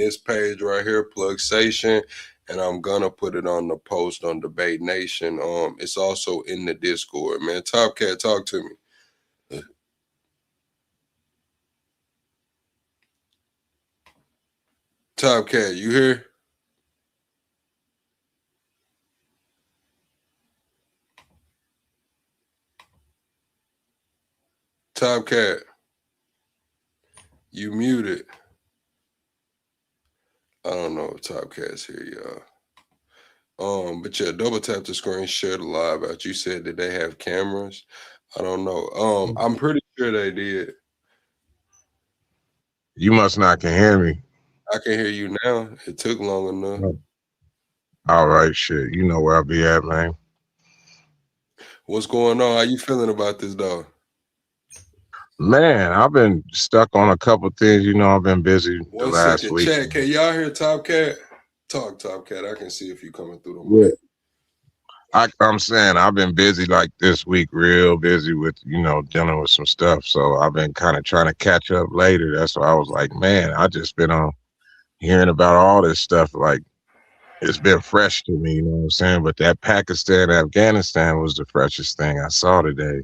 this page right here, Plugsation, and I'm gonna put it on the post on Debate Nation. It's also in the Discord, man. Top Cat, talk to me. Top Cat, you here? Top Cat, you muted. I don't know if Top Cat's here, y'all. But yeah, double tap the screen, share the live out. You said that they have cameras. I don't know. I'm pretty sure they did. You must not can hear me. I can hear you now. It took long enough. All right, shit. You know where I'll be at, man. What's going on? How you feeling about this, dog? Man, I've been stuck on a couple things. You know, I've been busy the 1 second. last week. Chat, can y'all hear Top Cat? Talk, Top Cat. I can see if you coming through the Yeah. mic. I'm saying I've been busy like this week, real busy with, dealing with some stuff. So I've been kind of trying to catch up later. That's why I was like, man, I just been on hearing about all this stuff. Like, it's been fresh to me, you know what I'm saying? But that Pakistan, Afghanistan was the freshest thing I saw today.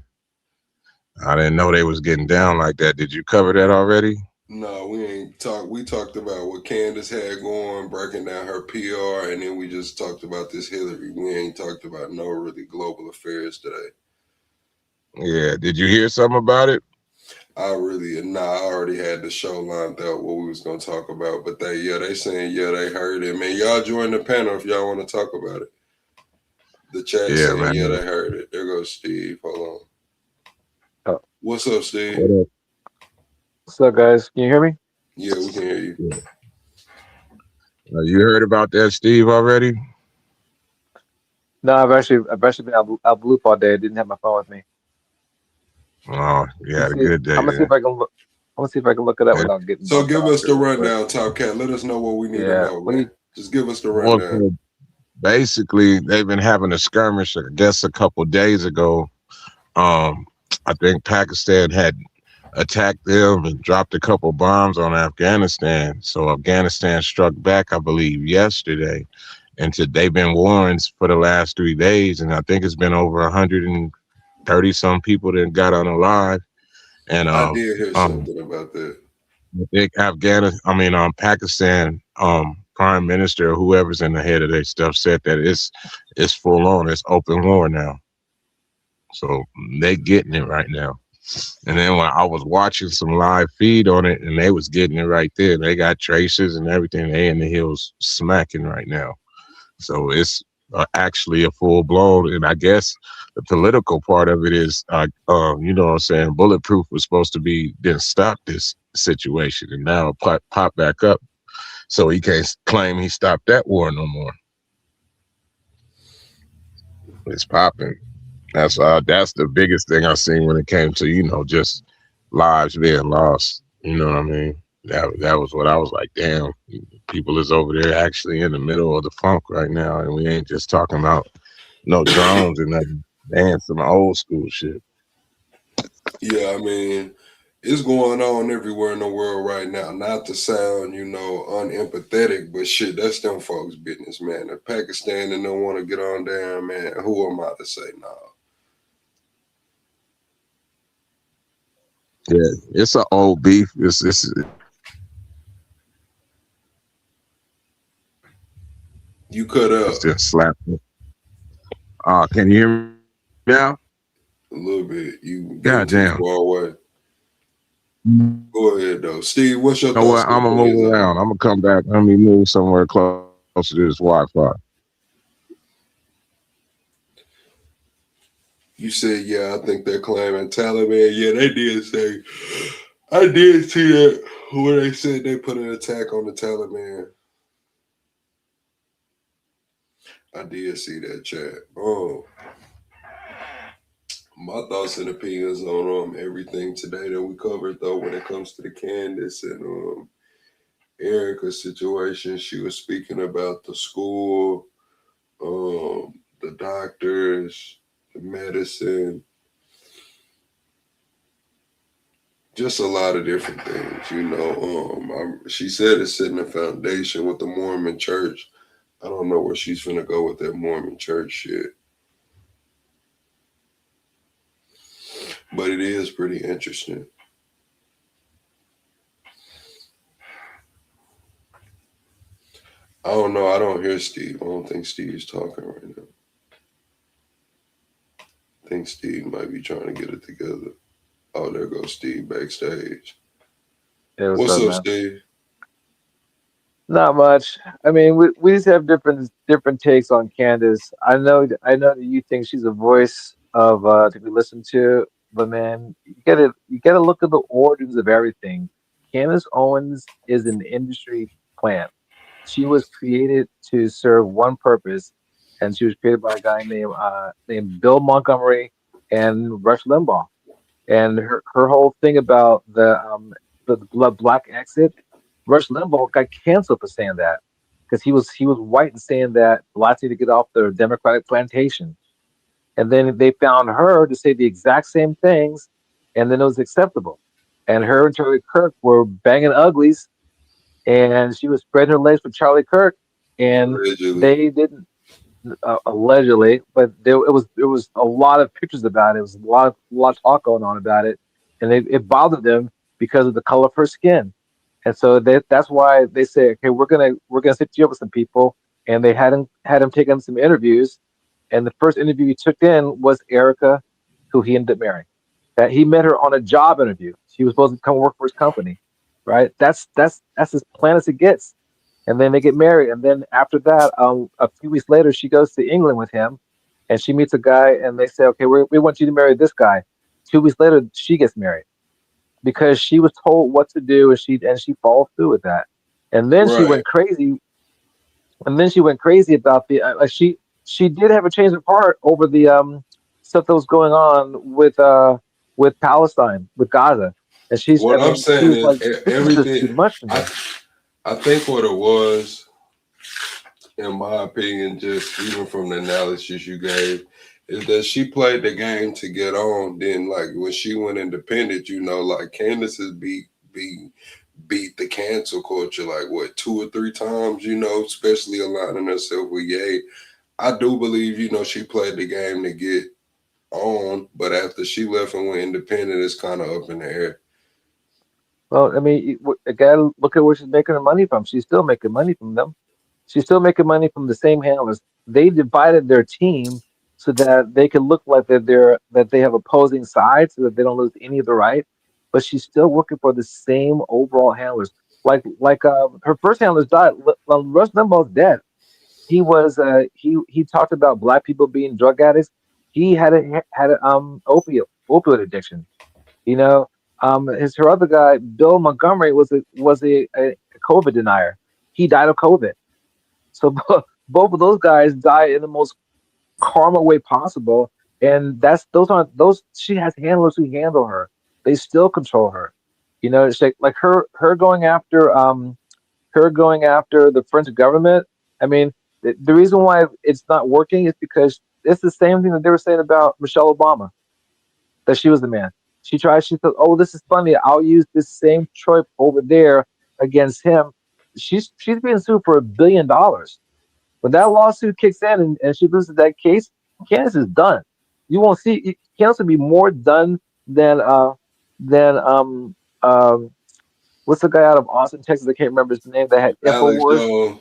I didn't know they was getting down like that. Did you cover that already? No, we ain't talked. We talked about what Candace had going, breaking down her PR, and then we just talked about this Hillary. We ain't talked about no really global affairs today. Yeah. Did you hear something about it? I already had the show lined out what we was gonna talk about, but they saying they heard it. Man, y'all join the panel if y'all want to talk about it. The chat Yeah, saying man. they heard it. There goes Steve. Hold on. Oh, What's up, Steve? What up? what's up, guys? Can you hear me? Yeah, we can hear you. You heard about that, Steve, already? No, I've actually been out blue all day. I didn't have my phone with me. Oh, you I'm gonna had a see. good day I'm gonna see then. if I can look. I'm gonna see if I can look it up And, without getting So bumped give off us the here real quick. rundown, Top Cat. Let us know what we need to Yeah. know, What do man. you? Just give us the well, rundown. so basically, they've been having a skirmish, I guess, a couple days ago. Um, I think Pakistan had attacked them and dropped a couple bombs on Afghanistan. So Afghanistan struck back, I believe, yesterday. And they've been warring for the last 3 days, and I think it's been over 130 some people that got unalive. And I did hear um, something about that. I think Pakistan prime minister or whoever's in the head of their stuff said that it's full on, it's open war now. So they getting it right now. And then when I was watching some live feed on it, and they was getting it right there, they got traces and everything. They in the hills smacking right now. So it's actually a full blown. And I guess the political part of it is, you know what I'm saying, bulletproof was supposed to be didn't stop this situation, and now it pop back up. So he can't claim he stopped that war no more. It's popping. That's the biggest thing I seen when it came to just lives being lost. You know what I mean? That was what I was like. Damn, people is over there actually in the middle of the funk right now, and we ain't just talking about no drones and nothing. They ain't some old school shit. Yeah, I mean, it's going on everywhere in the world right now. Not to sound, unempathetic, but shit, that's them folks' business, man. If Pakistan and don't want to get on down, man, who am I to say no? Yeah, it's an old beef. It's You cut up just slap. Can you hear me now? a little bit. You getting God too damn. far away. Go ahead though, Steve. What's your You know thoughts what? on I'm the gonna Korean move zone? around. I'm gonna come back. Let me move somewhere closer to this Wi-Fi. You said, yeah, I think they're claiming Taliban. Yeah, they did say. I did see that when they said they put an attack on the Taliban. I did see that chat. Oh, my thoughts and opinions on everything today that we covered though when it comes to the Candace and Erika situation. She was speaking about the school, the doctors, the medicine, just a lot of different things, she said it's setting a foundation with the Mormon church. I don't know where she's gonna go with that Mormon church shit, but it is pretty interesting. I don't know. I don't hear Steve. I don't think Steve's talking right now. I think Steve might be trying to get it together. Oh, there goes Steve backstage. Hey, what's What's up, up, man? Steve? Not much. I mean, we just have different takes on Candace. I know that you think she's a voice of to be listened to, but man, you gotta look at the origins of everything. Candace Owens is an industry plant. She was created to serve one purpose, and she was created by a guy named Bill Montgomery and Rush Limbaugh. And her whole thing about the black exit, Rush Limbaugh got canceled for saying that because he was white and saying that blacks need to get off their Democratic plantation. And then they found her to say the exact same things, and then it was acceptable. And her and Charlie Kirk were banging uglies, and she was spreading her legs for Charlie Kirk, and Allegedly. they didn't allegedly, but there was a lot of pictures about it. It was a lot of talk going on about it, and it bothered them because of the color of her skin, and so that's why they say, okay, we're gonna sit you up with some people, and they had him take in some interviews, and the first interview he took in was Erika, who he ended up marrying. That he met her on a job interview. She was supposed to come work for his company, right? That's as plain as it gets, and then they get married. And then after that, a few weeks later, she goes to England with him, and she meets a guy, and they say, "Okay, we want you to marry this guy." 2 weeks later, she gets married because she was told what to do, and she followed through with that. And then she Right. went crazy, and then she went crazy about the she did have a change of heart over the stuff that was going on with Palestine, with Gaza, and I What I'm mean, she saying was is like, "This is just too everything. much for I me." I think what it was, in my opinion, just even from the analysis you gave, is that she played the game to get on. Then, like when she went independent, like Candace has beat the cancel culture like what 2 or 3 times. Especially aligning herself with Ye. I do believe she played the game to get on, but after she left and went independent, it's kind of up in the air. Well, I mean, again, look at where she's making her money from. She's still making money from them. She's still making money from the same handlers. They divided their team so that they can look like that they have opposing sides, so that they don't lose any of the right. But she's still working for the same overall handlers. Like her first handlers died. Rush Limbaugh's dead. He talked about black people being drug addicts. He had a opioid addiction. You know, his her other guy, Bill Montgomery, was a COVID denier. He died of COVID. So both of those guys die in the most karma way possible, and those aren't those. She has handlers who handle her. They still control her. It's like her going after the French government. I mean, the reason why it's not working is because it's the same thing that they were saying about Michelle Obama, that she was the man. She thought, oh, this is funny. I'll use this same trope over there against him. She's being sued for $1 billion. When that lawsuit kicks in, and she loses that case, Candace is done. You won't see Candace will be more done than what's the guy out of Austin, Texas? I can't remember his name that had Alex Infowars. Jones.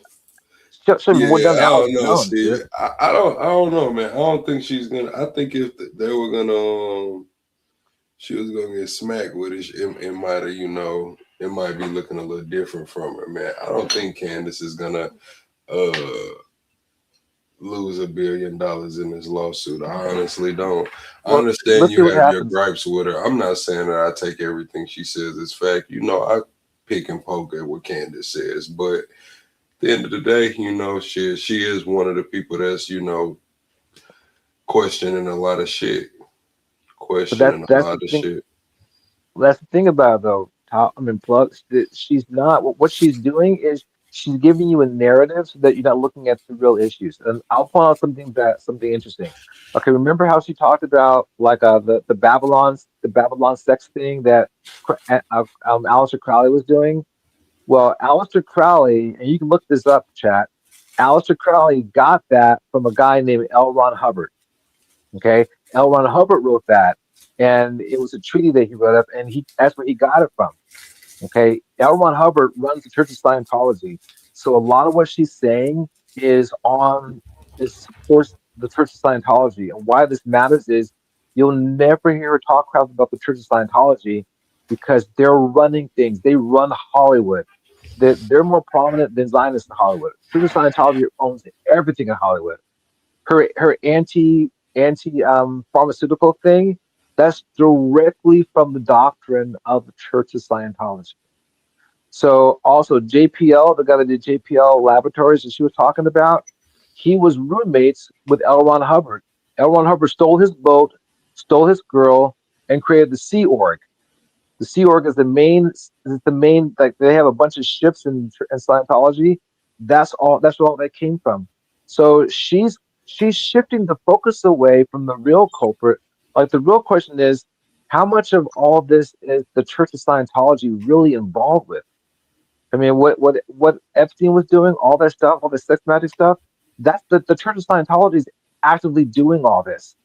She'll be more Yeah, done I than Alex don't know, Jones, Steve. dude. I don't know, man. I don't think she's gonna. I think if they were gonna, she was gonna get smacked with it. It might have, it might be looking a little different from her, man. I don't think Candace is gonna uh lose $1 billion in this lawsuit. I honestly don't. I Well, understand let's you see what have your happens. gripes with her. I'm not saying that I take everything she says as fact. I pick and poke at what Candace says, but at the end of the day, she is one of the people that's questioning a lot of shit, But that's questioning a that's lot the of thing. shit. That's the thing about it, though. I mean, Plug. She's not. What she's doing is She's giving you a narrative so that you're not looking at the real issues. And I'll point out something interesting. Okay, remember how she talked about like the Babylon sex thing that Aleister Crowley was doing? Well, Aleister Crowley, and you can look this up, chat. Aleister Crowley got that from a guy named L. Ron Hubbard. Okay, L. Ron Hubbard wrote that, and it was a treaty that he wrote up, and he that's where he got it from. Okay, L. Ron Hubbard runs the Church of Scientology, so a lot of what she's saying is on is supports the Church of Scientology. And why this matters is you'll never hear her talk crap about the Church of Scientology because they're running things. They run Hollywood. They're more prominent than Zionists in Hollywood. Church of Scientology owns everything in Hollywood. Her anti pharmaceutical thing, that's directly from the doctrine of the Church of Scientology. So also JPL, the guy that did JPL Laboratories that she was talking about, he was roommates with L. Ron Hubbard. L. Ron Hubbard stole his boat, stole his girl, and created the Sea Org. The Sea Org is the main, like they have a bunch of ships in Scientology. That's where all that came from. So she's shifting the focus away from the real culprit. Like the real question is, how much of all this is the Church of Scientology really involved with? I mean, what Epstein was doing, all that stuff, all the sex magic stuff, that's the Church of Scientology is actively doing all this.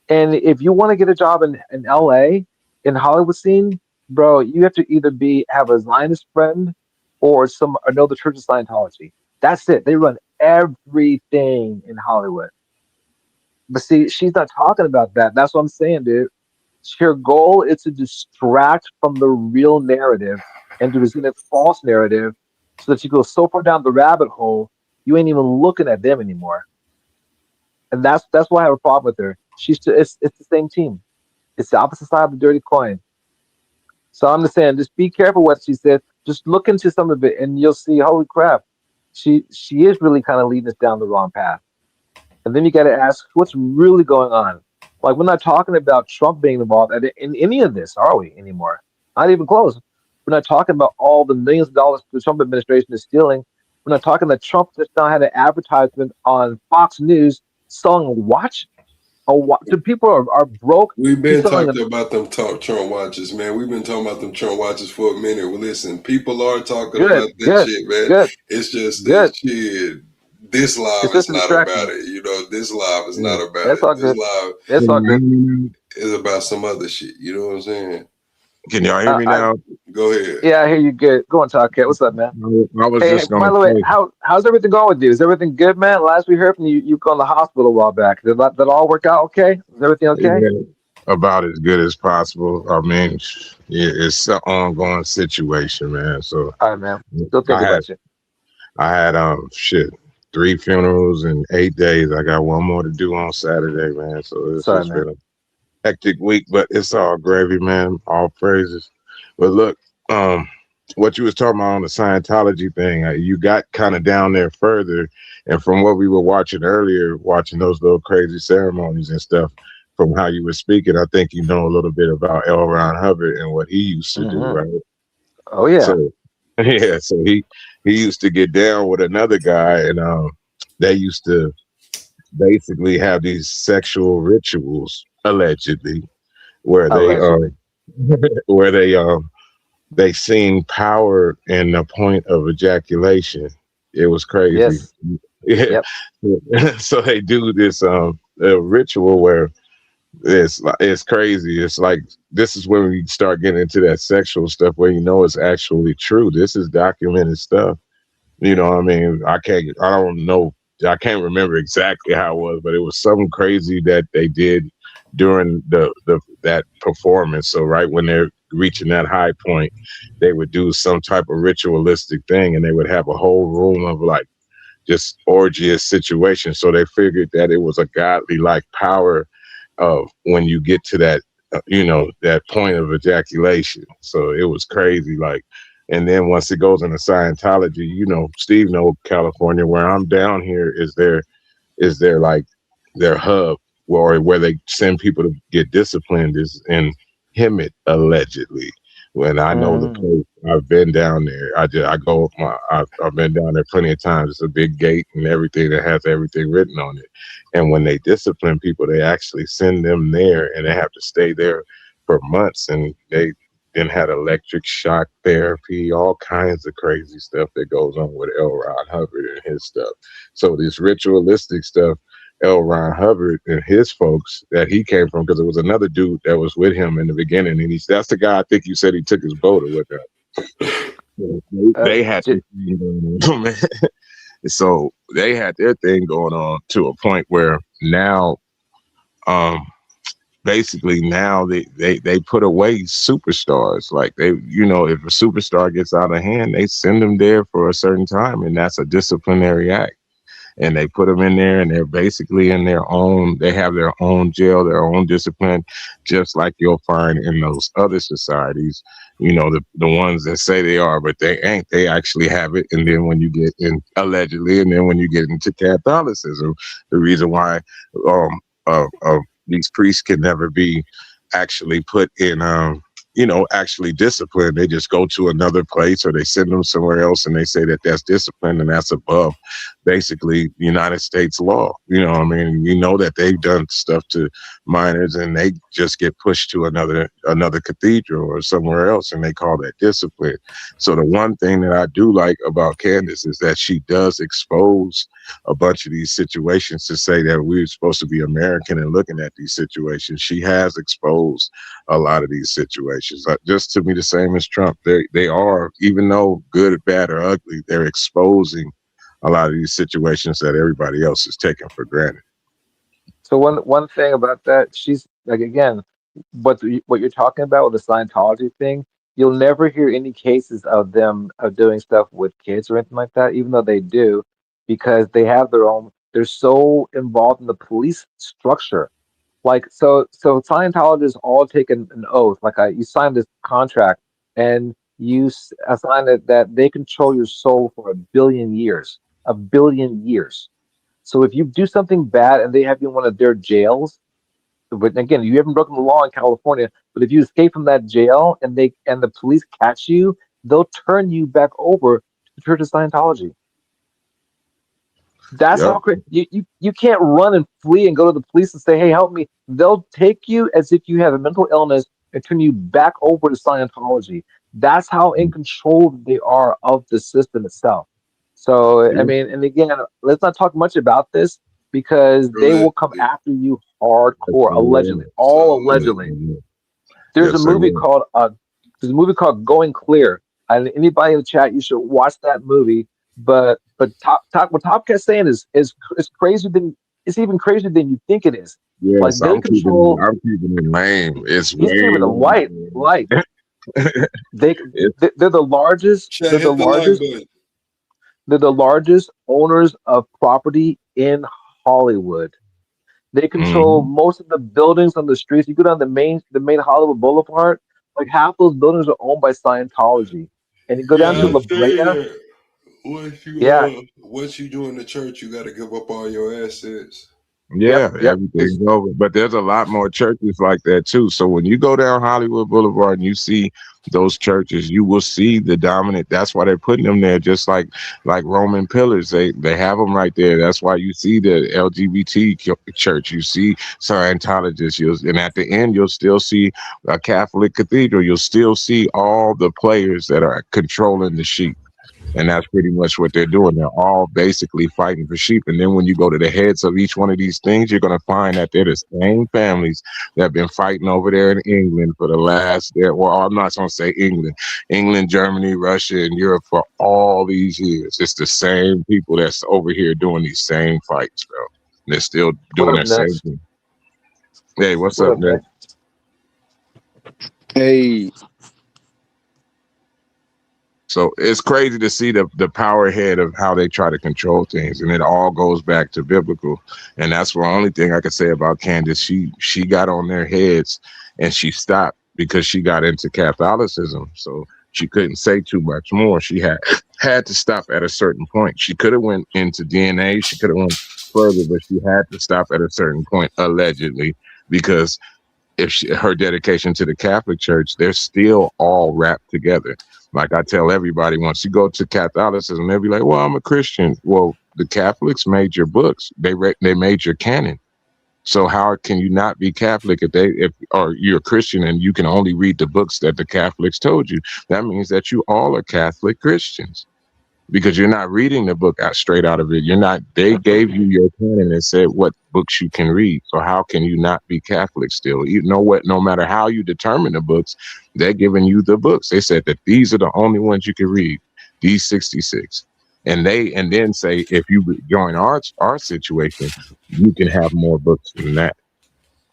And if you want to get a job in LA, in Hollywood scene, bro, you have to either be have a Zionist friend or know the Church of Scientology. That's it. They run everything in Hollywood. But see, she's not talking about that. That's what I'm saying, dude. Her goal is to distract from the real narrative and to present a false narrative so that you go so far down the rabbit hole, you ain't even looking at them anymore. And that's why I have a problem with her. It's the same team. It's the opposite side of the dirty coin. So I'm just saying, just be careful what she said. Just look into some of it, and you'll see. Holy crap, she is really kind of leading us down the wrong path. And then you got to ask, what's really going on? Like we're not talking about Trump being involved in any of this, are we anymore? Not even close. We're not talking about all the millions of dollars the Trump administration is stealing. We're not talking that Trump just now had an advertisement on Fox News selling a watch. The people are broke. We've He's been selling talking about them Trump watches, man. We've been talking about them Trump watches for a minute. Well, listen, people are talking good, about that good, shit, man. good, It's just that good. shit. This live It's just is a not about distraction. it. You know, this live is Yeah. not about That's it. all This good. live That's Can all y'all hear good. me now? is about some other shit. You know what I'm saying? Can y'all hear me I now? Go ahead. Yeah, I hear you good. Go on, talk, Cat. What's up, man? I was Hey, just gonna by the way, say, how's everything going with you? Is everything good, man? Last we heard from you, you gone to the hospital a while back. Did that all work out okay? Is everything okay? yeah, about as good as possible. I mean, yeah, it's an ongoing situation, man. So All right, man. Still I thinking had about you. I had shit, 3 funerals in 8 days. I got one more to do on Saturday, man. So it's Sorry, just man. been a hectic week, but it's all gravy, man. All praises. But look, um, what you was talking about on the Scientology thing, you got kind of down there further, and from what we were watching earlier, watching those little crazy ceremonies and stuff. From how you were speaking, I think you know a little bit about L. Ron Hubbard and what he used to do, Hmm. right? Oh yeah. So, yeah, so he used to get down with another guy, and they used to basically have these sexual rituals allegedly where Allegedly. where they seen power in the point of ejaculation. It was crazy. Yes. Yeah. Yep. So they do this a ritual where it's crazy. It's like this is when we start getting into that sexual stuff where you know it's actually true. This is documented stuff. You know what I mean? I don't know. I can't remember exactly how it was, but it was something crazy that they did during the that performance. So right when they're reaching that high point, they would do some type of ritualistic thing, and they would have a whole room of like just orgiest situation. So they figured that it was a godly like power of when you get to that, that point of ejaculation. So it was crazy. Like, and then once it goes into Scientology, Steve know California, where I'm down here is their like their hub where they send people to get disciplined is in Hemet allegedly, When I know the Mm. place, I've been down there. I go. I've been down there plenty of times. It's a big gate and everything that has everything written on it. And when they discipline people, they actually send them there, and they have to stay there for months. And they then had electric shock therapy, all kinds of crazy stuff that goes on with L. Ron Hubbard and his stuff. So this ritualistic stuff, L. Ron Hubbard and his folks that he came from, because it was another dude that was with him in the beginning, and that's the guy I think you said he took his boat or whatnot. So they had J- this thing going on, man. So they had their thing going on to a point where now, um, basically now they put away superstars. Like if a superstar gets out of hand, they send them there for a certain time, and that's a disciplinary act. And they put them in there, and they're basically in their own, they have their own jail, their own discipline, just like you'll find in those other societies, the ones that say they are, but they ain't. They actually have it. And then when you get in, allegedly, and then when you get into Catholicism, the reason why um these priests can never be actually put in actually disciplined. They just go to another place, or they send them somewhere else, and they say that that's discipline, and that's above basically United States law. I mean, that they've done stuff to minors, and they just get pushed to another cathedral or somewhere else, and they call that discipline. So the one thing that I do like about Candace is that she does expose a bunch of these situations to say that we're supposed to be American and looking at these situations. She has exposed a lot of these situations. Just to me, the same as Trump. They are, even though good, bad, or ugly, they're exposing a lot of these situations that everybody else is taking for granted. So one thing about that, she's like, again, what you're talking about with the Scientology thing, you'll never hear any cases of them of doing stuff with kids or anything like that, even though they do, because they have their own. They're so involved in the police structure. Like, so Scientologists all take an oath. Like, you sign this contract, and sign it that they control your soul for 1 billion years, 1 billion years. So if you do something bad and they have you in one of their jails, but again, you haven't broken the law in California, but if you escape from that jail and the police catch you, they'll turn you back over to the Church of Scientology. That's Yep. how you can't run and flee and go to the police and say, "Hey, help me." They'll take you as if you have a mental illness and turn you back over to Scientology. That's how in control they are of the system itself. So, I Yep. mean, and again, let's not talk much about this because they will come Allegedly. after you Yes, hardcore, they allegedly, will. So all Yes, allegedly. they allegedly. will. There's a Yes, they movie will. called Going Clear. And anybody in the chat, you should watch that movie. But what Top Cat's saying is crazier than it's even crazier than you think it is. Like Yes, they control. I'm keeping it lame. It's He's way keeping it light, lame. light. They It's they're the largest. Chat, hit the like button. They're the largest owners of property in Hollywood. They control mhm. most of the buildings on the streets. You go down the main Hollywood Boulevard, like half those buildings are owned by Scientology. And you go down to Yeah, I La say Brea, that. yeah, Once you join the church, you gotta give up all your assets. yep, Yeah, yep. everything's over. But there's a lot more churches like that too. So when you go down Hollywood Boulevard and you see those churches, you will see the dominant. That's why they're putting them there, just like Roman pillars. They have them right there. That's why you see the LGBT church. You see Scientologists. And at the end, you'll still see a Catholic cathedral. You'll still see all the players that are controlling the sheep. And that's pretty much what they're doing. They're all basically fighting for sheep. And then when you go to the heads of each one of these things, you're going to find that they're the same families that have been fighting over there in England for the last, well, I'm not going to say England, Germany, Russia, and Europe for all these years. It's the same people that's over here doing these same fights, bro. They're still What doing up that same next? thing. Hey, what's What up, up Nick? next? Hey, So it's crazy to see the power head of how they try to control things, and it all goes back to biblical. And that's the only thing I could say about Candace. She got on their heads, and she stopped because she got into Catholicism. So she couldn't say too much more. She had to stop at a certain point. She could have went into DNA. She could have went further, but she had to stop at a certain point, allegedly, because her dedication to the Catholic Church, they're still all wrapped together. Like I tell everybody, once you go to Catholicism, they'll be like, "Well, I'm a Christian." Well, the Catholics made your books. They made your canon. So how can you not be Catholic if or you're a Christian and you can only read the books that the Catholics told you? That means that you all are Catholic Christians because you're not reading the book out straight out of it. You're not. They gave you your canon and said what books you can read. So how can you not be Catholic still? You know what? No matter how you determine the books, they're giving you the books. They said that these are the only ones you can read. These 66, and then say if you join our situation, you can have more books than that.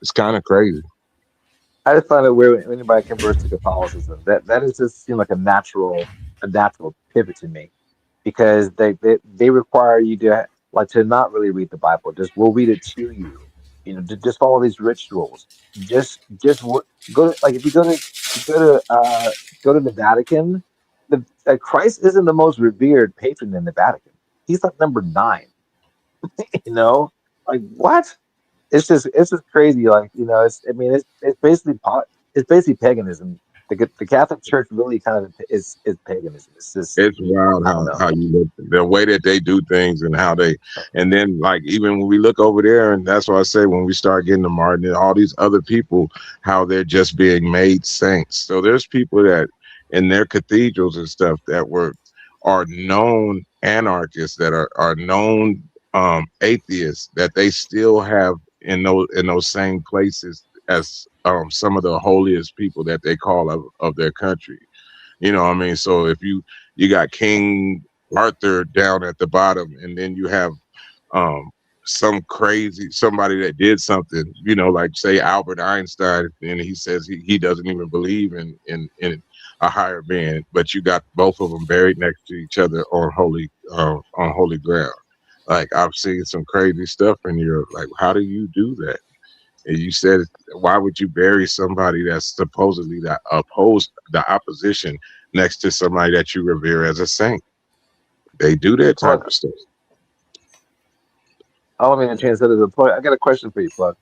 It's kind of crazy. I just find it weird when anybody converts to Catholicism. That is just seem like a natural pivot to me, because they require you to like to not really read the Bible. Just we'll read it to you. You know, to just follow these rituals. Go to, like if you go to go to the Vatican. Christ isn't the most revered patron in the Vatican. He's like number nine. You know, like what? It's just crazy. Like it's I mean it's basically it's basically paganism. The Catholic Church really kind of is paganism. It's just It's wild I don't know. how you look the way that they do things and how they and then like even when we look over there and that's why I say when we start getting to Martin and all these other people how they're just being made saints. So there's people that in their cathedrals and stuff that are known anarchists that are known atheists that they still have in those same places as some of the holiest people that they call of their country. You know what I mean? So if you got King Arthur down at the bottom, and then you have um some crazy somebody that did something, like say Albert Einstein, and he says he doesn't even believe in a higher being, but you got both of them buried next to each other on holy ground. Like I've seen some crazy stuff in Europe. Like, how do you do that? And you said, why would you bury somebody that's supposedly that opposed the opposition next to somebody that you revere as a saint? They do that type Plug. of stuff. I don't mean to change that as a plug. I got a question for you, Plug.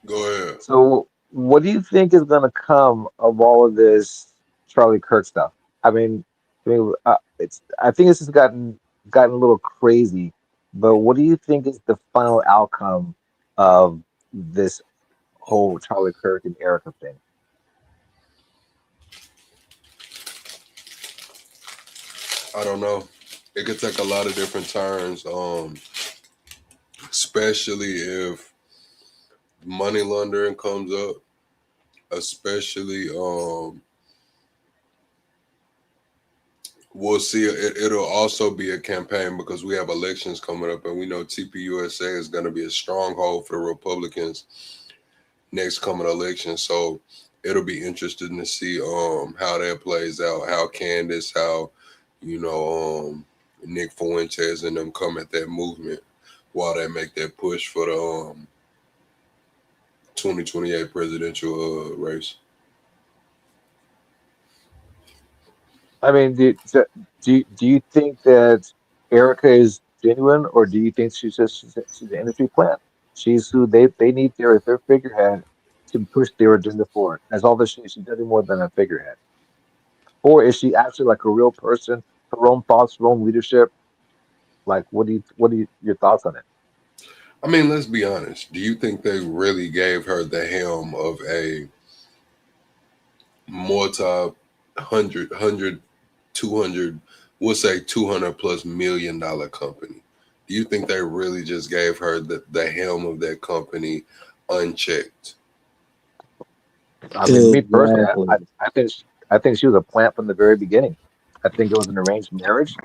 Go ahead. So, what do you think is going to come of all of this Charlie Kirk stuff? I mean, it's. I think this has gotten a little crazy. But what do you think is the final outcome of this whole Charlie Kirk and Erika thing? I don't know. It could take a lot of different turns, especially if money laundering comes up, especially we'll see. It'll also be a campaign because we have elections coming up, and we know TPUSA is going to be a stronghold for the Republicans next coming election. So it'll be interesting to see how that plays out. How Candace, how you know Nick Fuentes and them come at that movement while they make that push for the 2028 presidential race. I mean, do you think that Erica is genuine, or do you think she's an industry plant? She's who they need their figurehead to push their agenda forward. That's all that she's nothing more than a figurehead. Or is she actually like a real person, her own thoughts, her own leadership? Like, what do you your thoughts on it? I mean, let's be honest. Do you think they really gave her the helm of a multi hundred, 200, we'll say 200 plus $1 million company? Do you think they really just gave her the helm of that company unchecked? I mean, me personally, Exactly. I think she was a plant from the very beginning. I think it was an arranged marriage.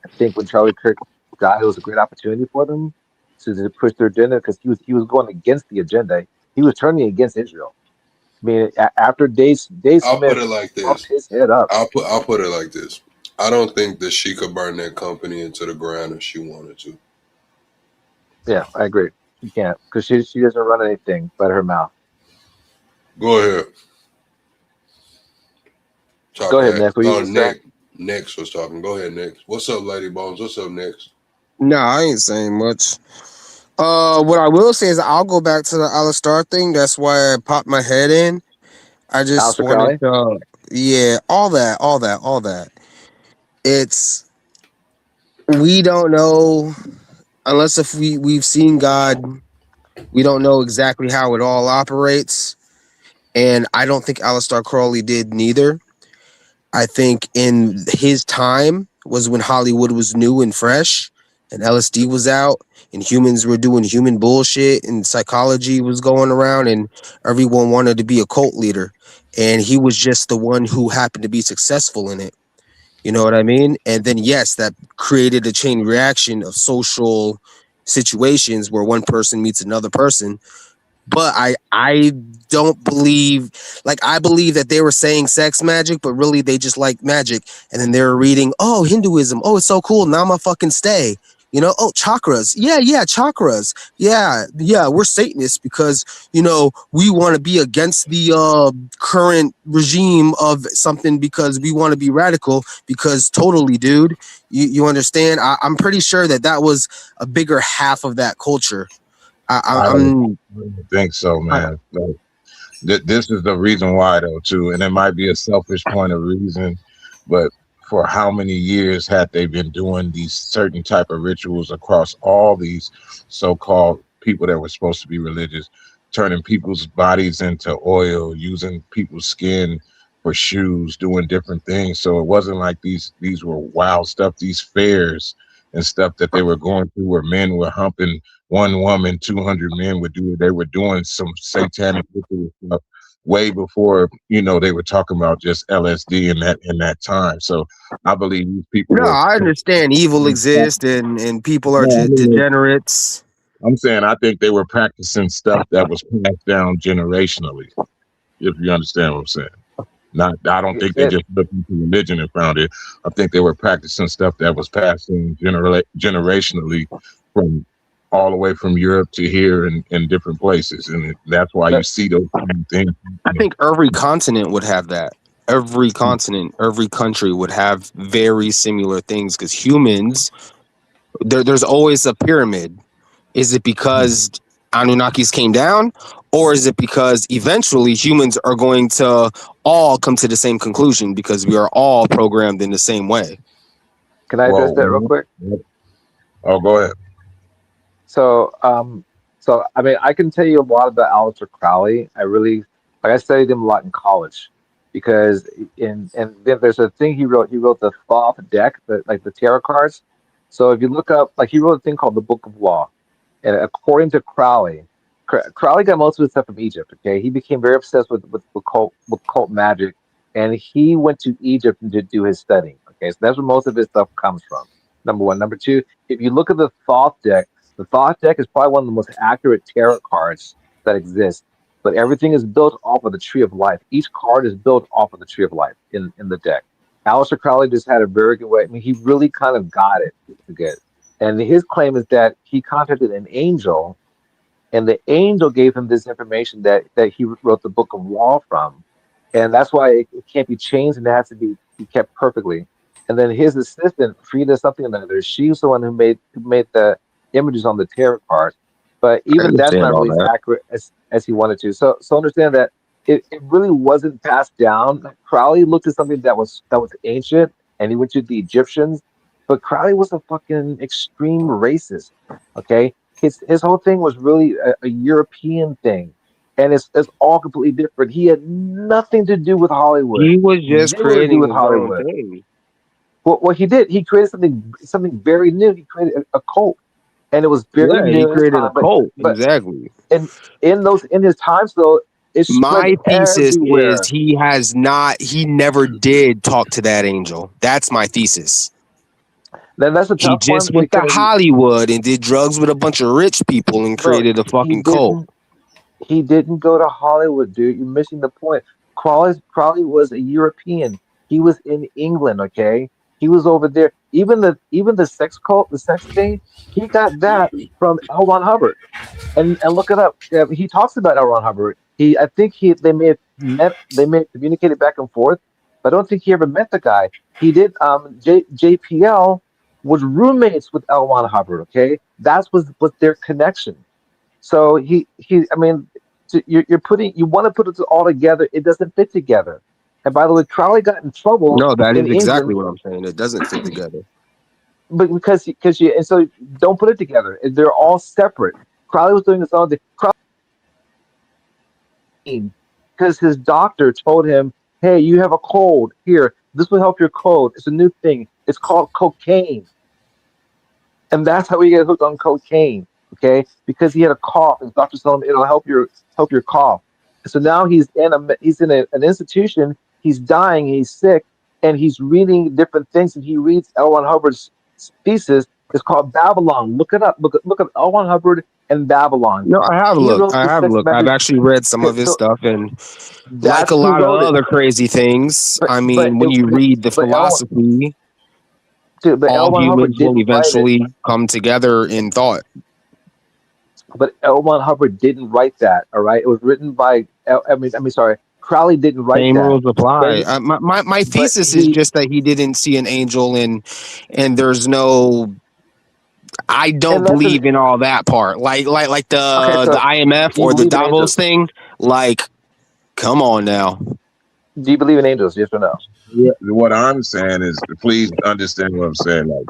I think when Charlie Kirk died, it was a great opportunity for them to push their agenda, because he was going against the agenda. He was turning against Israel. I mean, after Dave I'll put Smith it like bumped this. his head up. I'll put it like this. I don't think that she could burn that company into the ground if she wanted to. Yeah, I agree. She can't, because she doesn't run anything but her mouth. Go ahead. Go Talking ahead, at Nick. What you gonna say? Next was talking. Go ahead, next. What's up, Lady Bones? What's up, next? No, I ain't saying much. What I will say is I'll go back to the Alistar thing. That's why I popped my head in. I just Aleister wanted Crowley. to, yeah, all that. It's we don't know unless if we've seen God. We don't know exactly how it all operates, and I don't think Aleister Crowley did neither. I think in his time was when Hollywood was new and fresh and LSD was out and humans were doing human bullshit and psychology was going around and everyone wanted to be a cult leader. And he was just the one who happened to be successful in it. You know what I mean? And then, yes, that created a chain reaction of social situations where one person meets another person, but I don't believe, like, I believe that they were saying sex magic, but really they just like magic. And then they were reading, oh, Hinduism, oh, it's so cool, now I'm gonna fucking stay. You know, oh, chakras, yeah, chakras, yeah, we're Satanists because we want to be against the current regime of something because we want to be radical. Because totally, dude, you understand? I'm pretty sure that was a bigger half of that culture. I I'm don't think so, I, man. Like, this is the reason why, though, too, and it might be a selfish point of reason, but for how many years had they been doing these certain type of rituals across all these so-called people that were supposed to be religious, turning people's bodies into oil, using people's skin for shoes, doing different things. So it wasn't like these were wild stuff. These fairs and stuff that they were going through, where men were humping one woman, 200 men would do it. They were doing some satanic ritual stuff way before they were talking about just LSD in that time. So I believe these people No, were. I understand evil exists and people are No, I mean, degenerates. I'm saying I think they were practicing stuff that was passed down generationally. If you understand what I'm saying. Not, I don't think they It, just looked into religion and found it. I think they were practicing stuff that was passed in generationally from all the way from Europe to here and in different places, and that's why you that, see those kind of things. I think every continent would have that. Every continent, every country would have very similar things because humans, there's always a pyramid. Is it because Anunnakis came down, or is it because eventually humans are going to all come to the same conclusion because we are all programmed in the same way? can I address that real Well, quick? oh, go ahead. So, I mean, I can tell you a lot about Aleister Crowley. I studied him a lot in college because and then there's a thing he wrote. He wrote the Thoth deck, like the tarot cards. So if you look up, like he wrote a thing called the Book of Law, and according to Crowley, Crowley got most of his stuff from Egypt. Okay, he became very obsessed with cult magic, and he went to Egypt to do his studying. Okay, so that's where most of his stuff comes from. Number one. Number two, if you look at the Thoth deck is probably one of the most accurate tarot cards that exist. But everything is built off of the Tree of Life. Each card is built off of the Tree of Life in the deck. Aleister Crowley just had a very good way. I mean, he really kind of got it good. And his claim is that he contacted an angel, and the angel gave him this information that he wrote the Book of Law from, and that's why it can't be changed and it has to be kept perfectly. And then his assistant, Frida something or other, she's the one who made the images on the tarot cards. But I even that's understand not all really as that. accurate as he wanted to. So understand that it really wasn't passed down. Crowley looked at something that was ancient, and he went to the Egyptians. But Crowley was a fucking extreme racist. Okay, his whole thing was really a European thing, and it's all completely different. He had nothing to do with Hollywood, He was just zero to do creating with his own Hollywood. thing. What he did, he created something very new. He created a cult, and it was very Yeah, he new in his created a time. cult. But Exactly. in in his times though, it spread My thesis is everywhere. he never did talk to that angel. That's my thesis. Then that's a He tough one just went to because Hollywood and did drugs with a bunch of rich people and bro, created a he fucking cult. didn't he didn't go to Hollywood, dude. You're missing the point. Crawley was a European. He was in England, okay? He was over there. Even the sex cult, the sex thing, he got that from L. Ron Hubbard. And look it up. He talks about L. Ron Hubbard. I think they may have communicated back and forth, but I don't think he ever met the guy. He did. JPL. was roommates with L. Ron Hubbard. Okay, that was their connection. So I mean, you're putting, you want to put it all together. It doesn't fit together. And by the way, Crowley got in trouble No, that in is exactly England, what I'm saying. It doesn't fit together. but because you, and so don't put it together. They're all separate. Crowley was doing his own thing. Crowley, because his doctor told him, "Hey, you have a cold. Here, this will help your cold. It's a new thing. It's called cocaine." And that's how he got hooked on cocaine. Okay, because he had a cough, and the doctor told him it'll help your cough. So now he's in an institution. He's dying. He's sick, and he's reading different things. And he reads L. Ron Hubbard's thesis. It's called Babylon. Look it up. Look at L. Ron Hubbard and Babylon. No, I have He looked. wrote I the have sex looked. I've magic. actually read some of his So stuff, and like a that's who lot of wrote it. other crazy things, But I but mean, when it, you read the but L. philosophy, But all L. Ron Hubbard humans will didn't write it. eventually come together in thought. But L. Ron Hubbard didn't write that. All right, it was written by. Sorry, Crowley didn't write Same that. rules apply. But My but thesis is he just that he didn't see an angel, and there's no. I don't and that's an believe in all that part, like okay. the So IMF do you or the believe in Davos angels? thing. Like, come on now. Do you believe in angels? Yes or no? Yeah, what I'm saying is, please understand what I'm saying. Like,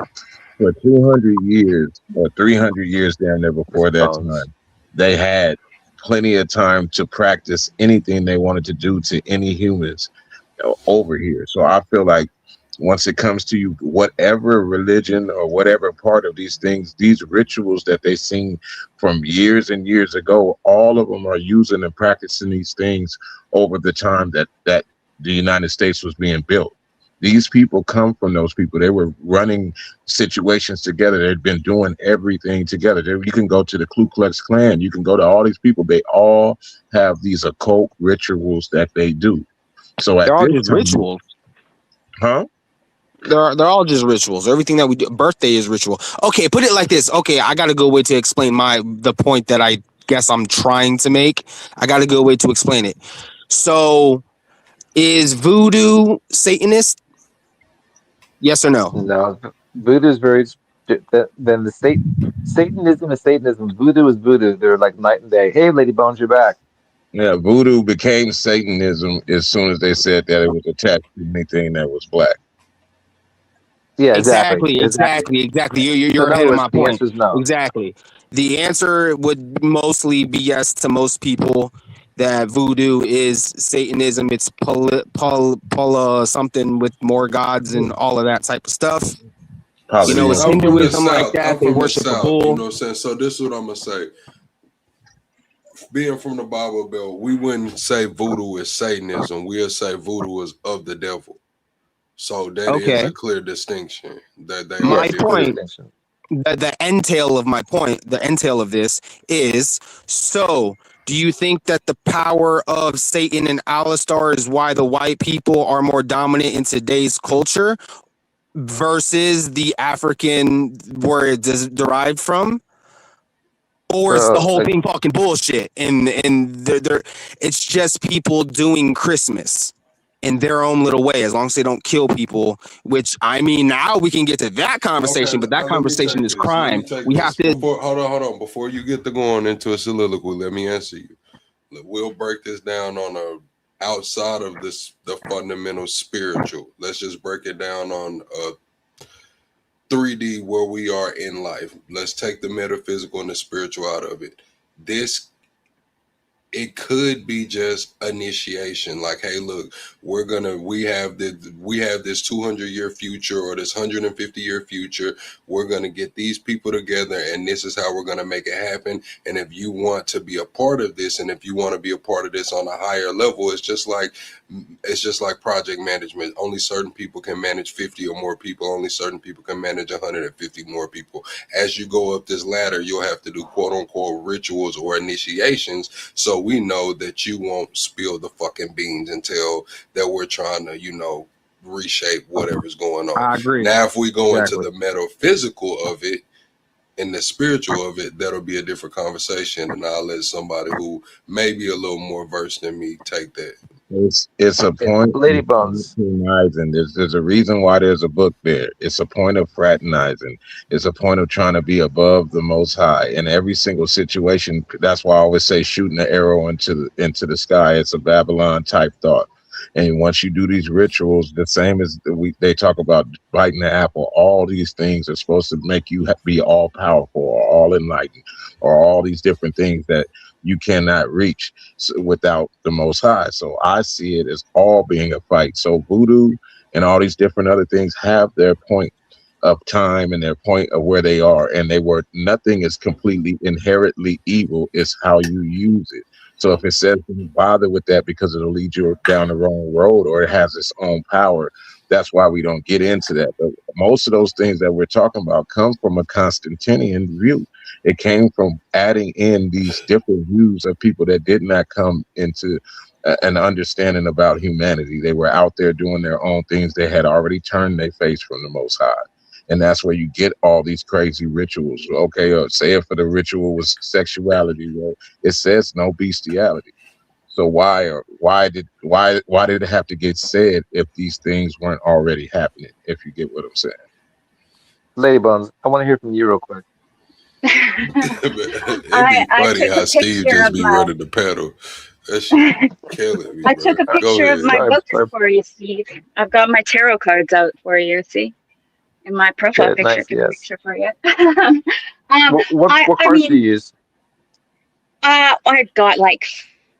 for 200 years or 300 years down there Mr. before that Bones. time, they had plenty of time to practice anything they wanted to do to any humans over here. So I feel like once it comes to you, whatever religion or whatever part of these things, these rituals that they sing from years and years ago, all of them are using and practicing these things over the time that the United States was being built. These people come from those people. They were running situations together. They'd been doing everything together. You can go to the Ku Klux Klan. You can go to all these people. They all have these occult rituals that they do. So They're at all this just time, rituals. huh? They're all just rituals. Everything that we do, birthday is ritual. Okay, put it like this. Okay, I got a good way to explain the point that I guess I'm trying to make. I got a good way to explain it. So, is voodoo Satanist? Yes or no? No, voodoo is very. Then Satanism is Satanism. Voodoo is voodoo. They're like night and day. Hey, Lady Bones, you're back. Yeah, voodoo became Satanism as soon as they said that it was attached to anything that was black. Yeah, Exactly, exactly. exactly, exactly. So You're in ahead other of words, my the point. answer is no. Exactly. The answer would mostly be yes to most people. That voodoo is Satanism. It's something with more gods and all of that type of stuff. You know, See, it's Polytheism. I'm from the Hinduism like South. that. I'm They from the worship a South. You bull. know what I'm saying? So this is what I'm gonna say. Being from the Bible Belt, we wouldn't say voodoo is Satanism. We'll say voodoo is of the devil. So that is Okay. a clear distinction that they are My Yes, clear different. point, distinction. the entail of my point, the entail of this is so. Do you think that the power of Satan and Alistar is why the white people are more dominant in today's culture versus the African where it is derived from? Or it's the So whole thing fucking bullshit, and they're it's just people doing Christmas in their own little way, as long as they don't kill people. Which I mean, now we can get to that Okay, conversation, but that let me conversation take is this. Let crime. me take We have this. to. Before hold on. Before you get to going into a soliloquy, let me answer you. We'll break this down on a outside of this the fundamental spiritual. Let's just break it down on a 3D where we are in life. Let's take the metaphysical and the spiritual out of it. This it could be just initiation, like, hey, look, we have this 200-year future or this 150-year future. We're gonna get these people together, and this is how we're gonna make it happen. And if you want to be a part of this, and if you want to be a part of this on a higher level, it's just like project management. Only certain people can manage 50 or more people. Only certain people can manage 150 more people. As you go up this ladder, you'll have to do quote unquote rituals or initiations, so we know that you won't spill the fucking beans until that we're trying to, reshape whatever's going on. I agree. Now, if we go into Exactly. the metaphysical of it, in the spiritual of it, that'll be a different conversation, and I'll let somebody who may be a little more versed than me take that. It's a Okay, point Lady of Bones. fraternizing. There's a reason why there's a book there. It's a point of fraternizing. It's a point of trying to be above the Most High in every single situation. That's why I always say shooting an arrow into the sky. It's a Babylon type thought. And once you do these rituals, the same as they talk about biting the apple, all these things are supposed to make you be all powerful or all enlightened or all these different things that you cannot reach without the Most High. So I see it as all being a fight. So voodoo and all these different other things have their point of time and their point of where they are, and nothing is completely inherently evil. It's how you use it. So if it says don't bother with that because it'll lead you down the wrong road or it has its own power, that's why we don't get into that. But most of those things that we're talking about come from a Constantinian view. It came from adding in these different views of people that did not come into an understanding about humanity. They were out there doing their own things. They had already turned their face from the Most High. And that's where you get all these crazy rituals. Okay, say if for the ritual was sexuality, well, it says no bestiality. So why did it have to get said if these things weren't already happening? If you get what I'm saying. Lady Bones, I want to hear from you real quick. It'd be I funny took a how Steve picture just of be my ready to pedal. That shit be killing me, I bro. took a Go picture of ahead. my Sorry, books sorry. for you, Steve. I've got my tarot cards out for you. See, in my profile Okay, picture, I nice. took a Yes. picture for you. What I cards do mean, you use? I've got like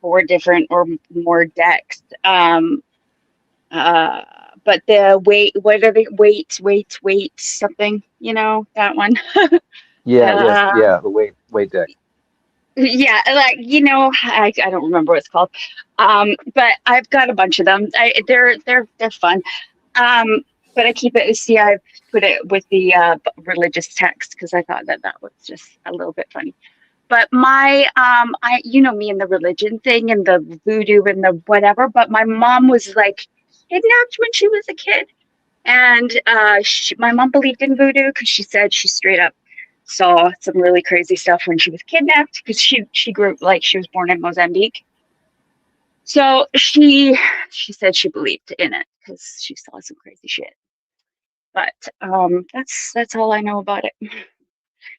4 different or more decks. Uh, but the what are they? Wait, something. You know that one. Yeah, yes, uh, yeah. The weight deck. Yeah, like I don't remember what it's called, but I've got a bunch of them. They're fun, um, but I keep it. See, I put it with the religious text because I thought that was just a little bit funny. But my I me and the religion thing and the voodoo and the whatever. But my mom was like kidnapped when she was a kid, and my mom believed in voodoo because she said she straight up saw some really crazy stuff when she was kidnapped because she grew like she was born in Mozambique. So she said she believed in it because she saw some crazy shit. But that's all I know about it.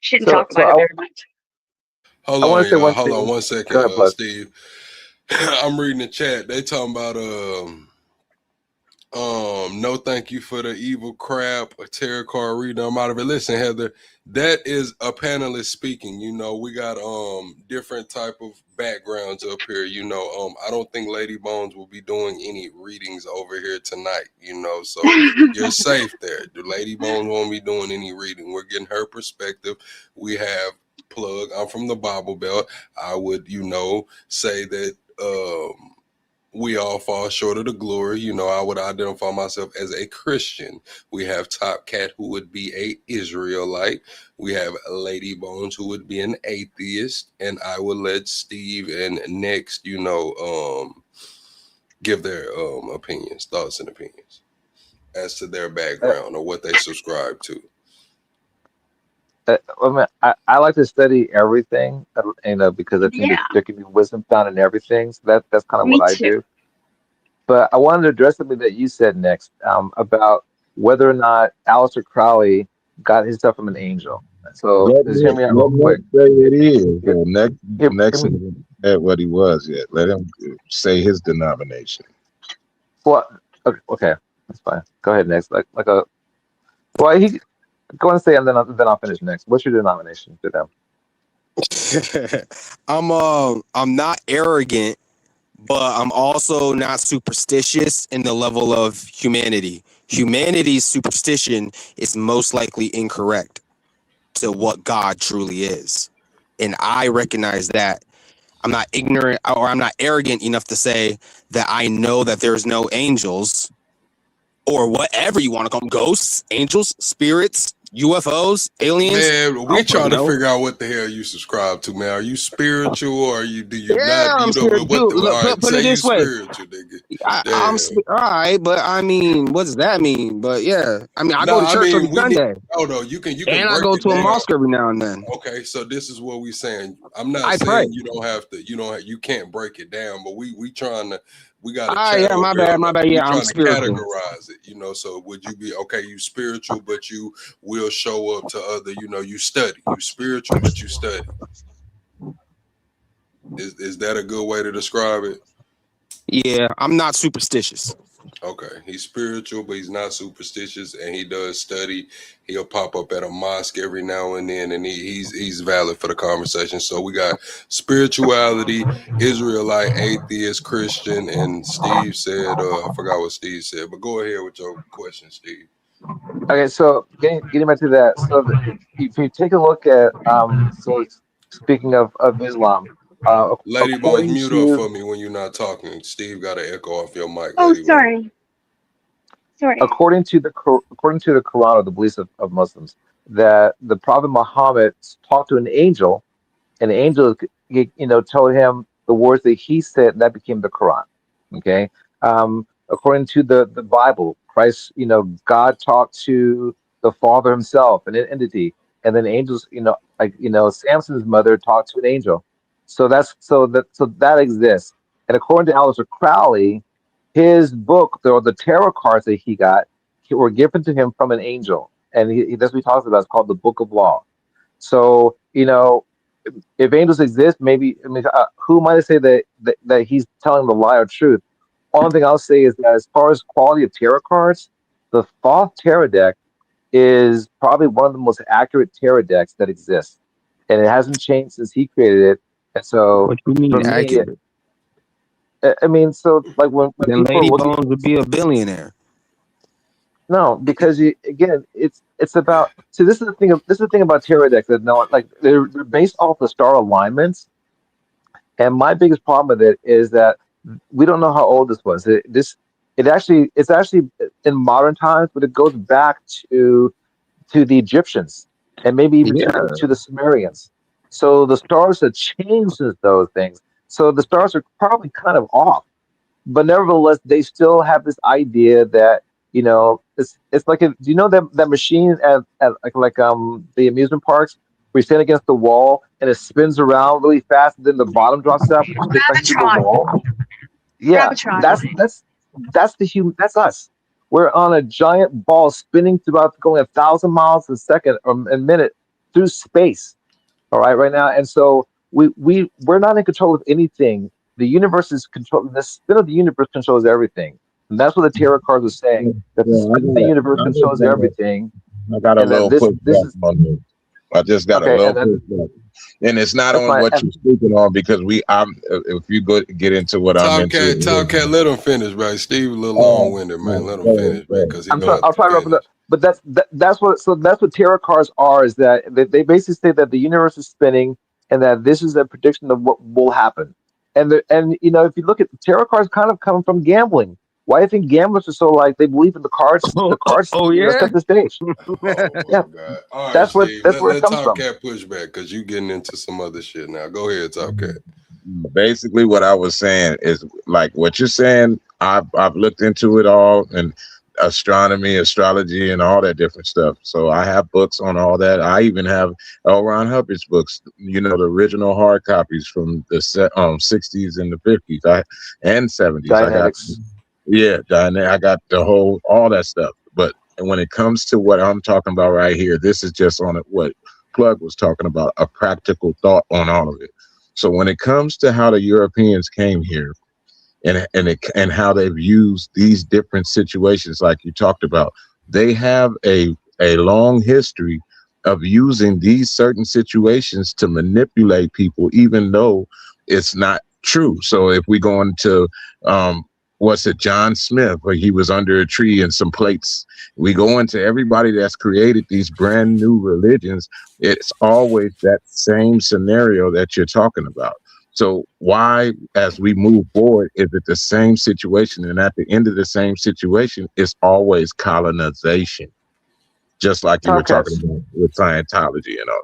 She didn't So talk about it very much. Hold I want to on, say y'all. one Hold on thing. one Go second, ahead, Blood. Steve. I'm reading the chat. They talking about no thank you for the evil crap, a tarot card reading. I'm out of it. Listen, Heather, that is a panelist speaking. We got different type of backgrounds up here. I don't think Lady Bones will be doing any readings over here tonight, so you're safe there. The Lady Bones won't be doing any reading. We're getting her perspective. We have plug. I'm from the Bible Belt. I would, say that we all fall short of the glory. I would identify myself as a Christian. We have Top Cat, who would be a Israelite. We have Lady Bones, who would be an atheist. And I would let Steve and Next, give their opinions, thoughts and opinions as to their Uh, background or what they subscribe to. I mean, I like to study everything, because I think Yeah, there can be wisdom found in everything. So that's kind of what me I too. do. But I wanted to address something that you said next, about whether or not Aleister Crowley got his stuff from an angel. So just hear me out real Let quick. Nick say it is. Hear, Next me. isn't at what he was yet. Let him say his denomination. Well, okay, that's fine. Go ahead next. Like a well, he go and say, and then I'll finish next. What's your denomination to them? I'm not arrogant, but I'm also not superstitious in the level of humanity. Humanity's superstition is most likely incorrect to what God truly is. And I recognize that. I'm not ignorant, or I'm not arrogant enough to say that I know that there's no angels or whatever you want to call them, ghosts, angels, spirits, UFOs, aliens. Man, I we don't trying to know. figure out what the hell you subscribe to, man. Are you spiritual or do you Yeah, not? I'm You know scared. what? Dude, look, All right, put say it you this way. spiritual, nigga. I'm Damn. all right, but I mean, what does that mean? But yeah, I mean, I No, go to I church every mean we need. Sunday, Oh no, you can and I break go it to a down. mosque every now and then. Okay, so this is what we saying. I'm not I pray. saying you don't have to. You can't break it down, but we trying to. We got a Yeah, channel my girl. bad, my bad. We Yeah, I'm trying to spiritual. categorize it. So would you be okay? You spiritual, but you will show up to other. You study. You spiritual, but you study. Is that a good way to describe it? Yeah, I'm not superstitious. Okay, he's spiritual, but he's not superstitious, and he does study. He'll pop up at a mosque every now and then, and he's valid for the conversation. So we got spirituality, Israelite, atheist, Christian, and Steve said, I forgot what Steve said, but go ahead with your question, Steve. Okay, so getting back to that, so if you take a look at so speaking of Islam, Lady Bones, according mute up to for me when you're not talking. Steve got an echo off your mic, Oh, Lady Bones. sorry. according to the Quran or the beliefs of Muslims, that the Prophet Muhammad talked to an angel, and the angel told him the words that he said, and that became the Quran. Okay. According to the Bible, Christ, God talked to the Father himself, an entity, and then angels, like Samson's mother talked to an angel. So that exists. And according to Aleister Crowley, his book, or the tarot cards that he got, were given to him from an angel, and that's what he talks about. It's called the Book of Law. So if angels exist, maybe, I mean, who might say that he's telling the lie or truth? Only thing I'll say is that as far as quality of tarot cards, the Thoth tarot deck is probably one of the most accurate tarot decks that exists, and it hasn't changed since he created it. And so, What you mean for me, accurate? I mean, so like when Then people are Lady looking, Bones would be a billionaire. no, because again, it's about. See, this is the thing about tarot decks, that no, like they're based off the star alignments. And my biggest problem with it is that we don't know how old this was. It's actually in modern times, but it goes back to the Egyptians, and maybe even Yeah. to the Sumerians. So the stars have changed since those things. So the stars are probably kind of off, but nevertheless, they still have this idea that it's like do you know that machine at the amusement parks, where you stand against the wall and it spins around really fast, and then the bottom drops out, but you stick right to the Gravitron. wall? Yeah, Gravitron. that's the human. That's us. We're on a giant ball spinning throughout, going 1,000 miles a second or a minute through space. All right, right now, and so we're not in control of anything. The universe is control. The spin of the universe controls everything, and that's what the tarot cards are saying. That the Yeah, spin of the universe controls everything, I got a and that little this pushback is on this. I just got a okay, little and then pushback, and it's not that's on fine. what And you're speaking on because if you go get into what I'm into. Top Cat, let him finish, man. Steve a little Oh, long winded, man. no, Let him go ahead, finish, go man, ahead. because he I'm gonna sorry, have I'll to try to wrap it finish. up. But that's what tarot cards are. Is that they basically say that the universe is spinning, and that this is a prediction of what will happen. And if you look at the tarot cards, kind of come from gambling. Why do you think gamblers are so, like, they believe in the cards? The cards, Yeah. set the stage. Oh Yeah, my God! All right, Steve, that's where it let comes Top from. Cat push back because you getting into some other shit now. Go ahead, Top Cat. Basically, what I was saying is like what you're saying. I've looked into it all and astronomy, astrology, and all that different stuff. So I have books on all that. I even have L. Ron Hubbard's books. The original hard copies from the 60s and the 50s, and 70s. I got Dianetics. I got the whole all that stuff. But when it comes to what I'm talking about right here, this is just on what Plug was talking about, a practical thought on all of it. So when it comes to how the Europeans came here and how they've used these different situations, like you talked about, they have a long history of using these certain situations to manipulate people, even though it's not true. So if we go into what's it, John Smith, where he was under a tree and some plates. We go into everybody that's created these brand new religions. It's always that same scenario that you're talking about. So why, as we move forward, is it the same situation? And at the end of the same situation, it's always colonization. just like you were talking Tomcats. about with Scientology and all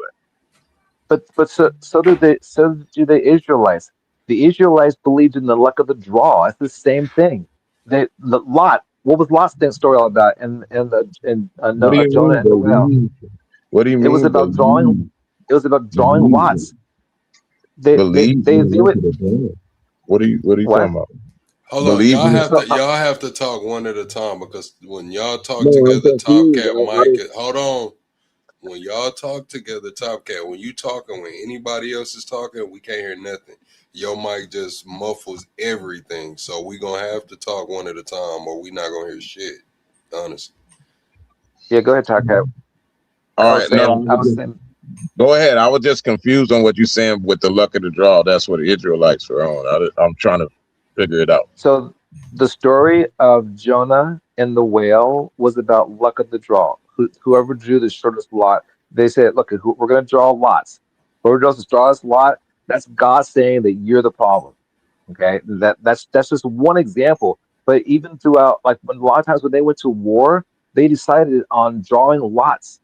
that. But so do the Israelites. The Israelites believed in the luck of the draw. It's the same thing. The Lot. What was Lot's story all about? And What do you Jonah mean and the whale. believe? What do you It was mean about drawing. believe? It was about drawing Believe? lots. They they Believe they in the they look would of the draw? What are you what? talking about? Hold on, Believe in So y'all have to talk one at a time because when y'all talk No, I'm together, Top confused. Cat, Mike, hold on. When y'all talk together, Top Cat, when you talking, when anybody else is talking, we can't hear nothing. Your mic just muffles everything. So we gonna have to talk one at a time, or we not gonna hear shit. Honestly. yeah, go ahead, Tomcat. All right, no, I was saying. go ahead. I was just confused on what you're saying with the luck of the draw. That's what the Israelites were on. I'm trying to figure it out. So the story of Jonah and the whale was about luck of the draw. Whoever drew the shortest lot, they said, "Look, we're going to draw lots. Whoever draws the shortest lot, that's God saying that you're the problem." Okay, that's just one example. But even throughout, like when a lot of times when they went to war, they decided on drawing lots.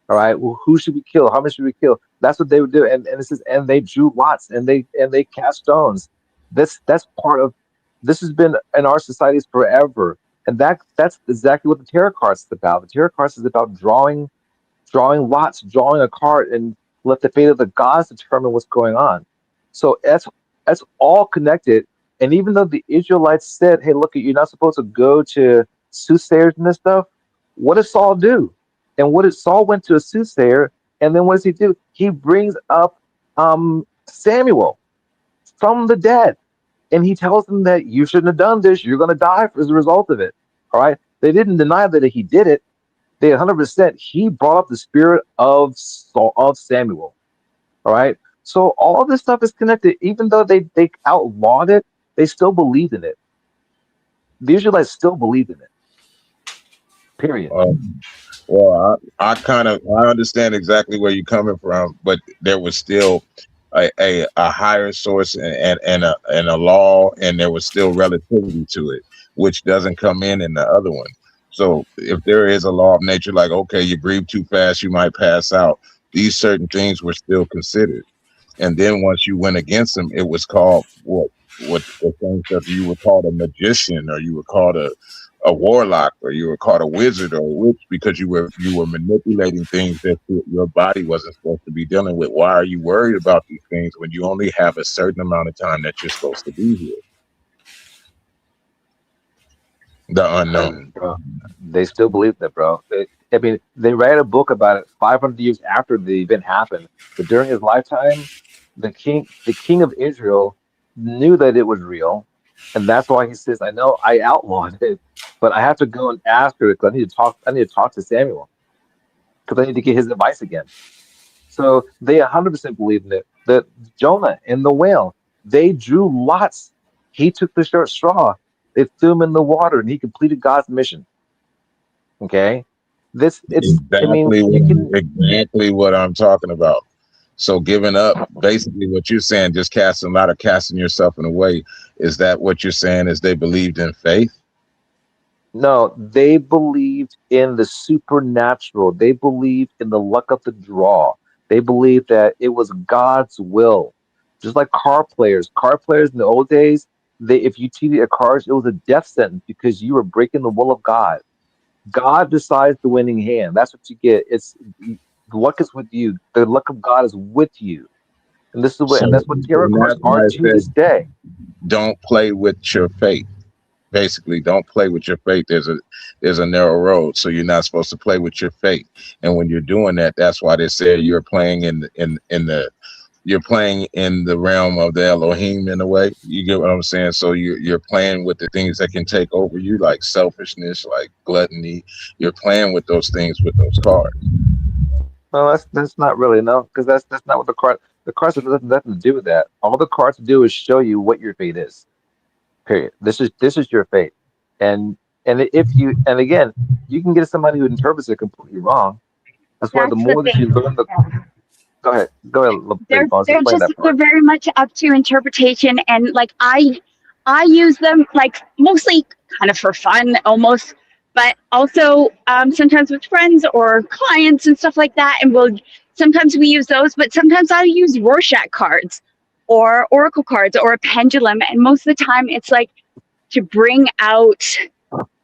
All right. Well, who should we kill? How many should we kill? That's what they would do. And it says, and they drew lots and they cast stones. That's part of this has been in our societies forever. And that's exactly what the tarot cards is about. The tarot cards is about drawing lots, drawing a card, and let the fate of the gods determine what's going on. So that's all connected. And even though the Israelites said, "Hey, look, you're not supposed to go to soothsayers and this stuff," what does Saul do? And what did Saul went to a soothsayer, and then what does he do? He brings up Samuel from the dead, and he tells them that you shouldn't have done this. You're going to die as a result of it. All right. They didn't deny that he did it. They 100%. He brought up the spirit of Samuel. All right. So all this stuff is connected. Even though they outlawed it, they still believed in it. The Israelites still believed in it. Period. Well, I understand exactly where you're coming from, but there was still a higher source and a law, and there was still relativity to it, which doesn't come in the other one. So if there is a law of nature, like okay, you breathe too fast, you might pass out. These certain things were still considered, and then once you went against them, it was called what things that you were called a magician, or you were called a warlock, or you were called a wizard or a witch, because you were manipulating things that your body wasn't supposed to be dealing with. Why are you worried about these things when you only have a certain amount of time that you're supposed to be here? The unknown. And bro, they still believe that, bro. I mean, they write a book about it 500 years after the event happened. But during his lifetime, the king of Israel, knew that it was real, and that's why he says, "I know I outlawed it, but I have to go and ask her because I need to talk. I need to talk to Samuel because I need to get his advice again." So they 100% believe in it. That Jonah and the whale, they drew lots. He took the short straw. They threw him in the water, and he completed God's mission. Okay, this it's. I mean, Exactly, you can. exactly what I'm talking about. So giving up, basically what you're saying, just casting out of casting yourself in a way, is that what you're saying is they believed in faith? No, they believed in the supernatural. They believed in the luck of the draw. They believed that it was God's will. Just like car players. Car players in the old days, they if you cheated at cars, it was a death sentence because you were breaking the will of God. God decides the winning hand. That's what you get. Luck is with you. The luck of God is with you. So, And that's what tarot and cards that's are why I to said this day. don't play with your faith. Basically, don't play with your faith. There's a narrow road, so you're not supposed to play with your faith. And when you're doing that, that's why they say you're playing you're playing in the realm of the Elohim in a way. You get what I'm saying? So you're playing with the things that can take over you, like selfishness, like gluttony. You're playing with those things with those cards. No, that's not really no, because that's not what the cards have nothing to do with that. All the cards do is show you what your fate is. Period. This is your fate, and if you and again, you can get somebody who interprets it completely wrong. That's why the That's the more that you thing. learn the go ahead, Lady Bones, They're explain just that they're part. very much up to interpretation, and like I use them like mostly kind of for fun almost, but also sometimes with friends or clients and stuff like that. And sometimes we use those, but sometimes I use Rorschach cards or Oracle cards or a pendulum. And most of the time, it's like to bring out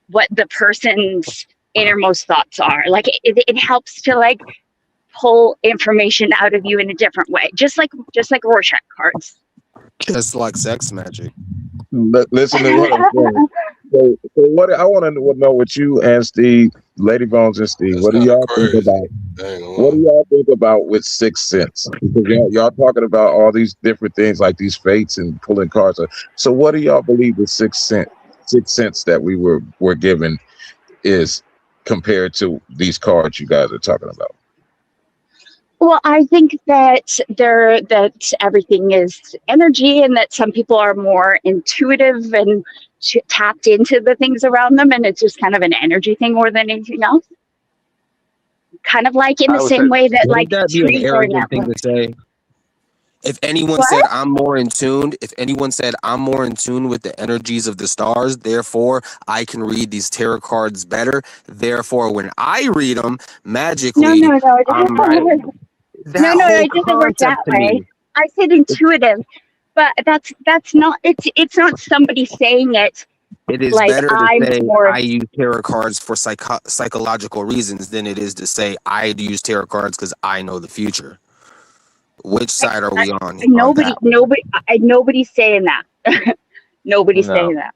what the person's innermost thoughts are. Like it helps to like pull information out of you in a different way, just like Rorschach cards. Just like sex magic. Listen to what I'm saying. So what I want to know what you and Steve, Lady Bones and Steve, That's what do kind of y'all think crazy. about? I ain't gonna What do lie. y'all think about with Sixth Sense? Because y'all talking about all these different things like these fates and pulling cards. So what do y'all believe the Sixth Sense that we were given is compared to these cards you guys are talking about? Well, I think that everything is energy, and that some people are more intuitive and tapped into the things around them, and it's just kind of an energy thing more than anything else. Kind of like in the I would say, same way that Wouldn't like that be an trees are arrogant thing network. to say? If anyone said What? I'm more in tune, if anyone said I'm more in tune with the energies of the stars, therefore I can read these tarot cards better. Therefore, when I read them, No, magically, no, no. It I'm doesn't right. work. No, That no, whole it doesn't work concept that to way. me, I said intuitive, but that's not. It's not somebody saying it it is like better to I'm say more. I use tarot cards for psychological reasons than it is to say I use tarot cards because I know the future. Which I, side are I, we on that? nobody's saying that. Nobody's saying no. that.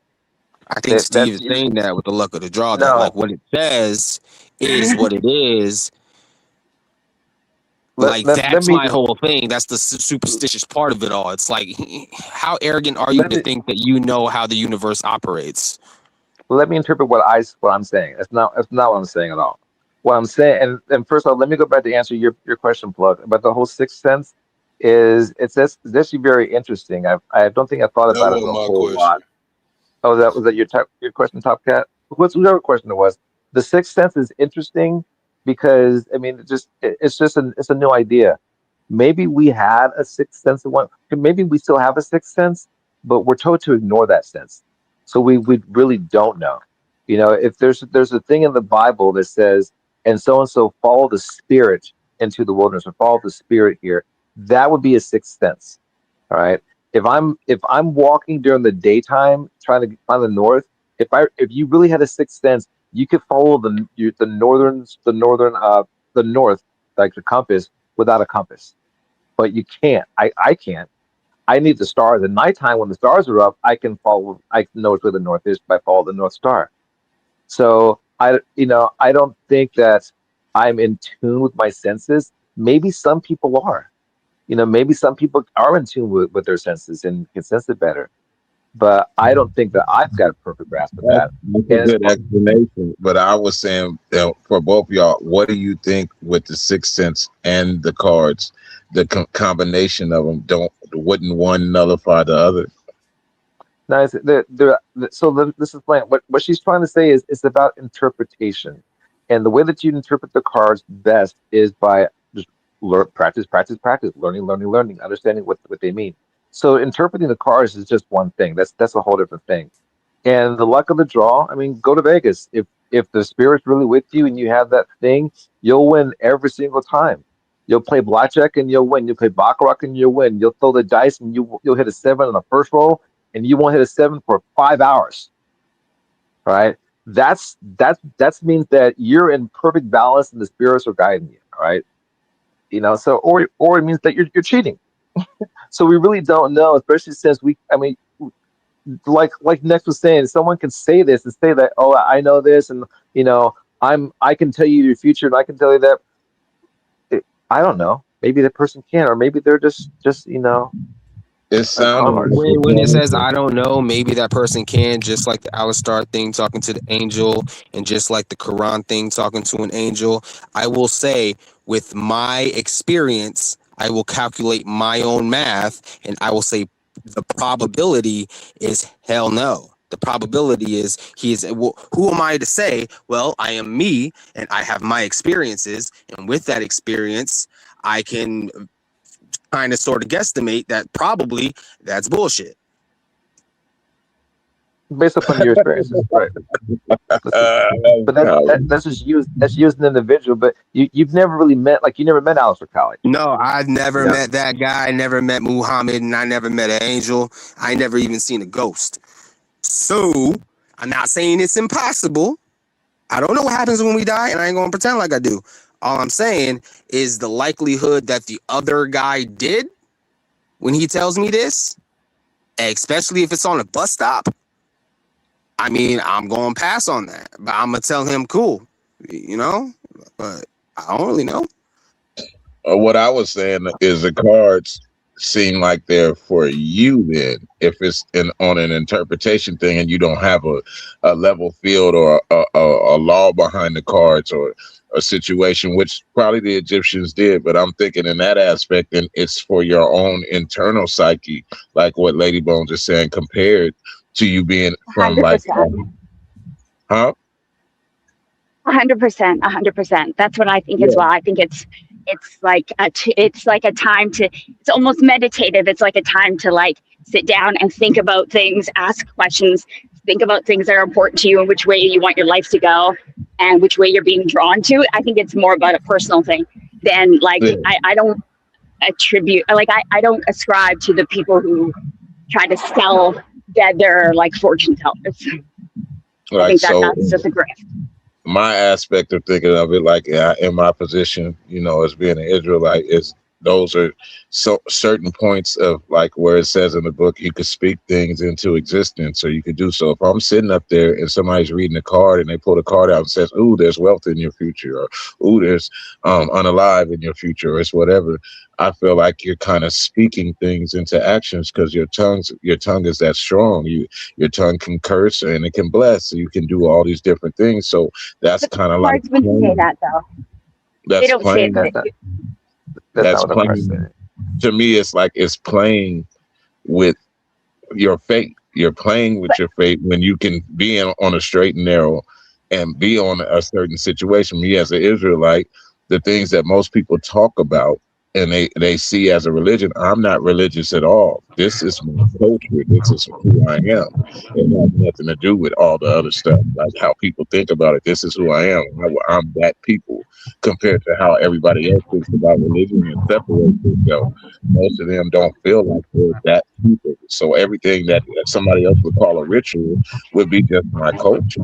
I think Steve That's is saying that with the luck of the draw that like no. what it says is what it is. Like Let that's me my whole thing. That's the superstitious part of it all. It's like, how arrogant are you let to me think that you know how the universe operates? let me interpret what I'm saying. That's not what I'm saying at all. What I'm saying, and first of all, let me go back to answer your question, Plug, about the whole sixth sense. It's actually very interesting. I don't think I thought That about it wasn't a my whole question. lot. Oh, that was that your question, Top Cat? Whatever question it was. The sixth sense is interesting because I mean, it's a new idea. Maybe we had a sixth sense at one. Maybe we still have a sixth sense, but we're told to ignore that sense. So we really don't know. You know, if there's a thing in the Bible that says, and so follow the Spirit into the wilderness, or follow the Spirit here, that would be a sixth sense. All right. If I'm walking during the daytime trying to find the north, if you really had a sixth sense, you could follow the north, like the compass, without a compass. But you can't. I can't. I need the stars. At nighttime when the stars are up, I can know where the north is by follow the North Star. So I don't think that I'm in tune with my senses. Maybe some people are. Maybe some people are in tune with their senses and can sense it better. But I don't think that I've got a perfect grasp of that. That's a And as good far, explanation. But I was saying, for both of y'all, what do you think with the Sixth Sense and the cards, the combination of them? Wouldn't one nullify the other? now, this is playing. What she's trying to say is it's about interpretation, and the way that you interpret the cards best is by just practice, practice, practice, learning, understanding what they mean. So interpreting the cards is just one thing. That's a whole different thing. And the luck of the draw, I mean, go to Vegas. If the spirit's really with you and you have that thing, you'll win every single time. You'll play blackjack and you'll win. You'll play baccarat and you'll win. You'll throw the dice and you'll hit a seven on the first roll, and you won't hit a seven for 5 hours. Right? That means that you're in perfect balance and the spirits are guiding you. Right? So or it means that you're cheating. So we really don't know, especially since I mean, like Next was saying, someone can say this and say that, oh, I know this, and I can tell you your future, and I can tell you that. I don't know. Maybe the person can, or maybe they're just It a con sounded like artist. When it says I don't know, maybe that person can, just like the Alistar thing talking to the angel, and just like the Quran thing talking to an angel. I will say, with my experience, I will calculate my own math, and I will say the probability is hell no. The probability is he is. Well, who am I to say? Well, I am me, and I have my experiences, and with that experience, I can kind of sort of guesstimate that probably that's bullshit. based upon your experiences, right? That's just, but that's used an individual. But you've never really met, like, you never met Alistair Crowley. No, I've never Yeah. met that guy. I never met Muhammad, and I never met an angel. I never even seen a ghost. So I'm not saying it's impossible. I don't know what happens when we die, and I ain't gonna pretend like I do. All I'm saying is the likelihood that the other guy did when he tells me this, especially if it's on a bus stop. I mean, I'm going to pass on that, but I'm gonna tell him, cool, you know. But I don't really know. What I was saying is the cards seem like they're for you then, if it's on an interpretation thing and you don't have a level field or a law behind the cards or a situation, which probably the Egyptians did. But I'm thinking in that aspect, and it's for your own internal psyche, like what Lady Bones is saying, compared to you being from like, 100%. huh? 100%. 100%. That's what I think as well. I think it's like it's like a time to, it's almost meditative. It's like a time to like sit down and think about things, ask questions, think about things that are important to you and which way you want your life to go and which way you're being drawn to. I think it's more about a personal thing than like, Yeah. I don't attribute, like I don't ascribe to the people who try to sell that they're like fortune tellers. I Like think that so. that's just a grift. My aspect of thinking of it, like in my position, as being an Israelite, is those are so certain points of like where it says in the book you could speak things into existence, or you could do so. If I'm sitting up there and somebody's reading a card and they pull the card out and says, "Ooh, there's wealth in your future," or "Ooh, there's unalive in your future," or it's whatever. I feel like you're kind of speaking things into actions because your tongue is that strong. Your tongue can curse and it can bless. So you can do all these different things. So that's But kind of like cards wouldn't say that though. They that's don't say playing. That, that. that that's That's not what the cards playing. say. To me, it's like it's playing with your fate. You're playing with But your fate when you can be on a straight and narrow and be on a certain situation. Me as an Israelite, the things that most people talk about and they see as a religion, I'm not religious at all. This is my culture. This is who I am. It has nothing to do with all the other stuff, like how people think about it. This is who I am. I'm that people compared to how everybody else thinks about religion and separates themselves. Most of them don't feel like they're that people. So everything that somebody else would call a ritual would be just my culture.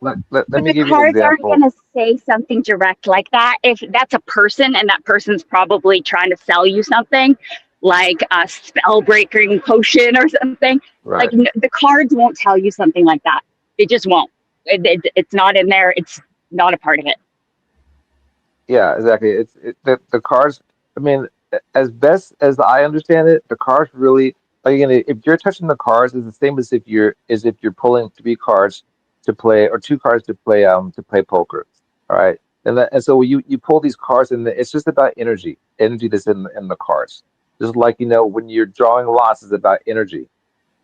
Let but me the give you an cards aren't example. gonna say something direct like that. If that's a person and that person's probably trying to sell you something, like a spell breaking potion or something, like Right. the cards won't tell you something like that. They just won't. It's not in there. It's not a part of it. Yeah, exactly. The cards. I mean, as best as I understand it, the cards really, like, again, if you're touching the cards, it's the same as if you're pulling three cards to play, or two cards to play poker. All right, and so you pull these cards, and it's just about energy that's in the cards. Just like, when you're drawing lots, it's about energy.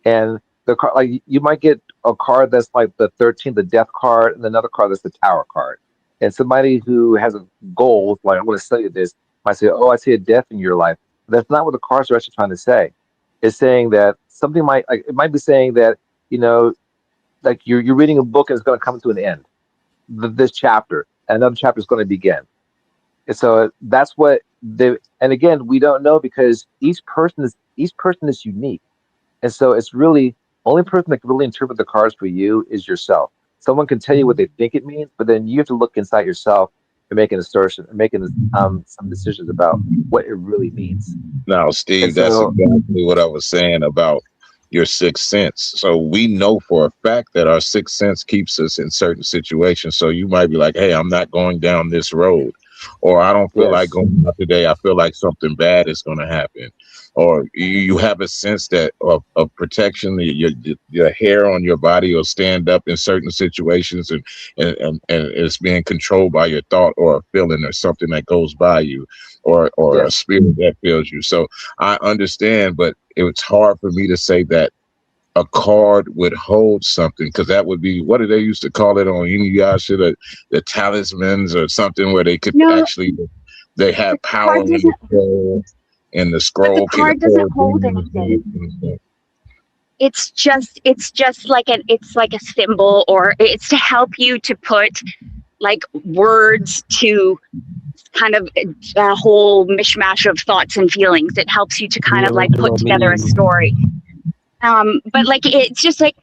And the card, like, you might get a card that's like the 13th, the death card, and another card that's the tower card. And somebody who has a goal, like, I'm going to sell you this, might say, "Oh, I see a death in your life." But that's not what the cards are actually trying to say. It's saying that something might, like, it might be saying that, you know like, you're reading a book and it's going to come to an end. This chapter, and another chapter is going to begin. And so that's what the. And again, we don't know, because each person is unique. And so it's really, only person that can really interpret the cards for you is yourself. Someone can tell you what they think it means, but then you have to look inside yourself and make an assertion and making some decisions about what it really means. Now, And Steve, that's so, exactly what I was saying about your sixth sense. So we know for a fact that our sixth sense keeps us in certain situations. So you might be like, "Hey, I'm not going down this road," or "I don't feel like yes, going out today. I feel like something bad is going to happen." Or you have a sense that of protection. Your hair on your body will stand up in certain situations, and it's being controlled by your thought or a feeling or something that goes by you, or a yes, spirit that fills you. So I understand, but it's hard for me to say that a card would hold something, because that would be, what did they used to call it on Inuyasha, the talismans or something, where they could No, actually, they the have power card in the doesn't. scroll, and the But the scroll can card doesn't hold hold demons anything. and stuff. it's just like it's like a symbol, or it's to help you to put like words to kind of a whole mishmash of thoughts and feelings. It helps you to kind The of like put original together a meaning. story. But like it's just like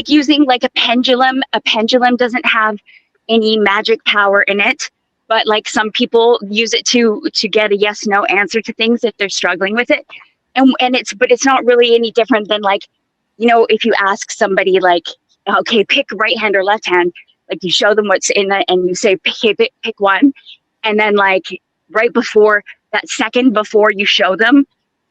using like a pendulum. A pendulum doesn't have any magic power in it, but like some people use it to get a yes no answer to things if they're struggling with it. And it's not really any different than like, you know, if you ask somebody like, okay, pick right hand or left hand, like you show them what's in it and you say pick one, and then like right before that second before you show them,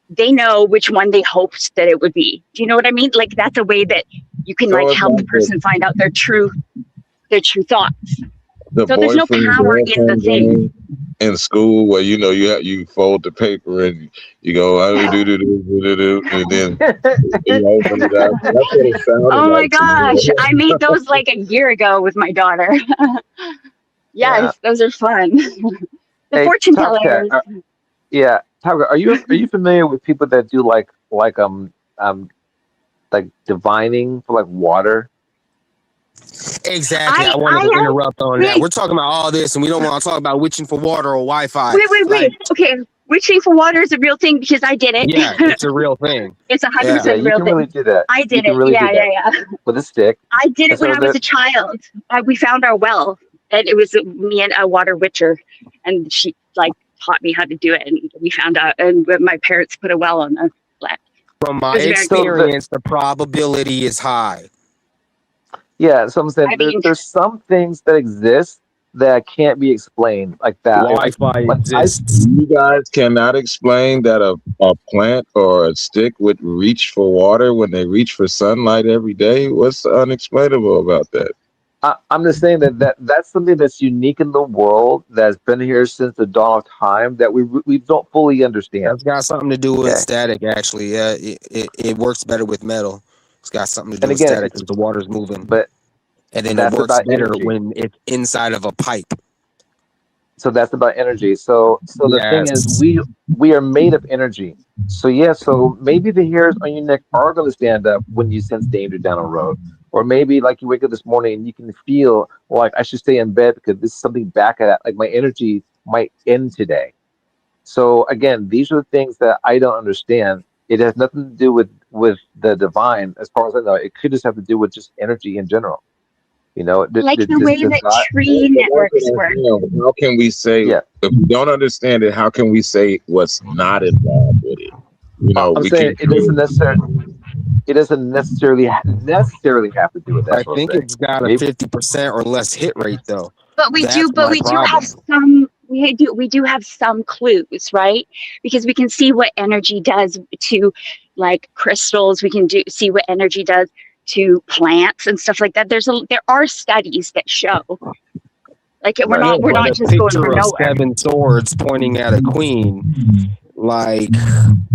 they know which one they hoped that it would be. Do you know what I mean? Like that's a way that you can So like it's help the like person find out their true thoughts. the So there's no boyfriend power in the girlfriend thing. game in school where you fold the paper and you go do, and then you open it up. That's what it sounded Oh my like to gosh, me. I made those like a year ago with my daughter. Yeah. Yes, those are fun. The Hey, fortune Top Cat. tellers. Yeah, Top Cat. Are you familiar with people that do like divining for like water? Exactly. I wanted I to am. interrupt on that. Wait, We're talking about all this, and we don't want to talk about witching for water or Wi-Fi. wait. Like, Okay, witching for water is a real thing because I did it. yeah, it's a real thing. It's a hundred Yeah. Yeah, percent you real can thing. really do that. I You did can it. really do Yeah, that yeah. with a stick. I did And it when so I was the a child. We found our well, and it was me and a water witcher, and she like taught me how to do it, and we found out, and my parents put a well on the land. From It my was very so cool. the experience, the probability is high. yeah, so I'm saying I mean, there's some things that exist that can't be explained like that. Wi-Fi Like I exists. You guys cannot explain that a plant or a stick would reach for water when they reach for sunlight every day. What's unexplainable about that? I'm just saying that's something that's unique in the world that's been here since the dawn of time that we don't fully understand. That's got something to do with Okay, static, actually. Yeah, it works better with metal. It's got something to do and with again, static it's because the water's moving. but And then it that's works about better energy. when it's inside of a pipe. So that's about energy. So the thing is, Yes. we are made of energy. So yeah, so maybe the hairs on your neck are going to stand up when you sense danger down the road, or maybe like you wake up this morning and you can feel like I should stay in bed because there's something back at that. Like my energy might end today. So again, these are the things that I don't understand. It has nothing to do with the divine, as far as I know. It could just have to do with just energy in general. You know, like the way does that God? tree That's networks what I'm work. saying. How can we say Yeah, if we don't understand it? How can we say what's not involved with it? You know, I'm we saying can. it doesn't necessarily have to do with that. I That's what I'm think saying. it's got a Maybe 50% or less hit rate, though. But That's my we do have problem. some we do have some clues, right? Because we can see what energy does to like crystals. We can do see what energy does to plants and stuff like that. There are studies that show like right. we're But not a just going picture from of nowhere. 7 swords pointing at a queen, like,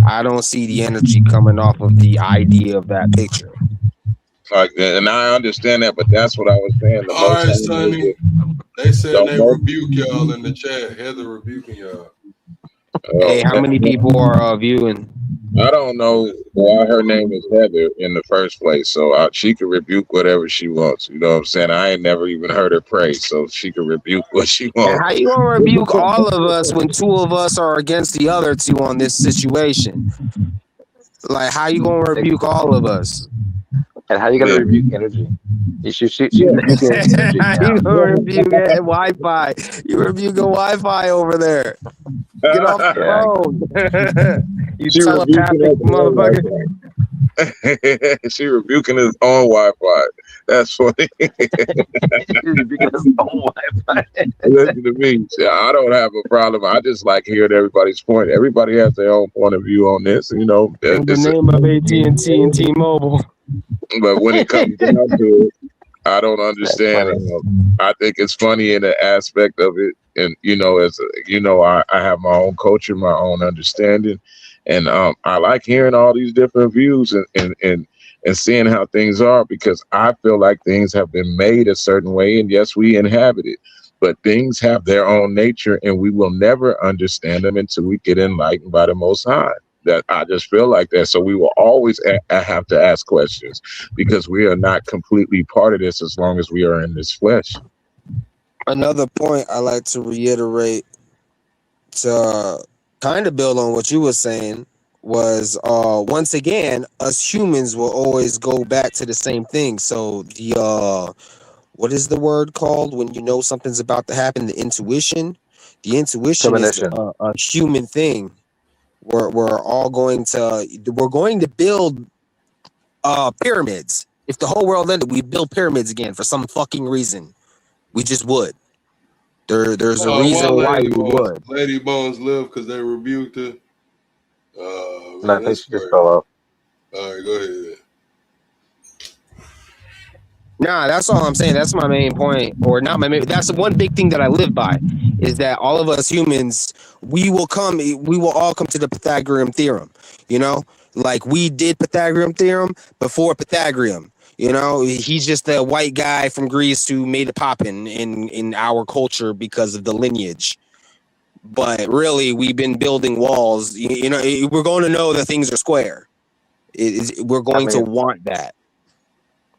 I don't see the energy coming off of the idea of that picture. Like, and I understand that, but that's what I was saying. The All most right, I know Sonny. is They said the they most. rebuke y'all in the chat. Heather rebuking y'all. Hey, how many people are viewing? I don't know why her name is Heather in the first place, so she can rebuke whatever she wants. You know what I'm saying? I ain't never even heard her pray, so she can rebuke what she And how wants. you gonna rebuke all of us when 2 of us are against the other 2 on this situation? Like, how you gonna rebuke all of us? And how you gonna Yeah. rebuke energy? She's Yeah. rebuking energy How you now. gonna rebuke Wi-Fi? You rebuking Wi-Fi over there. Get off the Yeah, phone. You She rebuking telepathic us on motherfucker. Wi-Fi. She rebuking us on Wi-Fi. That's funny. she's rebuking us on Wi-Fi. Listen to me. I don't have a problem. I just like hearing everybody's point. Everybody has their own point of view on this. You know, In the name of AT&T and T-Mobile. but when it comes down to it, I don't That's understand. funny. I think it's funny in the aspect of it, and I have my own culture, my own understanding, and I like hearing all these different views and seeing how things are because I feel like things have been made a certain way, and yes, we inhabit it, but things have their own nature, and we will never understand them until we get enlightened by the Most High. That I just feel like that. So we will always have to ask questions because we are not completely part of this as long as we are in this flesh. Another point I like to reiterate to kind of build on what you were saying was once again us humans will always go back to the same thing. So the what is the word called when you know something's about to happen? The intuition is Premonition. a human thing. We're going to build pyramids. If the whole world ended, we'd build pyramids again for some fucking reason. We just would. There's a Why reason why we would. Lady Bones left because they rebuked her? And I Man, think that's she just crazy. fell off. All right, go ahead. Nah, that's all I'm saying. That's my main point, or not my main. That's the one big thing that I live by, is that all of us humans, we will all come to the Pythagorean theorem. You know, like we did Pythagorean theorem before Pythagorean. You know, he's just a white guy from Greece who made it poppin' in our culture because of the lineage. But really, we've been building walls. You know, we're going to know that things are square. We're I going to mean, want that.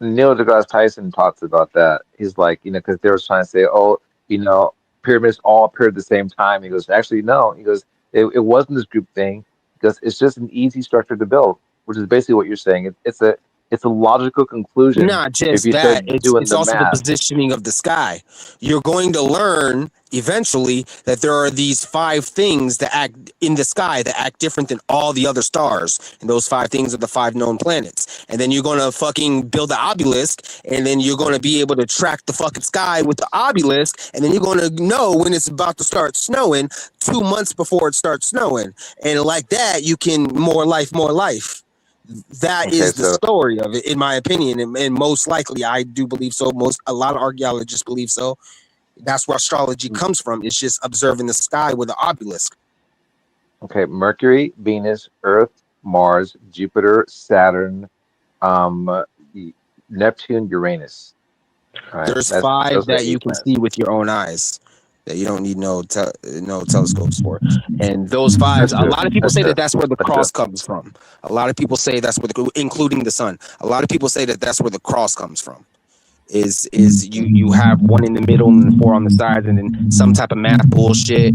Neil deGrasse Tyson talks about that. He's like, because they were trying to say, oh, you know, pyramids all appeared at the same time. He goes, actually, no. He goes, it wasn't this group thing because it's just an easy structure to build, which is basically what you're saying. It's a logical conclusion Not if just you that, start doing it's the also the math. positioning of the sky. You're going to learn eventually that there are these 5 things that act in the sky that act different than all the other stars. And those 5 things are the 5 known planets. And then you're going to fucking build the obelisk, and then you're going to be able to track the fucking sky with the obelisk, and then you're going to know when it's about to start snowing 2 months before it starts snowing. And like that, you can more life, more life. That Okay, is the so story of it, in my opinion, and most likely, I do believe so. A lot of archaeologists believe so. That's where astrology comes from. It's just observing the sky with an obelisk. okay, Mercury, Venus, Earth, Mars, Jupiter, Saturn, um, y- Neptune, Uranus. All right, There's that's five those are that the you eight can planets. see with your own eyes that you don't need no telescopes for. And those fives, That's a true. lot of people That's say true. that that's where the That's true. cross comes from. A lot of people say that's where including the sun. A lot of people say that that's where the cross comes from. Is you have one in the middle and 4 on the sides, and then some type of math bullshit.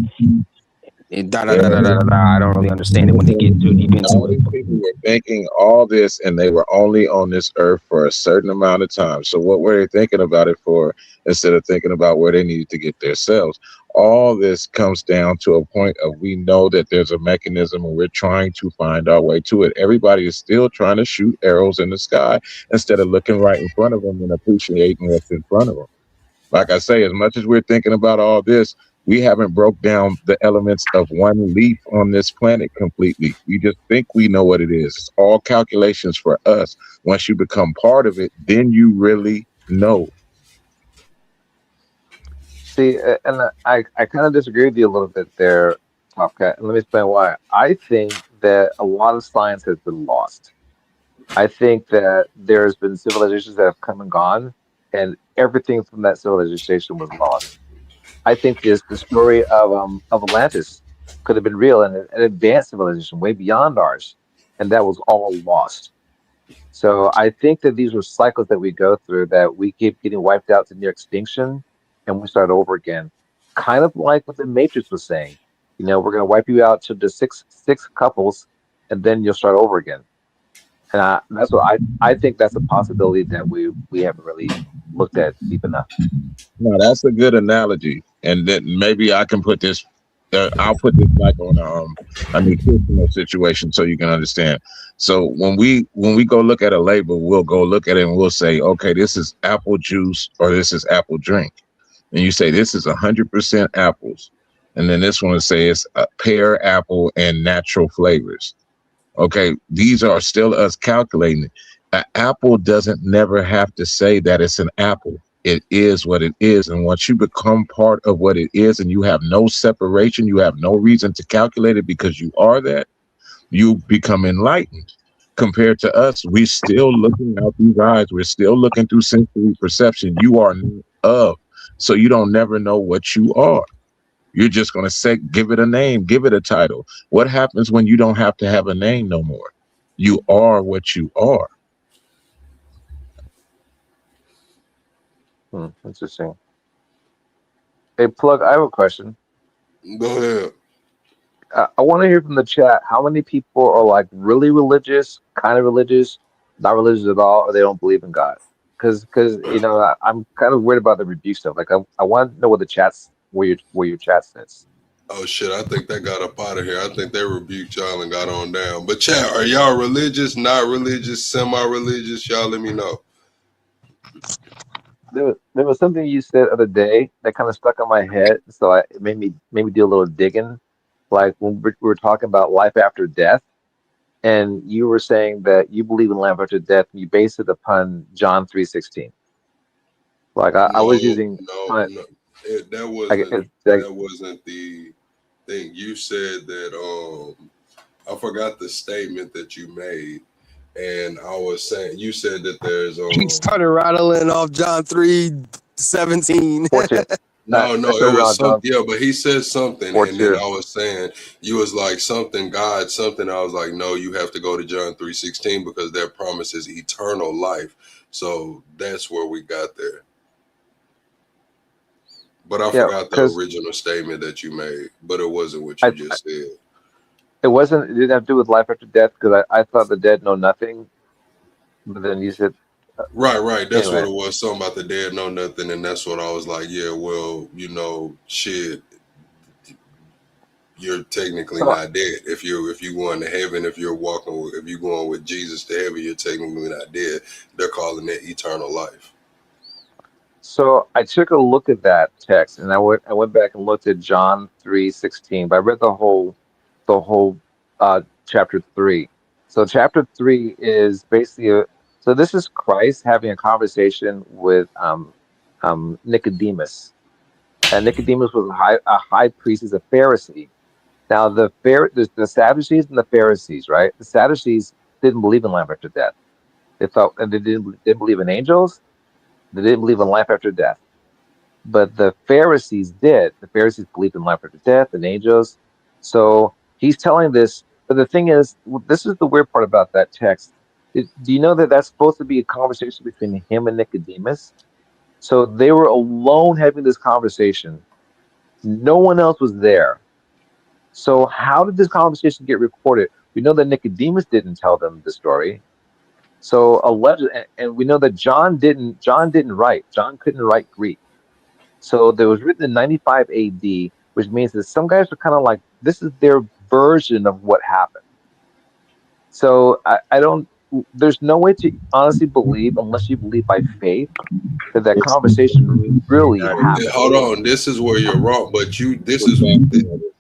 Da, da, da, da, da, da. I don't really understand it when they get too deep into All it. these people were thinking all this, and they were only on this earth for a certain amount of time. So what were they thinking about it for instead of thinking about where they needed to get themselves? All this comes down to a point of we know that there's a mechanism and we're trying to find our way to it. Everybody is still trying to shoot arrows in the sky instead of looking right in front of them and appreciating what's in front of them. Like I say, as much as we're thinking about all this, we haven't broke down the elements of one leaf on this planet completely. We just think we know what it is. It's all calculations for us. Once you become part of it, then you really know. See, and I kind of disagree with you a little bit there, Top Cat. And let me explain why. I think that a lot of science has been lost. I think that there's been civilizations that have come and gone, and everything from that civilization was lost. I think the story of Atlantis could have been real and an advanced civilization way beyond ours, and that was all lost. So I think that these are cycles that we go through that we keep getting wiped out to near extinction and we start over again. Kind of like what the Matrix was saying. We're gonna wipe you out to the six couples and then you'll start over again. And that's what I think that's a possibility that we haven't really looked at deep enough. No, that's a good analogy. And then maybe I can put this, I'll put this like on a nutritional situation so you can understand. So when we go look at a label, we'll go look at it and we'll say, okay, this is apple juice or this is apple drink. And you say this is 100% apples. And then this one will say it's a pear, apple, and natural flavors. Okay, these are still us calculating it. An apple doesn't never have to say that it's an apple. It is what it is. And once you become part of what it is and you have no separation, you have no reason to calculate it because you are that, you become enlightened. Compared to us, we're still looking out these eyes. We're still looking through sensory perception. You are not of. So you don't never know what you are. You're just going to say, give it a name, give it a title. What happens when you don't have to have a name no more? You are what you are. Interesting. Hey, Plug, I have a question. Go ahead. I want to hear from the chat. How many people are like really religious, kind of religious, not religious at all, or they don't believe in God? Because I'm kind of worried about the rebuke stuff. Like I want to know what the chats where your chat sits. Oh shit, I think they got up out of here. I think they rebuked y'all and got on down. But chat, are y'all religious, not religious, semi-religious? Y'all let me know. There was something you said the other day that kind of stuck on my head, so it made me do a little digging. Like when we were talking about life after death, and you were saying that you believe in life after death, and you base it upon John 3:16. Like I was No, using, no, uh, no. It, that I, wasn't I, that wasn't the thing. You said that I forgot the statement that you made. And I was saying you said that there's He started rattling off John 3:17. 14. no, I no, it started was on some, John yeah, but he said something, and then 4:2. I was saying you was like something God, something. I was like, no, you have to go to John 3:16 because that promises eternal life. So that's where we got there. But I Yeah, forgot the because original statement that you made, but it wasn't what you I just said. it didn't have to do with life after death because I thought the dead know nothing, but then you said Right, right. That's what anyway. it was. Something about the dead know nothing, and that's what I was like. Yeah, well, shit. You're technically So not dead. If you going to heaven, if you going with Jesus to heaven, you're technically not dead. They're calling it eternal life. so I took a look at that text and I went back and looked at John 3:16, but I read the whole chapter 3. So chapter 3 is basically so this is Christ having a conversation with Nicodemus. And Nicodemus was a high priest, is a Pharisee. Now the Sadducees and the Pharisees, right? The Sadducees didn't believe in life after death. They thought, and they didn't believe in angels. They didn't believe in life after death. But the Pharisees did. The Pharisees believed in life after death and angels. So he's telling this. But the thing is, this is the weird part about that text. Do you know that that's supposed to be a conversation between him and Nicodemus? So they were alone having this conversation. No one else was there. So how did this conversation get recorded? We know that Nicodemus didn't tell them the story. So alleged, and we know that John didn't write. John couldn't write Greek. So there was written in 95 AD, which means that some guys were kind of like this is their version of what happened. So I don't. There's no way to honestly believe, unless you believe by faith, that that conversation really happened. Hold on, this is where you're wrong. But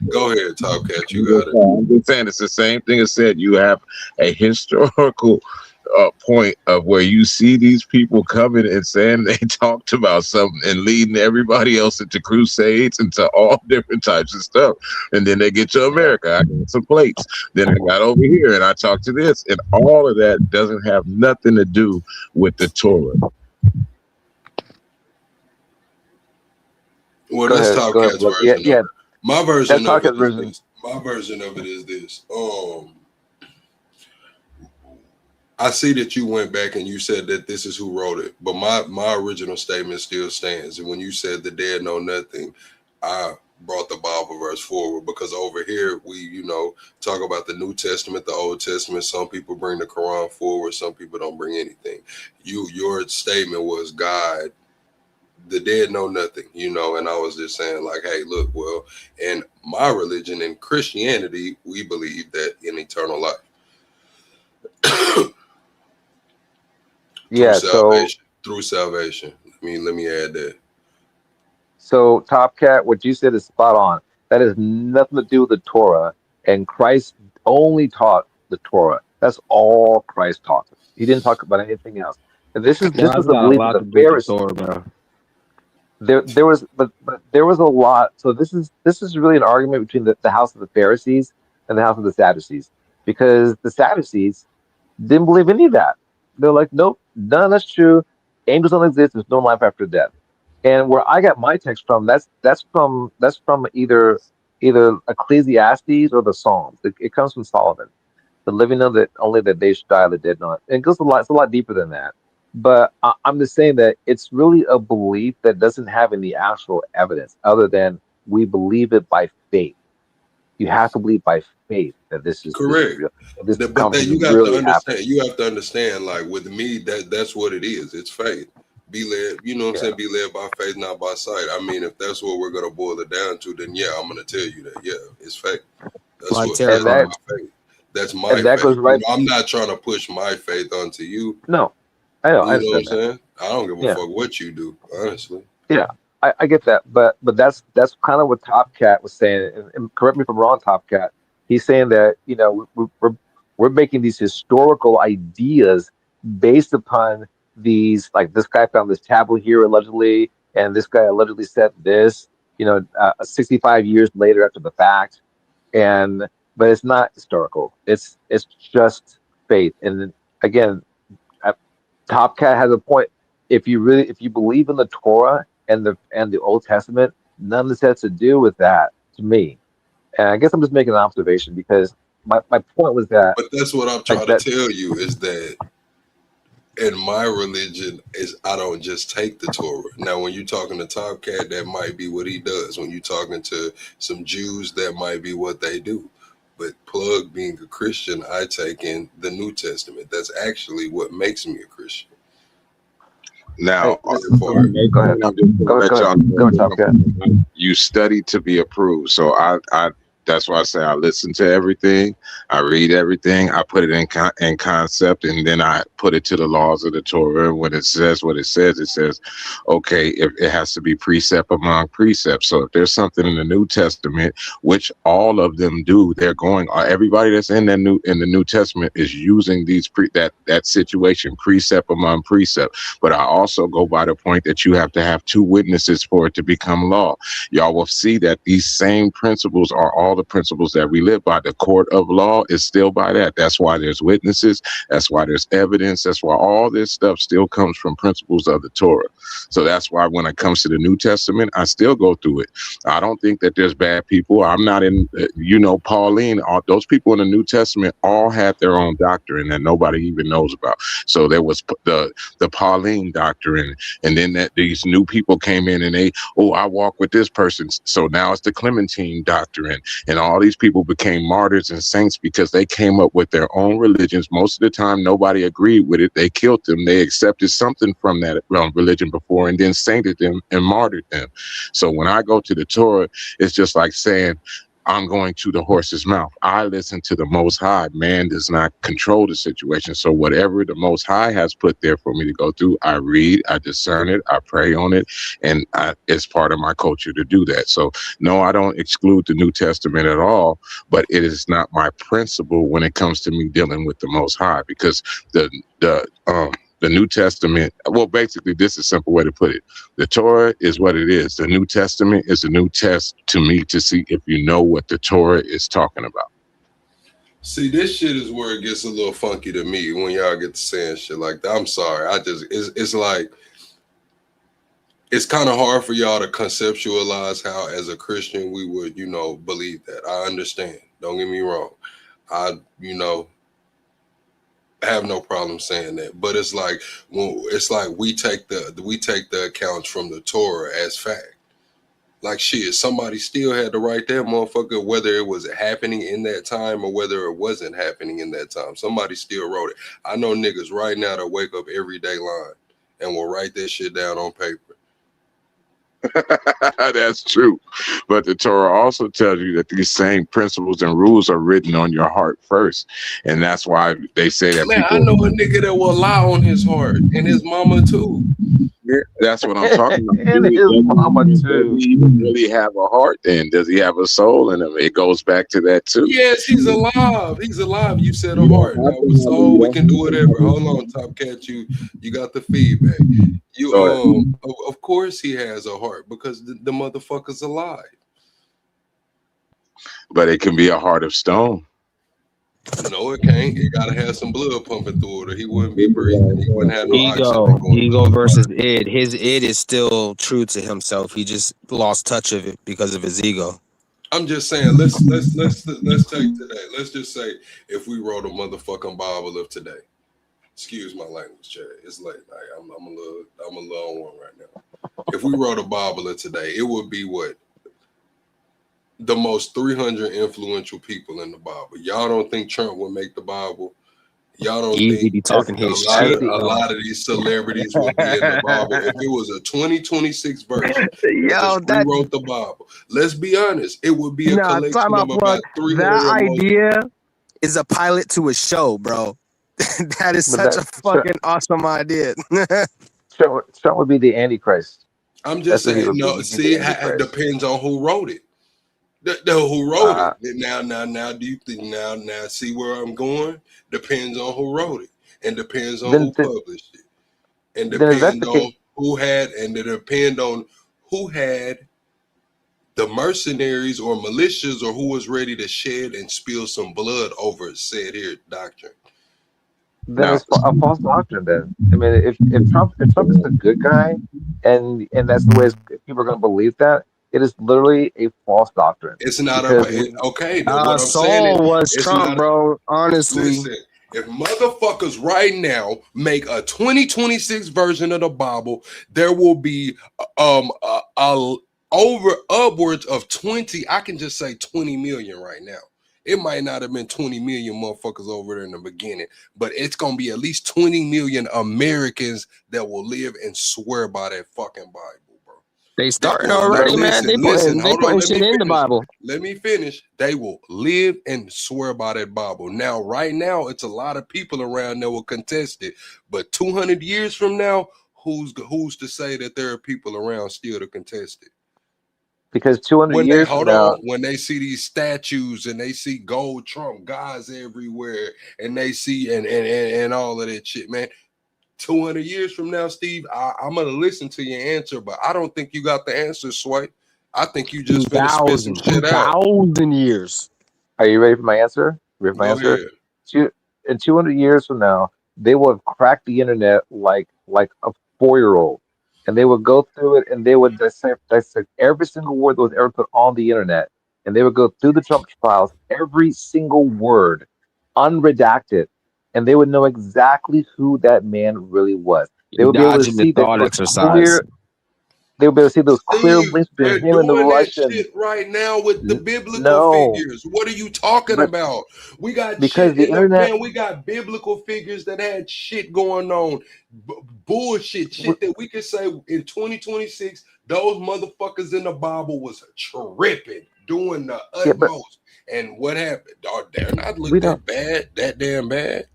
go ahead, Top Cat. You got it. I'm just saying it's the same thing as said. You have a historical point of where you see these people coming and saying they talked about something and leading everybody else into crusades and to all different types of stuff. And then they get to Yeah. America. I got some plates. Then I got over here and I talked to this. And all of that doesn't have nothing to do with the Torah. Well, Go that's ahead. Top Go ahead. Cat's Plug. Yeah. version of Yeah. it. My That's version of it Talk's is version. this. My version of it is this. I see that you went back and you said that this is who wrote it, but my original statement still stands. And when you said the dead know nothing, I brought the Bible verse forward because over here we, talk about the New Testament, the Old Testament. Some people bring the Quran forward, some people don't bring anything. Your statement was God, the dead know nothing, and I was just saying like, hey, look, well, in my religion, in Christianity, we believe that in eternal life. through Yeah. So salvation. Through salvation. Let me add that. Top Cat, what you said is spot on. That has nothing to do with the Torah, and Christ only taught the Torah. That's all Christ taught. He didn't talk about anything else. And this is Well, this that's was the got a belief of lot the to do with the Pharisees. Torah, bro. There was but there was a lot. So this is really an argument between the house of the Pharisees and the house of the Sadducees, because the Sadducees didn't believe any of that. They're like, nope, none of that's true. Angels don't exist. There's no life after death. And where I got my text from, that's from either Ecclesiastes or the Psalms. It comes from Solomon. The living know that only that they should die, the dead not. And it goes a lot. It's a lot deeper than that. But I'm just saying that it's really a belief that doesn't have any actual evidence other than we believe it by faith. You have to believe by faith that this is Correct. real. This But that conversation you is got to really happening. understand. You have to understand. Like with me, that's what it is. It's faith. Be led. You know what I'm Yeah. saying? Be led by faith, not by sight. I mean, if that's what we're gonna boil it down to, then yeah, I'm gonna tell you that. Yeah, it's faith. That's My what. And That's that terrified. my faith. That's my and that faith. goes right. I'm not trying to push my faith onto you. No, I know. I You know what I'm understand that. saying? I don't give a Yeah. fuck what you do, honestly. Yeah, I get that, but that's kind of what Top Cat was saying. And correct me if I'm wrong, Top Cat. He's saying that we're making these historical ideas based upon these, like this guy found this tablet here allegedly, and this guy allegedly said this. 65 years later after the fact, and but it's not historical. It's just faith. And then, again, Top Cat has a point. If you believe in the Torah and the Old Testament, none of this has to do with that to me. And I guess I'm just making an observation because my point was that, But that's what I'm like, trying to that. tell you is that in my religion is I don't just take the Torah. Now, when you're talking to Top Cat, that might be what he does. When you're talking to some Jews, that might be what they do. But Plug being a Christian, I take in the New Testament. That's actually what makes me a Christian. Hey, Now, That part. go ahead, I'm just gonna let go ahead, y'all go ahead, Top Cat. know you study to be approved. So I that's why I say I listen to everything, I read everything, I put it in concept, and then I put it to the laws of the Torah. When it says what it says, okay, if it has to be precept among precepts. So if there's something in the New Testament, which all of them do, they're going. Everybody that's in the New Testament is using that situation precept among precept. But I also go by the point that you have to have two witnesses for it to become law. Y'all will see that these same principles are all the principles that we live by. The court of law is still by that. That's why there's witnesses. That's why there's evidence. That's why all this stuff still comes from principles of the Torah. So that's why when it comes to the New Testament, I still go through it. I don't think that there's bad people. I'm not in, Pauline, all, those people in the New Testament all had their own doctrine that nobody even knows about. So there was the Pauline doctrine, and then these new people came in and I walk with this person. So now it's the Clementine doctrine, and all these people became martyrs and saints because they came up with their own religions. Most of the time, nobody agreed with it. They killed them. They accepted something from that religion before and then sainted them and martyred them. So when I go to the Torah, it's just like saying, I'm going to the horse's mouth. I listen to the Most High. Man does not control the situation. So whatever the Most High has put there for me to go through, I read, I discern it, I pray on it, and it's part of my culture to do that. So no, I don't exclude the New Testament at all, but it is not my principle when it comes to me dealing with the Most High, because the New Testament, well, basically, this is a simple way to put it. The Torah is what it is. The New Testament is a new test to me to see if you know what the Torah is talking about. See, this shit is where it gets a little funky to me when y'all get to saying shit like that. I'm sorry. It's like, it's kind of hard for y'all to conceptualize how, as a Christian, we would, believe that. I understand. Don't get me wrong. I, have no problem saying that. But it's like, we take the accounts from the Torah as fact. Like shit, somebody still had to write that motherfucker, whether it was happening in that time or whether it wasn't happening in that time. Somebody still wrote it. I know niggas right now that wake up every day lying and will write that shit down on paper. That's true. But the Torah also tells you that these same principles and rules are written on your heart first. And that's why they say that Man, I people. know a nigga that will lie on his heart and his mama too. That's what I'm talking about. And his mama Does too. he even really have a heart then? Does he have a soul in him? It goes back to that too. Yes, he's alive. He's alive. You said a You don't heart. Now have to with have a, soul, you we don't can do have to whatever. have Hold on, Top Cat. You got the feedback. You Go ahead. of course he has a heart because the motherfucker's alive. But it can be a heart of stone. No, it can't. It gotta have some blood pumping through it, or he wouldn't be breathing. He wouldn't have no oxygen going Ego through his versus body. id. His id is still true to himself. He just lost touch of it because of his ego. I'm just saying, let's take today. Let's just say if we wrote a motherfucking Bible of today. Excuse my language, Chad. It's late night. I'm a little on one right now. If we wrote a Bible of today, it would be what? The most 300 influential people in the Bible. Y'all don't think Trump would make the Bible? Y'all don't Easy think be As talking his as shit. the a lot of these celebrities would be in the Bible if it was a 2026 version that Yo, just that rewrote the Bible? Let's be honest, it would be a nah, time collection out of plug. about 300 That of most. idea is a pilot to a show, bro. That is but such that a fucking awesome idea. Trump would be the Antichrist. I'm just That's what he saying, would be. no, He'd be see, the it Antichrist. depends on who wrote it. The who wrote it. Uh, Now, do you think now see where I'm going? Depends on who wrote it, and depends on then, who then, published it, and then if that's depend the case, on who had, and it depend on who had the mercenaries or militias or who was ready to shed and spill some blood over said here doctrine. then Now, it's a false doctrine. Then I mean, if Trump is the good guy, and that's the way people are going to believe that, it is literally a false doctrine it's not a because we okay. What I'm saying is, Saul was it's Trump, not. bro. Honestly, Listen, if motherfuckers right now make a 2026 version of the Bible, there will be over upwards of 20. I can just say 20 million right now. It might not have been 20 million motherfuckers over there in the beginning, but it's gonna be at least 20 million Americans that will live and swear by that fucking Bible, bro. they That starting will already, man. listen, listen. They Hold on, putting let shit me in the finish. Bible. Let me finish. They will live and swear by that Bible. Now, right now, it's a lot of people around that will contest it. But 200 years from now, who's to say that there are people around still to contest it? because 200 When they years from now, when they see these statues and they see gold Trump guys everywhere, and they see and all of that shit, man. 200 years from now, Steve, I'm gonna listen to your answer, but I don't think you got the answer, Swipe. I think you just finna spit some 2,000, shit out. 2,000 years. are you ready for my answer? Ready for my Go answer? ahead. Two, in 200 years from now, they will have cracked the internet like a 4-year-old, and they would go through it and they would dissect every single word that was ever put on the internet, and they would go through the Trump files, every single word, unredacted, and they would know exactly who that man really was. They You would be able to dodging the see that thought those exercise. clear. They would be able to see those clear Steve, links between they're him and the doing that Russians. shit right now with the biblical No, figures. What are you talking but about? We got because shit the in the internet, man. We got biblical figures that had shit going on, bullshit w- shit that we could say in 2026. Those motherfuckers in the Bible was tripping, doing the yeah, but utmost. And what happened? Oh, they're not we looked don't that bad, that damn bad.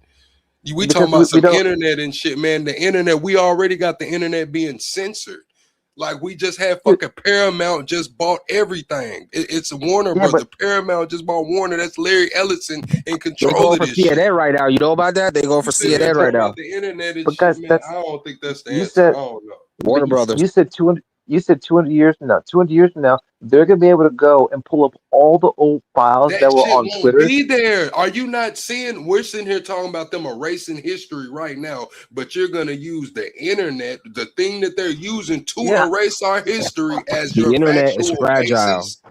We talking because about we some don't. internet and shit, man. The internet, we already got the internet being censored. Like we just had fucking Paramount just bought everything. It's a Warner Yeah, but brother. Paramount just bought Warner. That's Larry Ellison in They control going of for this shit. CNN right now. You know about that? They going You for sitting here CNN right talking now. about the internet and but shit, guys, man. that's I don't think that's the you answer. I said. don't know. But Warner Brothers. you said 200. You said 200 years from now. 200 years from now, they're gonna be able to go and pull up all the old files That that were shit on won't Twitter. be there. Are you not seeing? We're sitting here talking about them erasing history right now, but you're going to use the internet, the thing that they're using to Yeah, erase our history as The your internet is factual fragile. basis.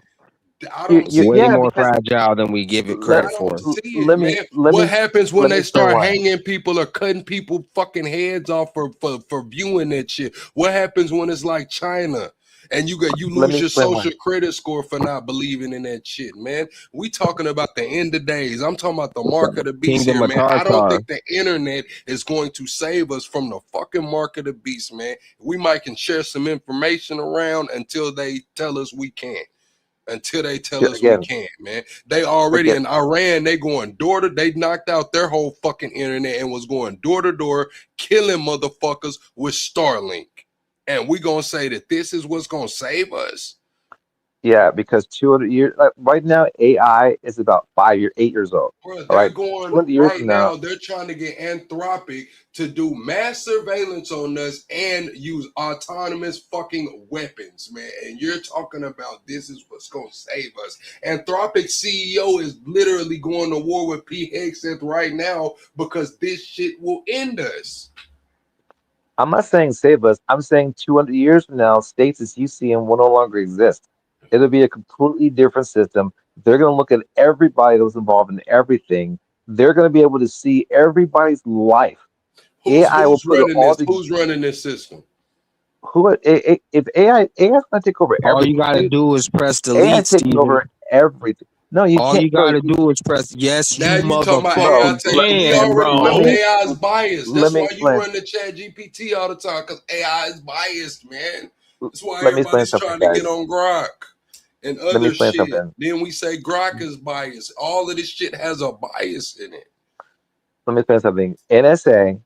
I don't see Way it. yeah. more Because fragile than we give it let I credit don't for. see it, let me man. let What me happens when let me they explain start why. hanging people or cutting people fucking heads off for viewing that shit? What happens when it's like China and you Let me lose your explain why. social credit score for not believing in that shit, man? We talking about the end of days. I'm talking about the mark of the beast Kingdom here, of man. I don't Tartar. think the internet is going to save us from the fucking mark of the beast, man. We might can share some information around until they tell us we can't. Until they tell us we Again, can't, man. They already again. in Iran, they going door to, they knocked out their whole fucking internet and was going door to door, killing motherfuckers with Starlink. And we gonna say that this is what's gonna save us? Yeah, because 200 years, like right now, AI is about 8 years old. Bro, All they're right, going 200 years right from now, now. They're trying to get Anthropic to do mass surveillance on us and use autonomous fucking weapons, man. And you're talking about this is what's going to save us. Anthropic CEO is literally going to war with P. Hegseth right now because this shit will end us. I'm not saying save us. I'm saying 200 years from now, states as you see them will no longer exist. It'll be a completely different system. They're going to look at everybody that was involved in everything. They're going to be able to see everybody's life. AI will Who's put it running all this? together. Who's running this system? If AI is going to take over All you everything, gotta dude. do is press AI delete, taking Steven. over everything. No, you All can't, you bro. gotta do is press yes, you Now you talking about Bro, AI motherfucking taking? We can, already let know bro. me AI is biased. let That's me why you explain. run the Chat GPT all the time because AI is biased, man. That's why Let me explain everybody's something, trying to get guys. on Grok and Let me other explain shit. something. Then we say Grok is biased. All of this shit has a bias in it. Let me explain something. NSA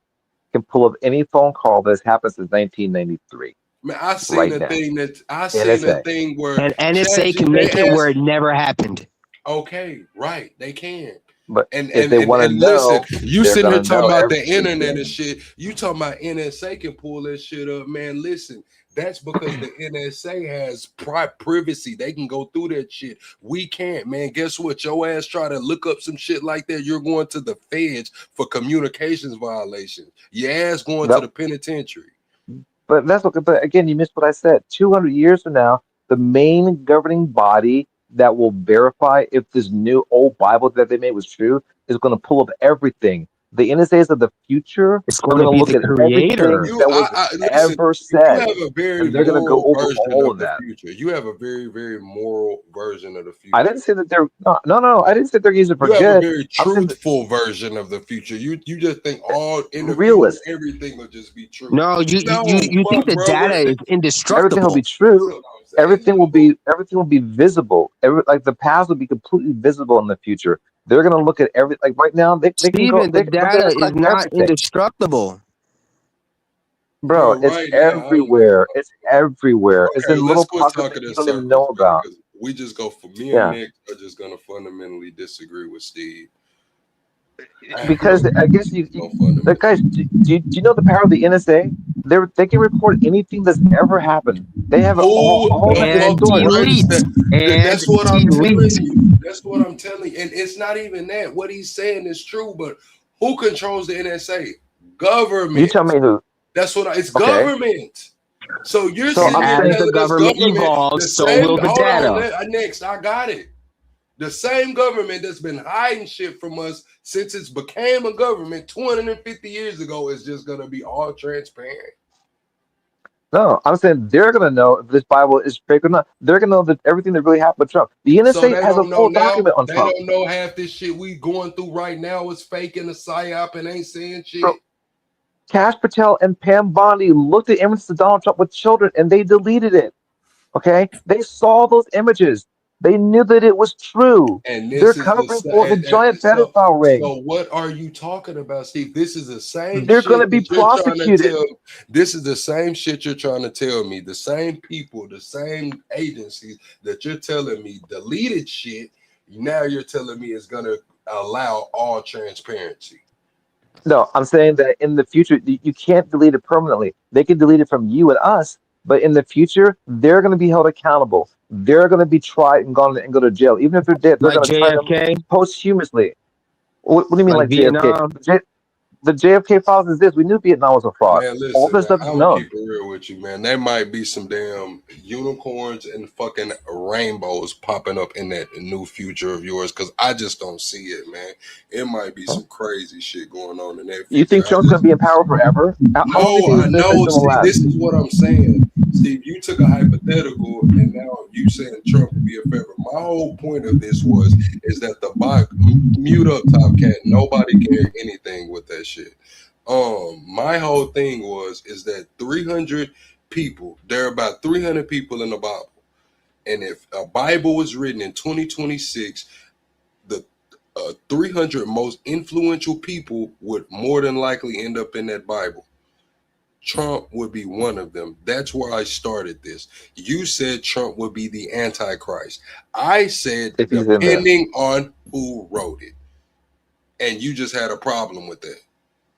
can pull up any phone call that's happened since 1993 Man, I seen right a now. thing that I seen a NSA. thing where And Chat NSA G, can they make it where asked. it never happened. Okay, right, they can. But And if and they and want to and listen, know, you they're sitting here gonna talking know about the internet and everything. shit. You talking about NSA can pull that shit up, man. Listen, that's because the NSA has privacy. They can go through that shit. We can't, man. Guess what? Your ass try to look up some shit like that, you're going to the feds for communications violations. Your ass going to That, the penitentiary. but that's what. But again, you missed what I said. 200 years from now, the main governing body that will verify if this new old Bible that they made was true is going to pull up everything. The NSAs of the future It's are going going to to be look the at everything creator. You, that was I listen. ever You said, have a very and they're going to go moral over version all of of the that. future. You have a very, very moral version of the I didn't future. say that they're no. I didn't say they're using it for You have a good. very I'm saying that truthful version of the future. You just think all in the future realist. everything will just be true. No, No, you think fuck, the bro. data is Everything will be indestructible. true. That's what I'm saying. No, Everything will be visible. Like the past will be completely visible in the future. They're gonna look at like right now they can go Steven, the they're gonna data is collect not everything. indestructible. Bro, bro. it's Right now, everywhere. It's everywhere. It's okay. in Let's little quit pockets that talking you in don't even know circles, man. about. Because we just go for me and Yeah. Nick are just gonna fundamentally disagree with Steve. Because I guess Just you gonna the fundamentally. guys do you know the power of the NSA? They can record anything that's ever happened. They have it Who all the that they're fuck And storing. writes delete. that? And That's what I'm delete. telling you. That's what I'm telling you. And it's not even that. What he's saying is true, but who controls the NSA? You tell Government. me who. That's what it's Okay. government. So you're So And sitting I'm here as saying the telling us government government the evolves, so same. will the Hold on, data. next I got it. The same government that's been hiding shit from us since it became a government 250 years ago is just gonna be all transparent. no, I'm saying they're gonna know if this Bible is fake or not. They're gonna know that everything that really happened with Trump. The So NSA they has a don't know full now. document on They Trump. don't know half this shit we going through right now is fake and a psyop and ain't saying Bro, shit. Cash Patel and Pam Bondi looked at images of Donald Trump with children and they deleted it. Okay? They saw those images. They knew that it was true. And They're this is the covering for the giant so pedophile ring. so what are you talking about, Steve? This is the same They're shit gonna be that you're trying to prosecuted. tell. This is the same shit you're trying to tell me. The same people, the same agencies that you're telling me deleted shit. Now you're telling me it's gonna allow all transparency. No, I'm saying that in the future, you can't delete it permanently. They can delete it from you and us, but in the future, they're going to be held accountable. They're going to be tried and gone and go to jail. Even if they're dead, they're Like going to try them JFK, posthumously. What do you mean, like like JFK? Vietnam. The JFK files is this. We knew Vietnam was a fraud. Man, All listen, this man. stuff is I'm gonna known. keep it real with you, man. There might be some damn unicorns and fucking rainbows popping up in that new future of yours, because I just don't see it, man. It might be Huh? some crazy shit going on in that You future. think Trump's going to be in power forever? How long do you No, think I this know. administration will See, last? this is what I'm saying. Steve, you took a hypothetical and now you saying Trump will be a favor. My whole point of this was is that the bot mute up Top Cat. Nobody can hear anything with that shit. My whole thing was is that 300 people, there are about 300 people in the Bible. And if a Bible was written in 2026, the 300 most influential people would more than likely end up in that Bible. Trump would be one of them. That's where I started this. You said Trump would be the Antichrist. I said if he's in there. depending on who wrote it. And you just had a problem with that.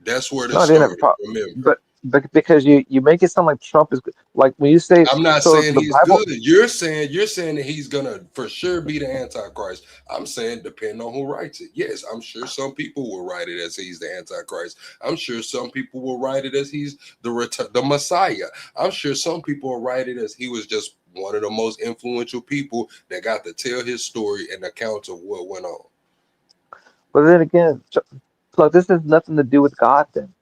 That's where No, this I didn't. started. Remember. But because you make it sound like Trump is like when you say I'm not so saying the he's Bible. good. You're saying that he's gonna for sure be the Antichrist. I'm saying depending on who writes it. Yes, I'm sure some people will write it as he's the Antichrist. I'm sure some people will write it as he's the Messiah. I'm sure some people will write it as he was just one of the most influential people that got to tell his story and accounts of what went on. But then again, look, this has nothing to do with God. Then,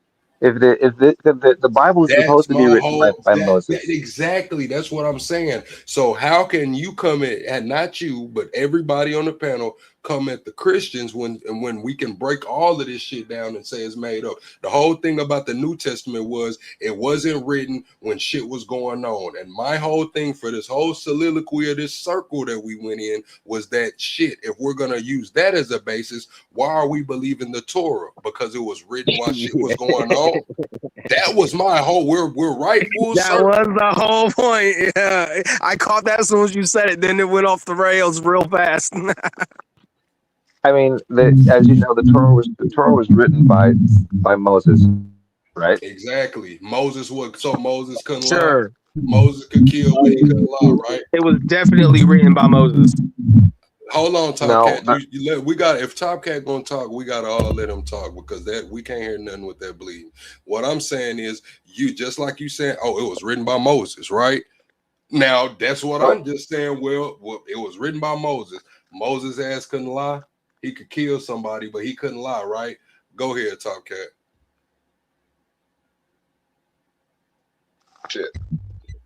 if the Bible is supposed That's to be my written whole by that Moses. exactly. That's what I'm saying. So how can you come at and not you, but everybody on the panel come at the Christians when we can break all of this shit down and say it's made up? The whole thing about the New Testament was it wasn't written when shit was going on. And my whole thing for this whole soliloquy of this circle that we went in was that shit. If we're gonna use that as a basis, why are we believing the Torah? Because it was written while shit was going on. That was my whole. We're right full That circle. was the whole point. Yeah, I caught that as soon as you said it. Then it went off the rails real fast. I mean, as you know, the Torah was written by Moses, right? Exactly. Moses would so Moses couldn't lie. Sure, Moses could kill, but he couldn't lie, right? it was definitely written by Moses. Hold on, Top No, Cat. You let we got if Top Cat gonna talk, we gotta all let him talk because that we can't hear nothing with that bleeding. What I'm saying is you just like you said, oh, it was written by Moses, right? Now that's what no. I'm just saying. Well, it was written by Moses. Moses ass couldn't lie. He could kill somebody, but he couldn't lie, right? Go ahead, Top Cat. Shit.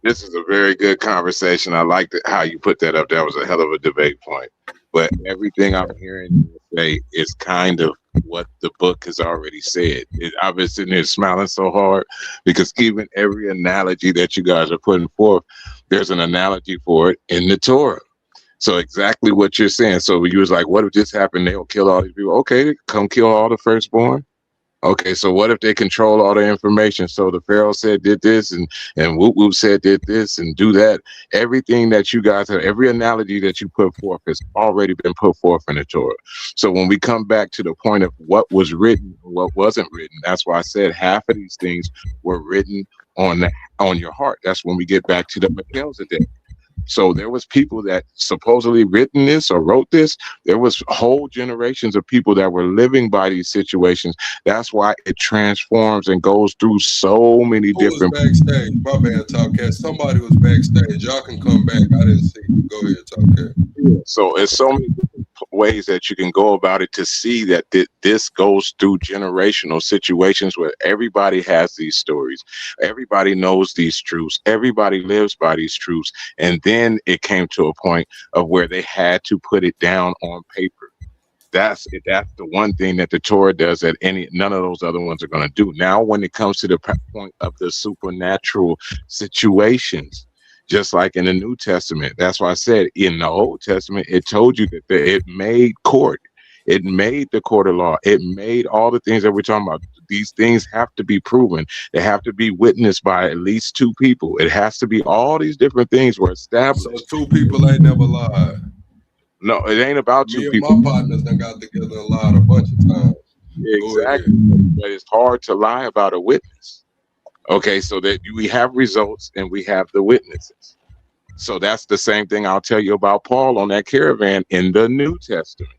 This is a very good conversation. I like how you put that up. That was a hell of a debate point. But everything I'm hearing you say is kind of what the book has already said. I've been sitting here smiling so hard because even every analogy that you guys are putting forth, there's an analogy for it in the Torah. So exactly what you're saying. So you was like, what if this happened? They'll kill all these people. Okay, come kill all the firstborn. Okay, so what if they control all the information? So the Pharaoh said did this, and Whoop Whoop said did this, and do that. Everything that you guys have, every analogy that you put forth has already been put forth in the Torah. So when we come back to the point of what was written, what wasn't written, that's why I said half of these things were written on your heart. That's when we get back to the Melchizedek. So there was people that supposedly written this or wrote this. There was whole generations of people that were living by these situations. That's why it transforms and goes through so many Who was different. backstage? My bad, Top Cat. Somebody was backstage. Y'all can come back. I didn't see you. Go ahead, Top Cat. So it's so many different ways that you can go about it to see that this goes through generational situations where everybody has these stories. Everybody knows these truths. Everybody lives by these truths. And then it came to a point of where they had to put it down on paper. That's it. That's the one thing that the Torah does that none of those other ones are going to do. Now, when it comes to the point of the supernatural situations, just like in the New Testament, that's why I said in the Old Testament, it told you that it made court. It made the court of law. It made all the things that we're talking about. These things have to be proven. They have to be witnessed by at least two people. It has to be all these different things were So established. two people ain't never lied. No, it ain't about two Me and people. my partners done got together and lied a bunch of times. Go ahead. Exactly. But it's hard to lie about a witness. Okay, so that we have results and we have the witnesses. So that's the same thing I'll tell you about Paul on that caravan in the New Testament.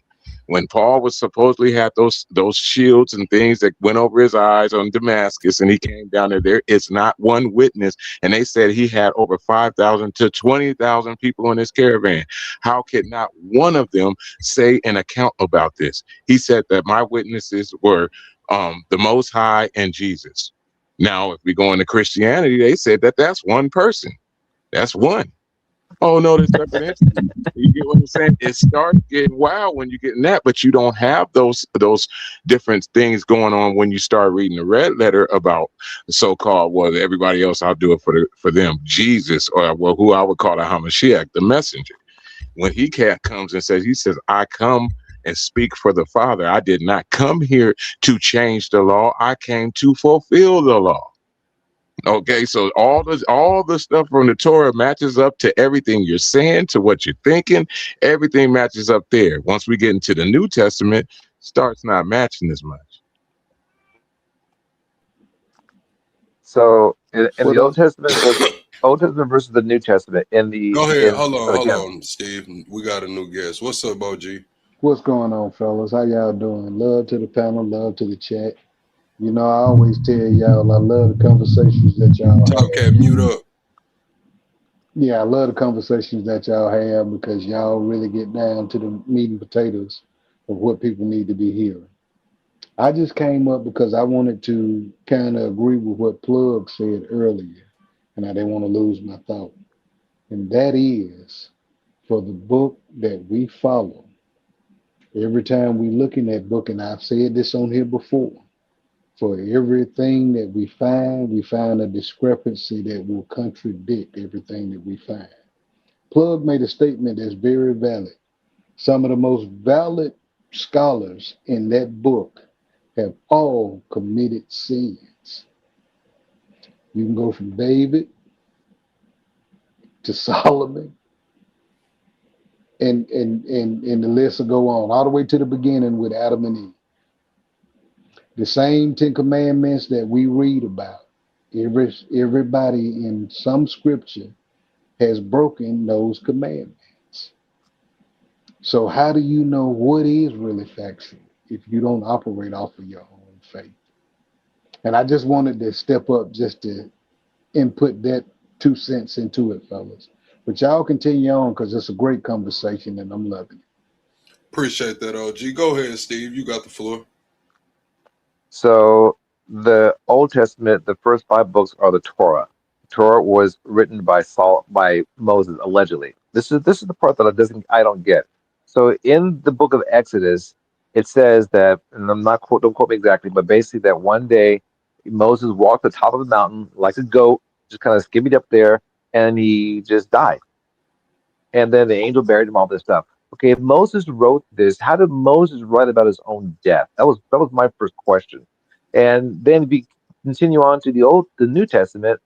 When Paul was supposedly had those shields and things that went over his eyes on Damascus, and he came down there is not one witness, and they said he had over 5,000 to 20,000 people in his caravan. How could not one of them say an account about this? He said that my witnesses were the Most High and Jesus. Now, if we go into Christianity, they said that that's one person. That's one. Oh no, there's different entities. You get what I'm saying? It starts getting wild when you get in that, but you don't have those different things going on when you start reading the red letter about the so-called, well, everybody else, I'll do it for them, Jesus, or well, who I would call a Hamashiach, the messenger. When he comes and he says, I come and speak for the Father. I did not come here to change the law. I came to fulfill the law. Okay, so all the stuff from the Torah matches up to everything you're saying, to what you're thinking. Everything matches up there. Once we get into the New Testament, starts not matching as much. So in the What Old up? Testament versus the New Testament, in the Go ahead. in Hold again. on, Steve. We got a new guest. What's up, OG? What's going on, fellas? How y'all doing? Love to the panel, love to the chat. You know, I always tell y'all I love the conversations that y'all Top have. Cat, mute up. Yeah, I love the conversations that y'all have because y'all really get down to the meat and potatoes of what people need to be hearing. I just came up because I wanted to kind of agree with what Plug said earlier, and I didn't want to lose my thought. And that is for the book that we follow. Every time we look in that book, and I've said this on here before, for everything that we find a discrepancy that will contradict everything that we find. Plug made a statement that's very valid. Some of the most valid scholars in that book have all committed sins. You can go from David to Solomon, and the list will go on all the way to the beginning with Adam and Eve. The same Ten Commandments that we read about, everybody in some scripture has broken those commandments. So how do you know what is really factual if you don't operate off of your own faith? And I just wanted to step up just to input that 2 cents into it, fellas. But y'all continue on because it's a great conversation and I'm loving it. Appreciate that, OG. Go ahead, Steve. You got the floor. So the Old Testament, the first five books are the Torah. Torah was written by Moses allegedly. This is the part that I don't get. So in the book of Exodus, it says that, and I'm not quote don't quote me exactly, but basically that one day Moses walked the top of the mountain like a goat, just kind of skimmied up there, and he just died. And then the angel buried him, all this stuff. Okay, if Moses wrote this, how did Moses write about his own death? That was my first question. And then if we continue on to the New Testament,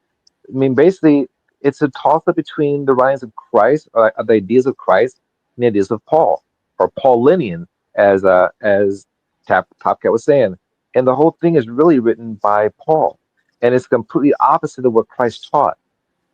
I mean, basically, it's a toss up between the writings of Christ, the ideas of Christ, and the ideas of Paul, or Paulinian, as Topcat was saying. And the whole thing is really written by Paul, and it's completely opposite of what Christ taught.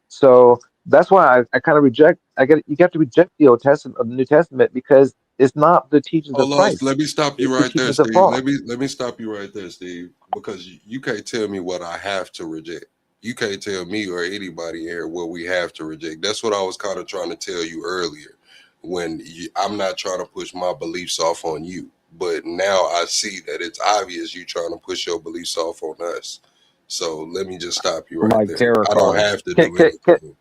So that's why I kind of reject. You have to reject the Old Testament of the New Testament because it's not the teachings of Hold on. Christ; Let me stop you it's the right there, teachings of Steve. Paul. Let me stop you right there, Steve, because you can't tell me what I have to reject. You can't tell me or anybody here what we have to reject. That's what I was kind of trying to tell you earlier. I'm not trying to push my beliefs off on you, but now I see that it's obvious you trying to push your beliefs off on us. So let me just stop you right Like there. tarot I don't cards. have to Can, do can, can, anything.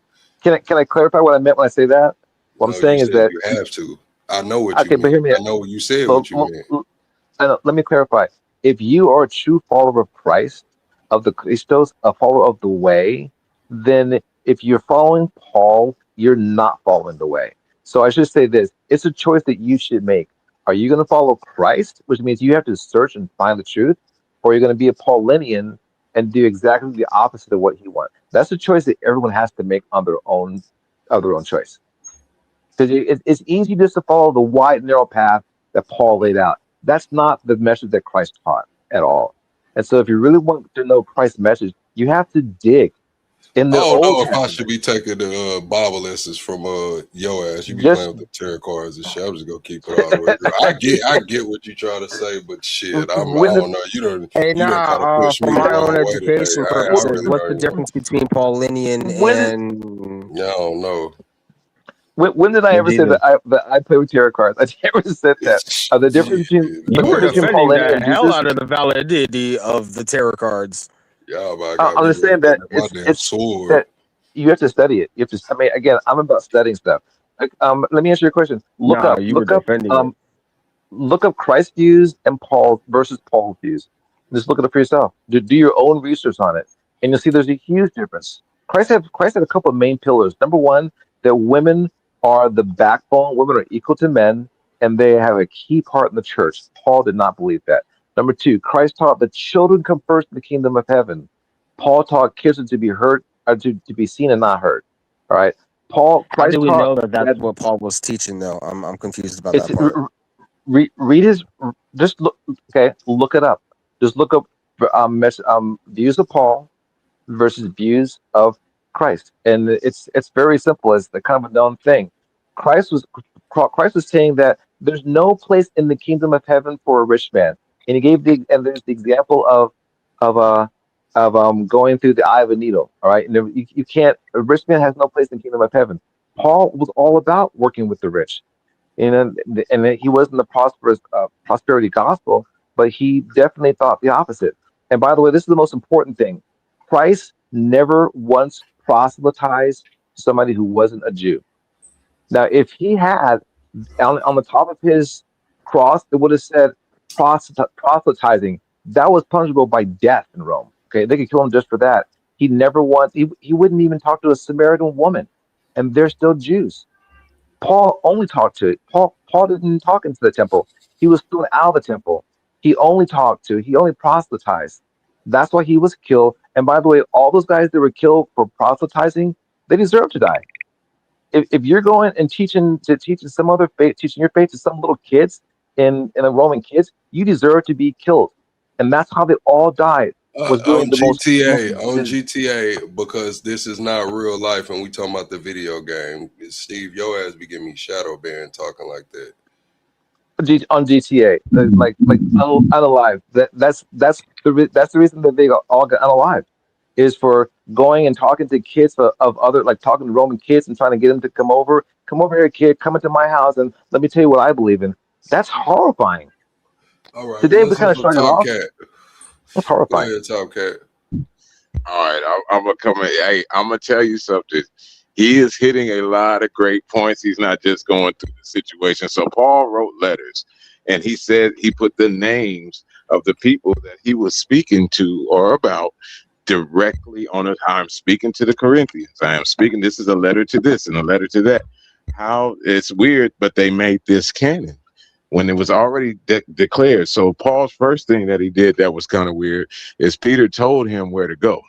can I clarify what I meant when I say that? What I'm No, you saying is said that you have to. I know what you okay, but meant. hear me I out. know you said Well, what you meant. let me clarify. If you are a true follower of Christ, of the Christos, a follower of the way, then if you're following Paul, you're not following the way. So I should say this: it's a choice that you should make. Are you going to follow Christ, which means you have to search and find the truth, or are you going to be a Paulinian and do exactly the opposite of what he wants? That's a choice that everyone has to make on their own choice. Because it's easy just to follow the wide, narrow path that Paul laid out. That's not the message that Christ taught at all. And so, if you really want to know Christ's message, you have to dig in I the don't Old know if I should Testament. be taking the Bible lessons from your ass. You be playing Just with the tarot cards and shit. I'm just gonna keep it all the way real. I get what you trying to say, but shit, I when don't the know. Hey, You don't kind of nah, push for me the my wrong own way today. education I purposes, really what's the don't. difference between Paulinian when and Yeah, I don't know. when did I ever say Jesus? that I play with tarot cards? I never said that. The difference Shit, between the You were difference between defending Paulinian the and hell Jesus. out of the validity of the tarot cards. y'all about got I'm me just ready saying to that grab my damn it's sword. that you have to study it. You have to. I mean, again, I'm about studying stuff. Like, let me answer your question. Look Nah, up, you were look up, defending it. um, look up Christ's views and Paul versus Paul's views. Just look at it for yourself. Do your own research on it, and you'll see there's a huge difference. Christ had a couple of main pillars. Number one, that women are the backbone. Women are equal to men, and they have a key part in the church. Paul did not believe that. Number two, Christ taught that children come first in the kingdom of heaven. Paul taught kids to be heard, to be seen and not heard. All right. How do Christ we taught know that that's that what Paul was teaching, though? I'm confused about it's that part. read his, just look, okay, look it up. Just look up views of Paul versus views of Christ, and it's very simple. It's the kind of a known thing. Christ was Christ was saying that there's no place in the kingdom of heaven for a rich man, and he gave and there's the example of going through the eye of a needle. All right, and you can't, a rich man has no place in the kingdom of heaven. Paul was all about working with the rich, and he wasn't the prosperity gospel, but he definitely thought the opposite. And by the way, this is the most important thing: Christ never once proselytized somebody who wasn't a Jew. Now, if he had, on the top of his cross, it would have said proselytizing. That was punishable by death in Rome. Okay, they could kill him just for that. He never once, he wouldn't even talk to a Samaritan woman, and they're still Jews. Paul only talked to Paul didn't talk into the temple. He was thrown out of the temple. He only proselytized. That's why he was killed. And by the way, all those guys that were killed for proselytizing, they deserve to die. If you're going and teaching some other faith, teaching your faith to some little kids in the Roman kids, you deserve to be killed. And that's how they all died, was doing On the most GTA, because this is not real life, and we talking about the video game. Steve, your ass be giving me shadow ban talking like that. On GTA, like unalive. That's the reason that they all got unalive, is for going and talking to kids of other, like talking to Roman kids and trying to get them to come over here, kid, come into my house and let me tell you what I believe in. That's horrifying. All right, Today well, we let's kind hear of from started Top off. Cat. That's Go horrifying. ahead, Top Cat. All right, I'm gonna come in. Hey, I'm gonna tell you something. He is hitting a lot of great points. He's not just going through the situation. So Paul wrote letters, and he said he put the names of the people that he was speaking to or about directly on it. I'm speaking to the Corinthians. I am speaking. This is a letter to this and a letter to that. How it's weird, but they made this canon when it was already declared. So Paul's first thing that he did that was kind of weird is Peter told him where to go.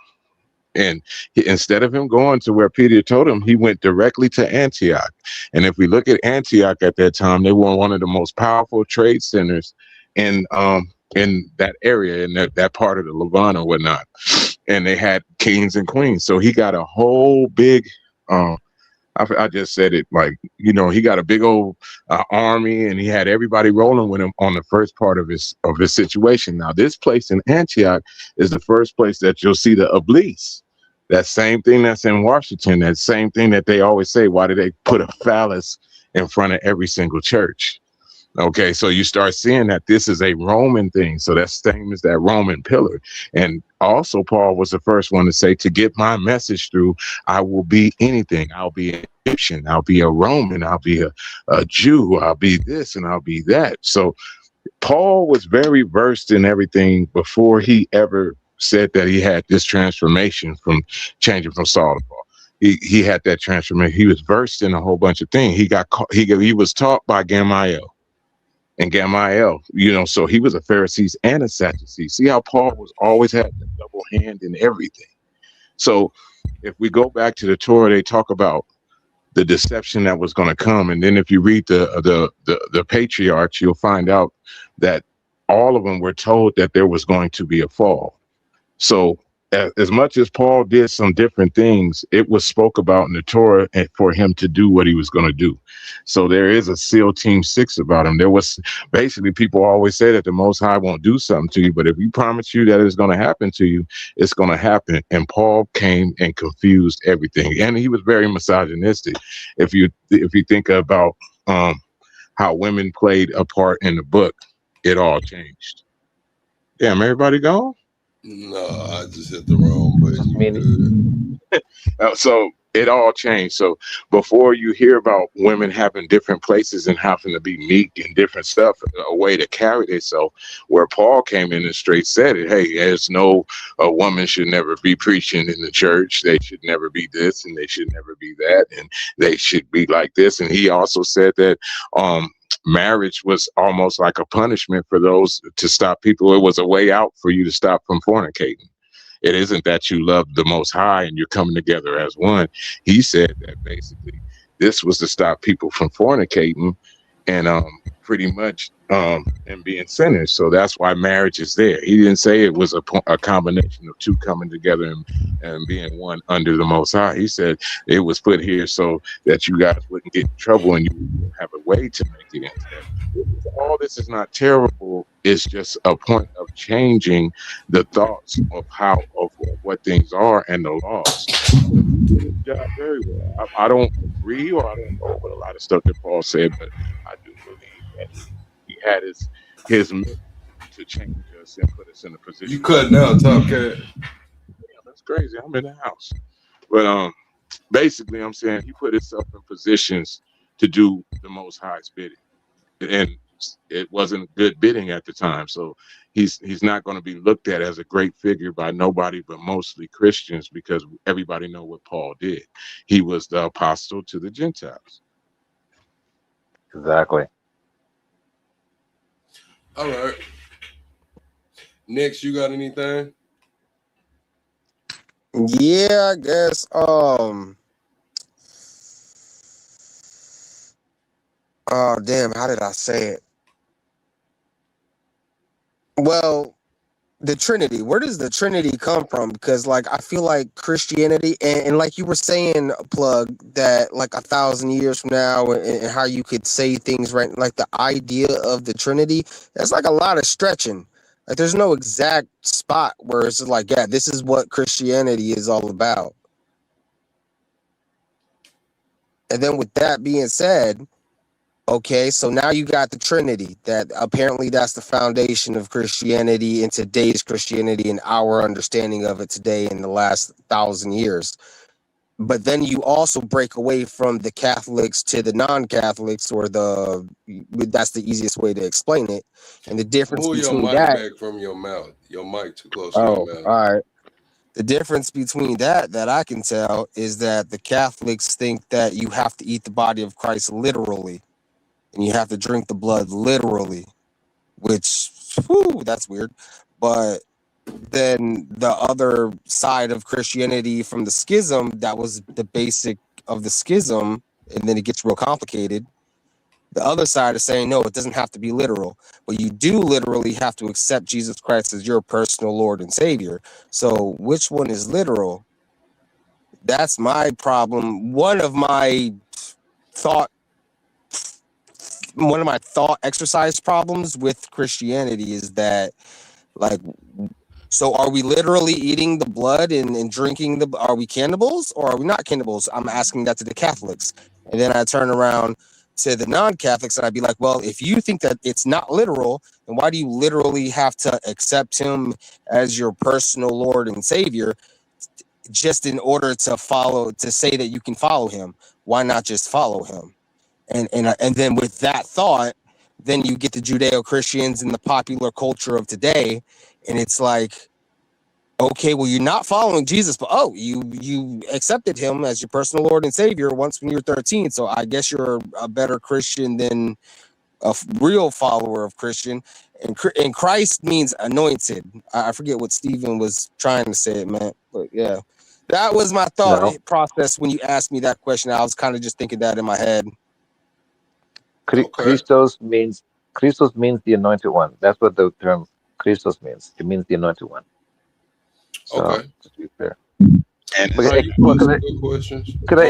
And instead of him going to where Peter told him, he went directly to Antioch. And if we look at Antioch at that time, they were one of the most powerful trade centers in that area, in that part of the Levant or whatnot. And they had kings and queens. So he got a whole big I just said it like, he got a big old army, and he had everybody rolling with him on the first part of his situation. Now, this place in Antioch is the first place that you'll see the obelisk. That same thing that's in Washington, that same thing that they always say, why do they put a phallus in front of every single church? Okay, so you start seeing that this is a Roman thing. So that's same as that Roman pillar. And also Paul was the first one to say, to get my message through, I will be anything. I'll be an Egyptian, I'll be a Roman, I'll be a Jew, I'll be this and I'll be that. So Paul was very versed in everything before he ever said that he had this transformation from changing from Saul to Paul. He had that transformation. He was versed in a whole bunch of things. He was taught by Gamaliel. And Gamaliel, so he was a Pharisee and a Sadducee. See how Paul was always had the double hand in everything. So if we go back to the Torah, they talk about the deception that was going to come. And then if you read the patriarchs, you'll find out that all of them were told that there was going to be a fall. So as much as Paul did some different things, it was spoke about in the Torah and for him to do what he was going to do. So there is a SEAL Team 6 about him. There was basically, people always say that the Most High won't do something to you, but if he promised you that it's going to happen to you, it's going to happen. And Paul came and confused everything. And he was very misogynistic. If you think about how women played a part in the book, it all changed. Damn, everybody gone? No, I just hit the wrong button. You good. So it all changed. So before you hear about women having different places and having to be meek and different stuff, a way to carry themselves, where Paul came in and straight said it, hey, a woman should never be preaching in the church. They should never be this and they should never be that. And they should be like this. And he also said that marriage was almost like a punishment for those to stop people. It was a way out for you to stop from fornicating. It isn't that you love the Most High and you're coming together as one. He said that basically this was to stop people from fornicating and pretty much and being sinners. So that's why marriage is there. He didn't say it was a combination of two coming together and being one under the Most High. He said it was put here so that you guys wouldn't get in trouble and you would have a way to make it into that. All this is not terrible. It's just a point of changing the thoughts of how of what things are and the laws. He did his job very well. I don't agree or I don't know what a lot of stuff that Paul said, but I do believe that he had his mission to change us and put us in a position. You cutting out, Top Cat. Yeah, that's crazy. I'm in the house. But basically I'm saying he put himself in positions to do the Most High's bidding. And it wasn't good bidding at the time. So he's not going to be looked at as a great figure by nobody but mostly Christians, because everybody know what Paul did. He was the apostle to the Gentiles. Exactly. All right. Next, you got anything? Yeah, I guess. Oh damn, how did I say it? Well, the Trinity. Where does the Trinity come from? Because like I feel like Christianity and like you were saying, Plug, that like 1,000 years from now and how you could say things right, like the idea of the Trinity, that's like a lot of stretching. Like there's no exact spot where it's like, yeah, this is what Christianity is all about. And then with that being said, okay, so now you got the Trinity. That apparently that's the foundation of Christianity in today's Christianity and our understanding of it today in the last 1,000 years. But then you also break away from the Catholics to the non-Catholics, or that's the easiest way to explain it. And the difference Pull your between mic that. back from your mouth. Your mic too close to Oh, your mouth. all right. The difference between that I can tell is that the Catholics think that you have to eat the body of Christ literally. And you have to drink the blood literally, which, whew, that's weird. But then the other side of Christianity from the schism, that was the basic of the schism, and then it gets real complicated. The other side is saying, no, it doesn't have to be literal, but you do literally have to accept Jesus Christ as your personal Lord and Savior. So which one is literal? That's my problem. One of my thought exercise problems with Christianity is that, like, so are we literally eating the blood and drinking are we cannibals or are we not cannibals? I'm asking that to the Catholics. And then I turn around to the non-Catholics and I'd be like, well, if you think that it's not literal, then why do you literally have to accept him as your personal Lord and Savior just in order to say that you can follow him? Why not just follow him? And then with that thought, then you get the Judeo-Christians and the popular culture of today, and it's like, okay, well, you're not following Jesus, but you accepted him as your personal Lord and Savior once when you were 13, so I guess you're a better Christian than a real follower of Christian. And Christ means anointed. I forget what Stephen was trying to say it meant, but yeah. That was my thought process when you asked me that question. I was kind of just thinking that in my head. Okay. Christos means the anointed one. That's what the term Christos means. It means the anointed one. So, Okay. to be fair. And But, Good questions. could I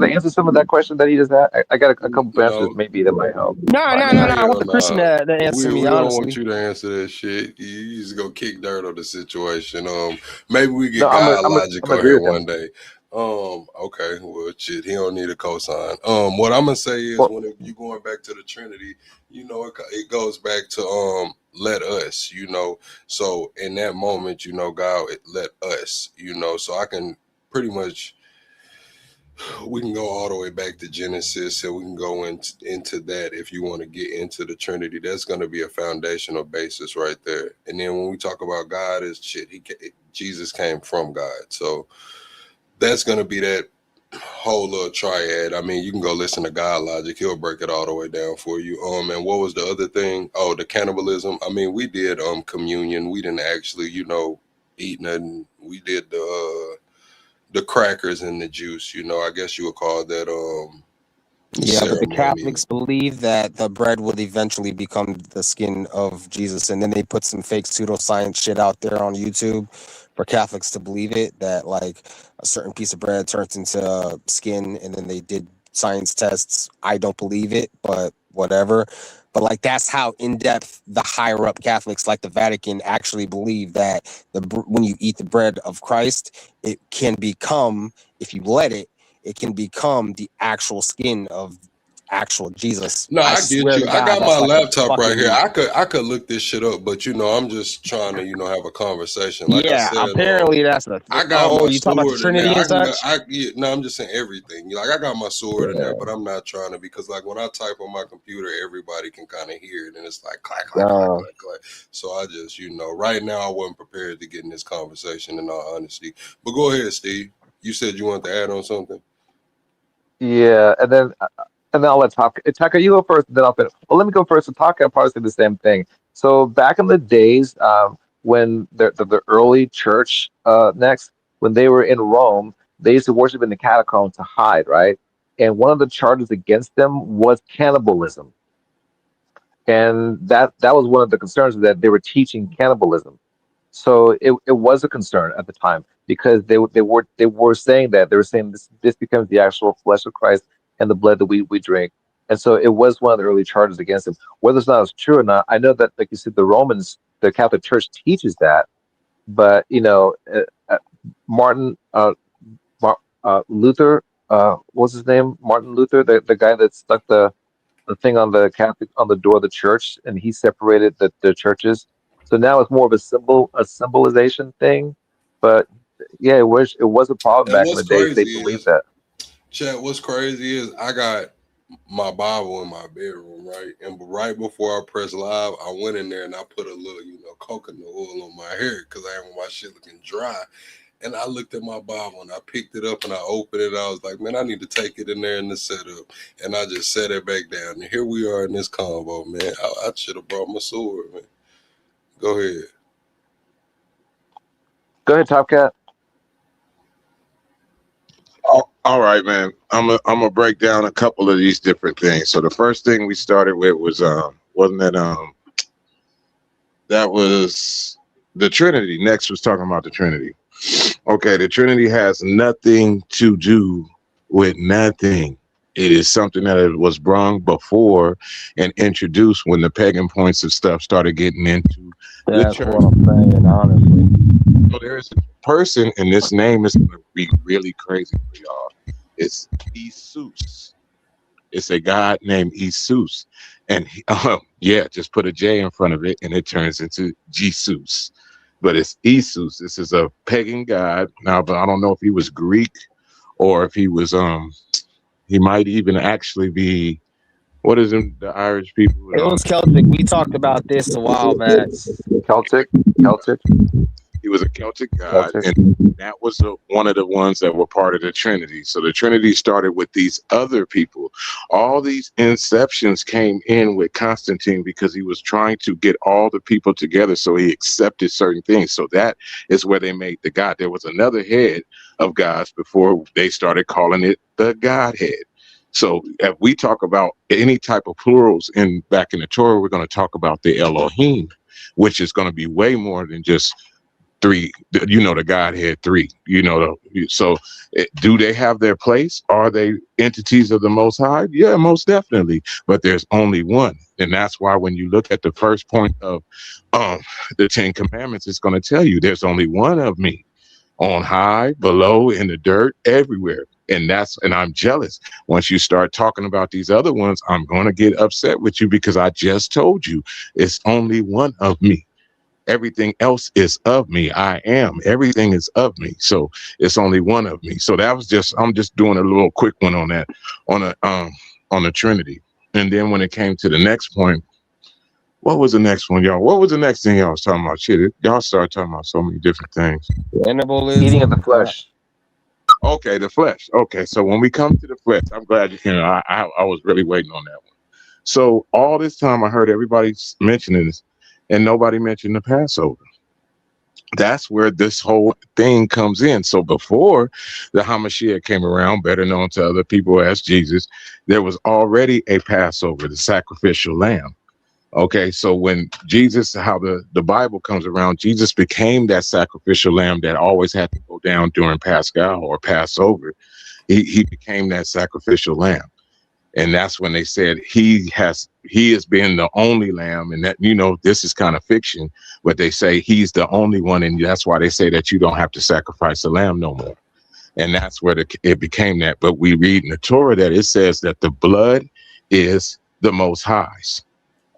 answer some of that question that he just had? I got a couple answers maybe that might help. No. I want the Christian to answer me, we don't honestly. want you to answer that shit. You just go kick dirt on the situation. Maybe we get I'm logical agree here with him. one day. Okay, well, shit, he don't need a cosign. What I'm gonna say is, when you going back to the Trinity, it goes back to let us, So in that moment, God, let us, So I can pretty much. We can go all the way back to Genesis, and we can go into that if you want to get into the Trinity. That's going to be a foundational basis right there. And then when we talk about God, Jesus came from God, so that's going to be that whole little triad. I mean, you can go listen to God Logic; he'll break it all the way down for you. And what was the other thing? Oh, the cannibalism. I mean, we did communion. We didn't actually, eat nothing. We did the crackers and the juice. You know, I guess you would call that the Yeah, but the ceremony. Catholics believe that the bread would eventually become the skin of Jesus, and then they put some fake pseudoscience shit out there on YouTube for Catholics to believe it, that like a certain piece of bread turns into skin, and then they did science tests. I don't believe it, but whatever. But like that's how in depth the higher up Catholics, like the Vatican, actually believe that when you eat the bread of Christ, it can become, if you let it, it can become the actual skin of actual Jesus. No, I I get swear you. to I God, got that's my like a laptop right here. fucking I could look this shit up, but you know, I'm just trying to, have a conversation. Like I yeah. said, Apparently, that's the I got oh, my you talk about the sword in there. Trinity and I can go. such. No, I'm just saying everything. Like I got my sword in there, Yeah. but I'm not trying to because like when I type on my computer, everybody can kind of hear it, and it's like clack, clack, clack, Uh, clack, clack. So I just, right now I wasn't prepared to get in this conversation. In all honesty, but go ahead, Steve. You said you wanted to add on something. Yeah, and then I'll let Taka, you go first, then I'll finish. Well, let me go first. So Taka, I'll probably say the same thing. So back in the days, when the early church, next, when they were in Rome, they used to worship in the catacombs to hide, right? And one of the charges against them was cannibalism, and that was one of the concerns, that they were teaching cannibalism. So it was a concern at the time, because they were saying that, they were saying this becomes the actual flesh of Christ and the blood that we drink. And so it was one of the early charges against him. Whether it's not as true or not, I know that, like you said, the Catholic Church teaches that, but Martin Luther, what's his name? Martin Luther, the guy that stuck the thing on the Catholic, on the door of the church, and he separated the churches. So now it's more of a symbolization thing. But yeah, it was a problem And back in what's the days. They crazy believed is, that. Chad, what's crazy is I got my Bible in my bedroom, right? And right before I press live, I went in there and I put a little, coconut oil on my hair because I didn't want my shit looking dry. And I looked at my Bible and I picked it up and I opened it. I was like, man, I need to take it in there in the setup. And I just set it back down. And here we are in this convo, man. I should have brought my sword, man. Go ahead. Go ahead, Top Cat. All right, man. I'm gonna break down a couple of these different things. So the first thing we started with was wasn't that that was the Trinity. Next was talking about the Trinity. Okay, the Trinity has nothing to do with nothing. It is something that it was brung before and introduced when the pagan points of stuff started getting into the that's church. what I'm saying, honestly. So there is a person, and this name is going to be really crazy for y'all. It's Isus. It's a god named Isus, and yeah, just put a J in front of it, and it turns into Jesus. But it's Isus. This is a pagan god now, but I don't know if he was Greek or if he was he might even actually be, what is it, the Irish people It and all was Celtic. We talked about this a while back. Celtic, Celtic, he was a Celtic god, Celtic. and that was one of the ones that were part of the Trinity. So the Trinity started with these other people. All these inceptions came in with Constantine because he was trying to get all the people together, so he accepted certain things. So that is where they made the God. There was another head of gods before they started calling it the Godhead. So if we talk about any type of plurals back in the Torah, we're going to talk about the Elohim, which is going to be way more than just three. The Godhead three. So do they have their place? Are they entities of the Most High? Yeah, most definitely. But there's only one, and that's why when you look at the first point of the Ten Commandments, it's going to tell you there's only one of me, on high, below, in the dirt, everywhere. And I'm jealous. Once you start talking about these other ones, I'm going to get upset with you because I just told you it's only one of me. Everything else is of me. I am. Everything is of me. So it's only one of me. So I'm just doing a little quick one on that, on the Trinity. And then when it came to the next point, what was the next one, y'all? What was the next thing y'all was talking about? Shit, y'all started talking about so many different things. Eating of the Cannibalism. flesh. Okay, the flesh. Okay, so when we come to the flesh, I'm glad I was really waiting on that one. So all this time I heard everybody mentioning this, and nobody mentioned the Passover. That's where this whole thing comes in. So before the Hamashiach came around, better known to other people as Jesus, there was already a Passover, the sacrificial lamb. Okay, so when Jesus, how the Bible comes around, Jesus became that sacrificial lamb that always had to go down during Pascal or Passover. He became that sacrificial lamb. And that's when they said he is being the only lamb, and that, you know, this is kind of fiction, but they say he's the only one, and that's why they say that you don't have to sacrifice a lamb no more. And that's where it became that. But we read in the Torah that it says that the blood is the Most High's.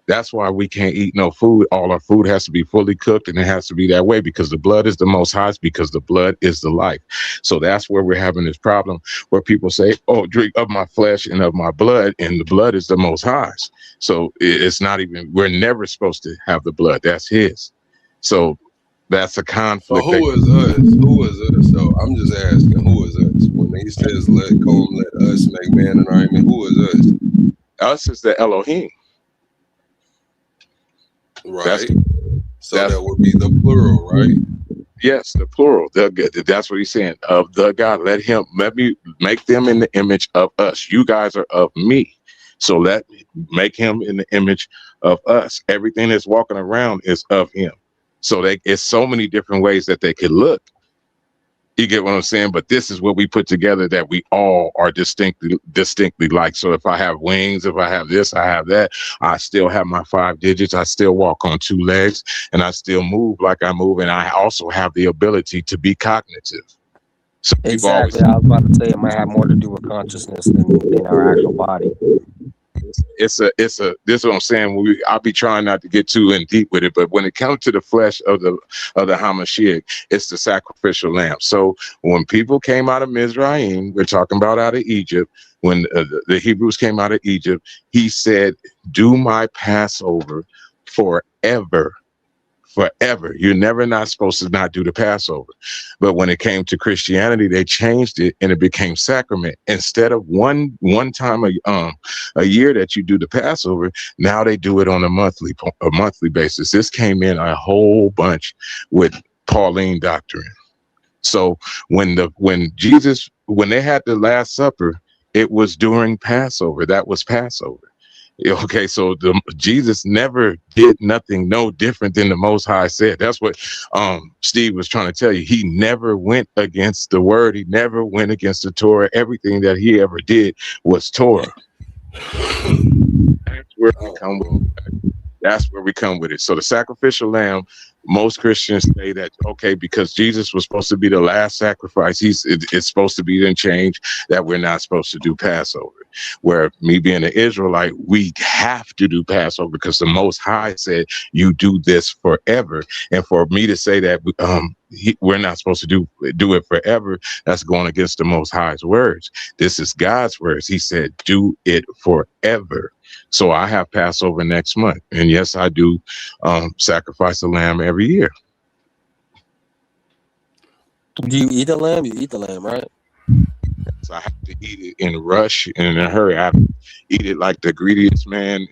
That's why we can't eat no food. All our food has to be fully cooked, and it has to be that way because the blood is the Most High's, because the blood is the life. So that's where we're having this problem where people say, oh, drink of my flesh and of my blood, and the blood is the Most High's. So it's not even, we're never supposed to have the blood. That's his. So that's a So conflict. who is us? Who is us? So I'm just asking, who is us? When he says, let us make man in our image, who is us? Us is the Elohim. Right. So that would be the plural, right? Yes, the plural. That's what he's saying. Of the God, let me make them in the image of us. You guys are of me. So make him in the image of us. Everything that's walking around is of him. So it's so many different ways that they could look. You get what I'm saying? But this is what we put together, that we all are distinctly like. So if I have wings, if I have this, I have that, I still have my 5 digits. I still walk on 2 legs, and I still move like I move. And I also have the ability to be cognitive. So Exactly. I was about to say it might have more to do with consciousness than our actual body. This is what I'm saying. I'll be trying not to get too in deep with it, but when it comes to the flesh of the Hamashiach, it's the sacrificial lamb. So when people came out of Mizraim, we're talking about out of Egypt, when the Hebrews came out of Egypt, he said, do my Passover forever. Forever. You're never not supposed to not do the Passover. But when it came to Christianity, they changed it and it became sacrament. Instead of one time a year that you do the Passover, now they do it on a monthly basis. This came in a whole bunch with Pauline doctrine. So when they had the Last Supper, it was during Passover. That was Passover. Okay, so Jesus never did nothing no different than the Most High said. That's what Steve was trying to tell you. He never went against the word. He never went against the Torah. Everything that he ever did was Torah. That's where we come with it. That's where we come with it. So the sacrificial lamb, most Christians say that, okay, because Jesus was supposed to be the last sacrifice, it's supposed to be then changed, that we're not supposed to do Passover. Where me being an Israelite, we have to do Passover because the Most High said you do this forever. And for me to say that we're not supposed to do it forever, that's going against the Most High's words. This is God's words. He said, do it forever. So I have Passover next month. And yes, I do sacrifice a lamb every year. Do you eat the lamb? You eat the lamb, right? So I have to eat it in a rush and in a hurry. I have to eat it like the greediest man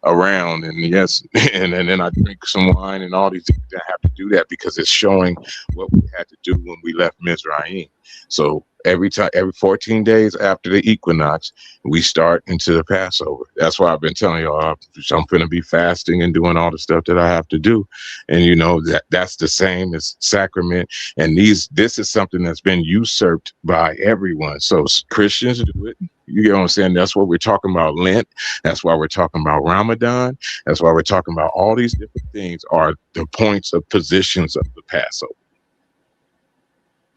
around. And yes, and then I drink some wine and all these things. I have to do that because it's showing what we had to do when we left Mizraim. So every 14 days after the equinox, we start into the Passover. That's why I've been telling y'all I'm going to be fasting and doing all the stuff that I have to do. And you know, that's the same as sacrament. And this is something that's been usurped by everyone. So Christians do it. You get what I'm saying? That's what we're talking about, Lent. That's why we're talking about Ramadan. That's why we're talking about all these different things are the points of positions of the Passover.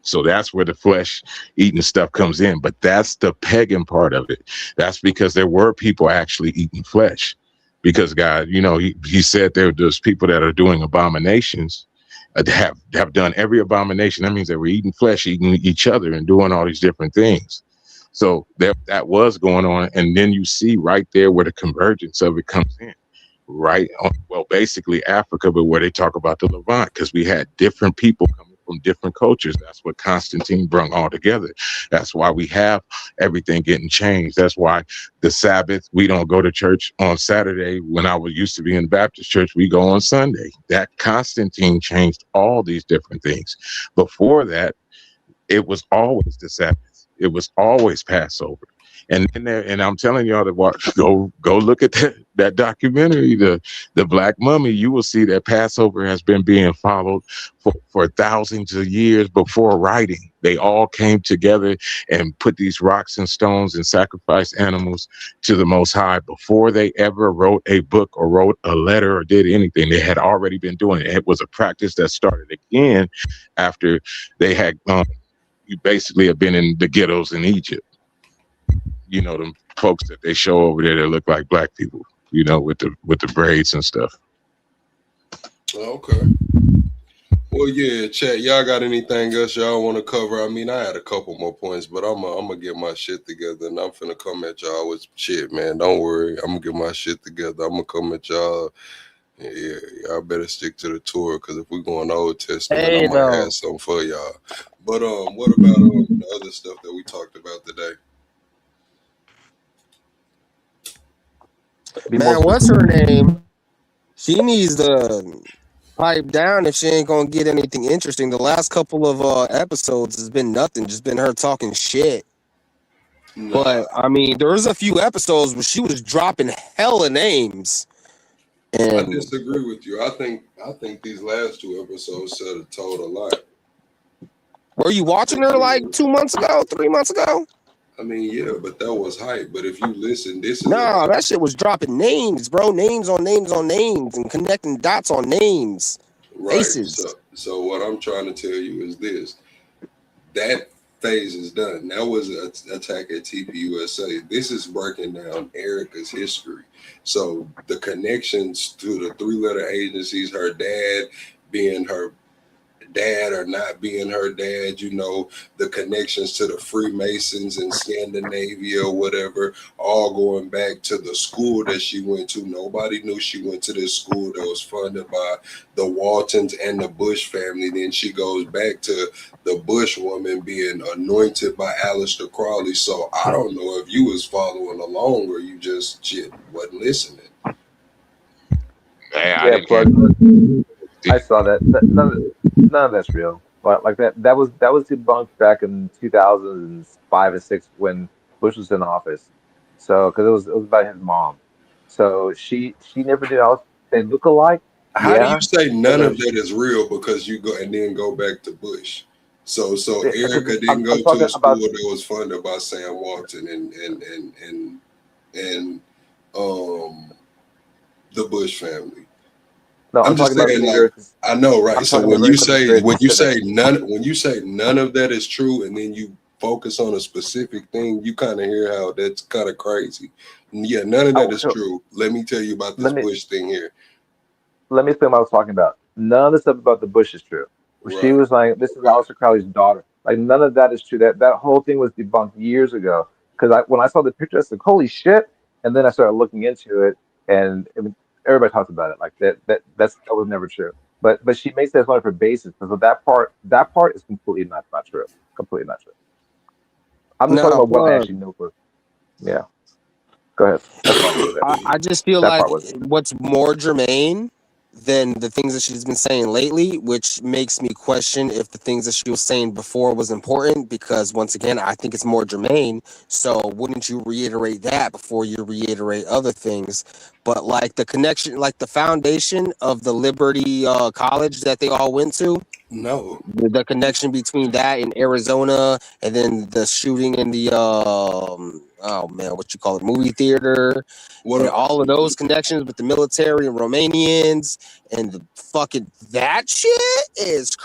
So that's where the flesh eating stuff comes in. But that's the pagan part of it. That's because there were people actually eating flesh. Because God, you know, he said there's people that are doing abominations, have done every abomination. That means they were eating flesh, eating each other and doing all these different things. So that was going on. And then you see right there where the convergence of it comes in. Right on, well, basically Africa, but where they talk about the Levant, because we had different people coming from different cultures. That's what Constantine brought all together. That's why we have everything getting changed. That's why the Sabbath, we don't go to church on Saturday. When I was used to be in Baptist church, we go on Sunday. That Constantine changed all these different things. Before that, it was always the Sabbath. It was always Passover. And in there, and I'm telling y'all to watch, go look at that documentary, the Black Mummy. You will see that Passover has been being followed for thousands of years before writing. They all came together and put these rocks and stones and sacrificed animals to the Most High before they ever wrote a book or wrote a letter or did anything. They had already been doing it. It was a practice that started again after they had you basically have been in the ghettos in Egypt. You know, them folks that they show over there that look like black people, you know, with the braids and stuff. Okay. Well, yeah, chat. Y'all got anything else y'all want to cover? I mean, I had a couple more points, but I'm gonna get my shit together, and I'm finna come at y'all with shit, man. Don't worry, I'm gonna get my shit together. I'm gonna come at y'all. Yeah, y'all better stick to the tour, because if we go in the Old Testament, I Hey, might no. have something for y'all. But what about the other stuff that we talked about today? Be more Man, what's specific. her name? She needs to pipe down if she ain't gonna get anything interesting. The last couple of episodes has been nothing, just been her talking shit. Nah, But I mean, there was a few episodes where she was dropping hella names. I And disagree with you. I think these last two episodes said a total lot. were you watching her like 2 months ago, 3 months ago? I mean, yeah, but that was hype. But if you listen, this is Nah, about that shit was dropping names, bro. Names on names on names and connecting dots on names. right. Faces. So what I'm trying to tell you is this: that phase is done. That was an attack at TPUSA. This is breaking down Erika's history. So the connections to the three-letter agencies, her dad being her dad or not being her dad, the connections to the Freemasons in Scandinavia or whatever, all going back to the school that she went to. Nobody knew she went to this school that was funded by the Waltons and the Bush family. Then she goes back to the Bush woman being anointed by Aleister Crowley. So I don't know if you was following along or you just wasn't listening. Hey, I Yeah, didn't hear. plug. I saw that. None of that's real. But like that was debunked back in 2005 and six when Bush was in office. So because it was about his mom. So she never did all they look alike. How do you Yeah, say but none of that is real because you go and then go back to Bush? So because Erika didn't I'm go to talking a school about that was funded by Sam Walton and um the Bush family. no, I'm I'm just talking about saying, being like, very. I know, right? I'm So talking about very something very specific. when you say none of that is true, and then you focus on a specific thing, you kind of hear how that's kind of crazy. Yeah, none of that Oh, is so true. Let me tell you about this let me Bush thing here. let me explain what I was talking about. None of the stuff about the Bush is true. She Right. was like, "This is Okay. Aleister Crowley's daughter." Like none of that is true. That whole thing was debunked years ago. Because when I saw the picture, I said, "Holy shit!" And then I started looking into it, and I mean, everybody talks about it. Like that was never true. But she makes that as one of her bases. So that part is completely not true. Completely not true. I'm just talking Now, about what I plug. actually know for. Yeah. Go ahead. That's all I'm gonna say there. I just feel That like part was. what's more germane than the things that she's been saying lately, which makes me question if the things that she was saying before was important, because once again, I think it's more germane. So wouldn't you reiterate that before you reiterate other things? But like the connection, like the foundation of the Liberty College that they all went to, No. the connection between that and Arizona, and then the shooting in the oh man, what you call it, movie theater, What? and all of those connections with the military and Romanians and the fucking that shit is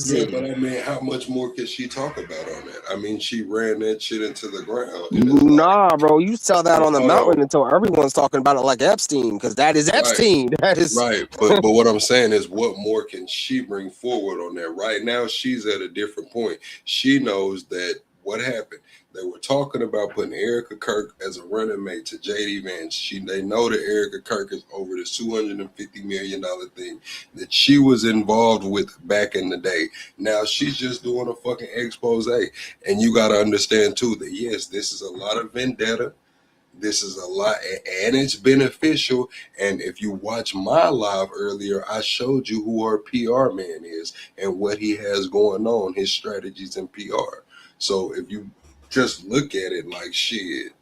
Yeah, but crazy. I mean, how much more can she talk about on that? I mean, she ran that shit into the ground, and it's like, Nah, bro, you tell that on the hold on, mountain until everyone's talking about it like Epstein, because that is right, Epstein. That is right. But what I'm saying is, what more can she bring forward on that? Right now, she's at a different point. She knows that what happened. They were talking about putting Erika Kirk as a running mate to JD Vance. They know that Erika Kirk is over this $250 million thing that she was involved with back in the day. Now she's just doing a fucking expose. And you got to understand too that yes, this is a lot of vendetta. This is a lot, and it's beneficial. And if you watch my live earlier, I showed you who our PR man is and what he has going on, his strategies in PR. So if you just look at it like shit,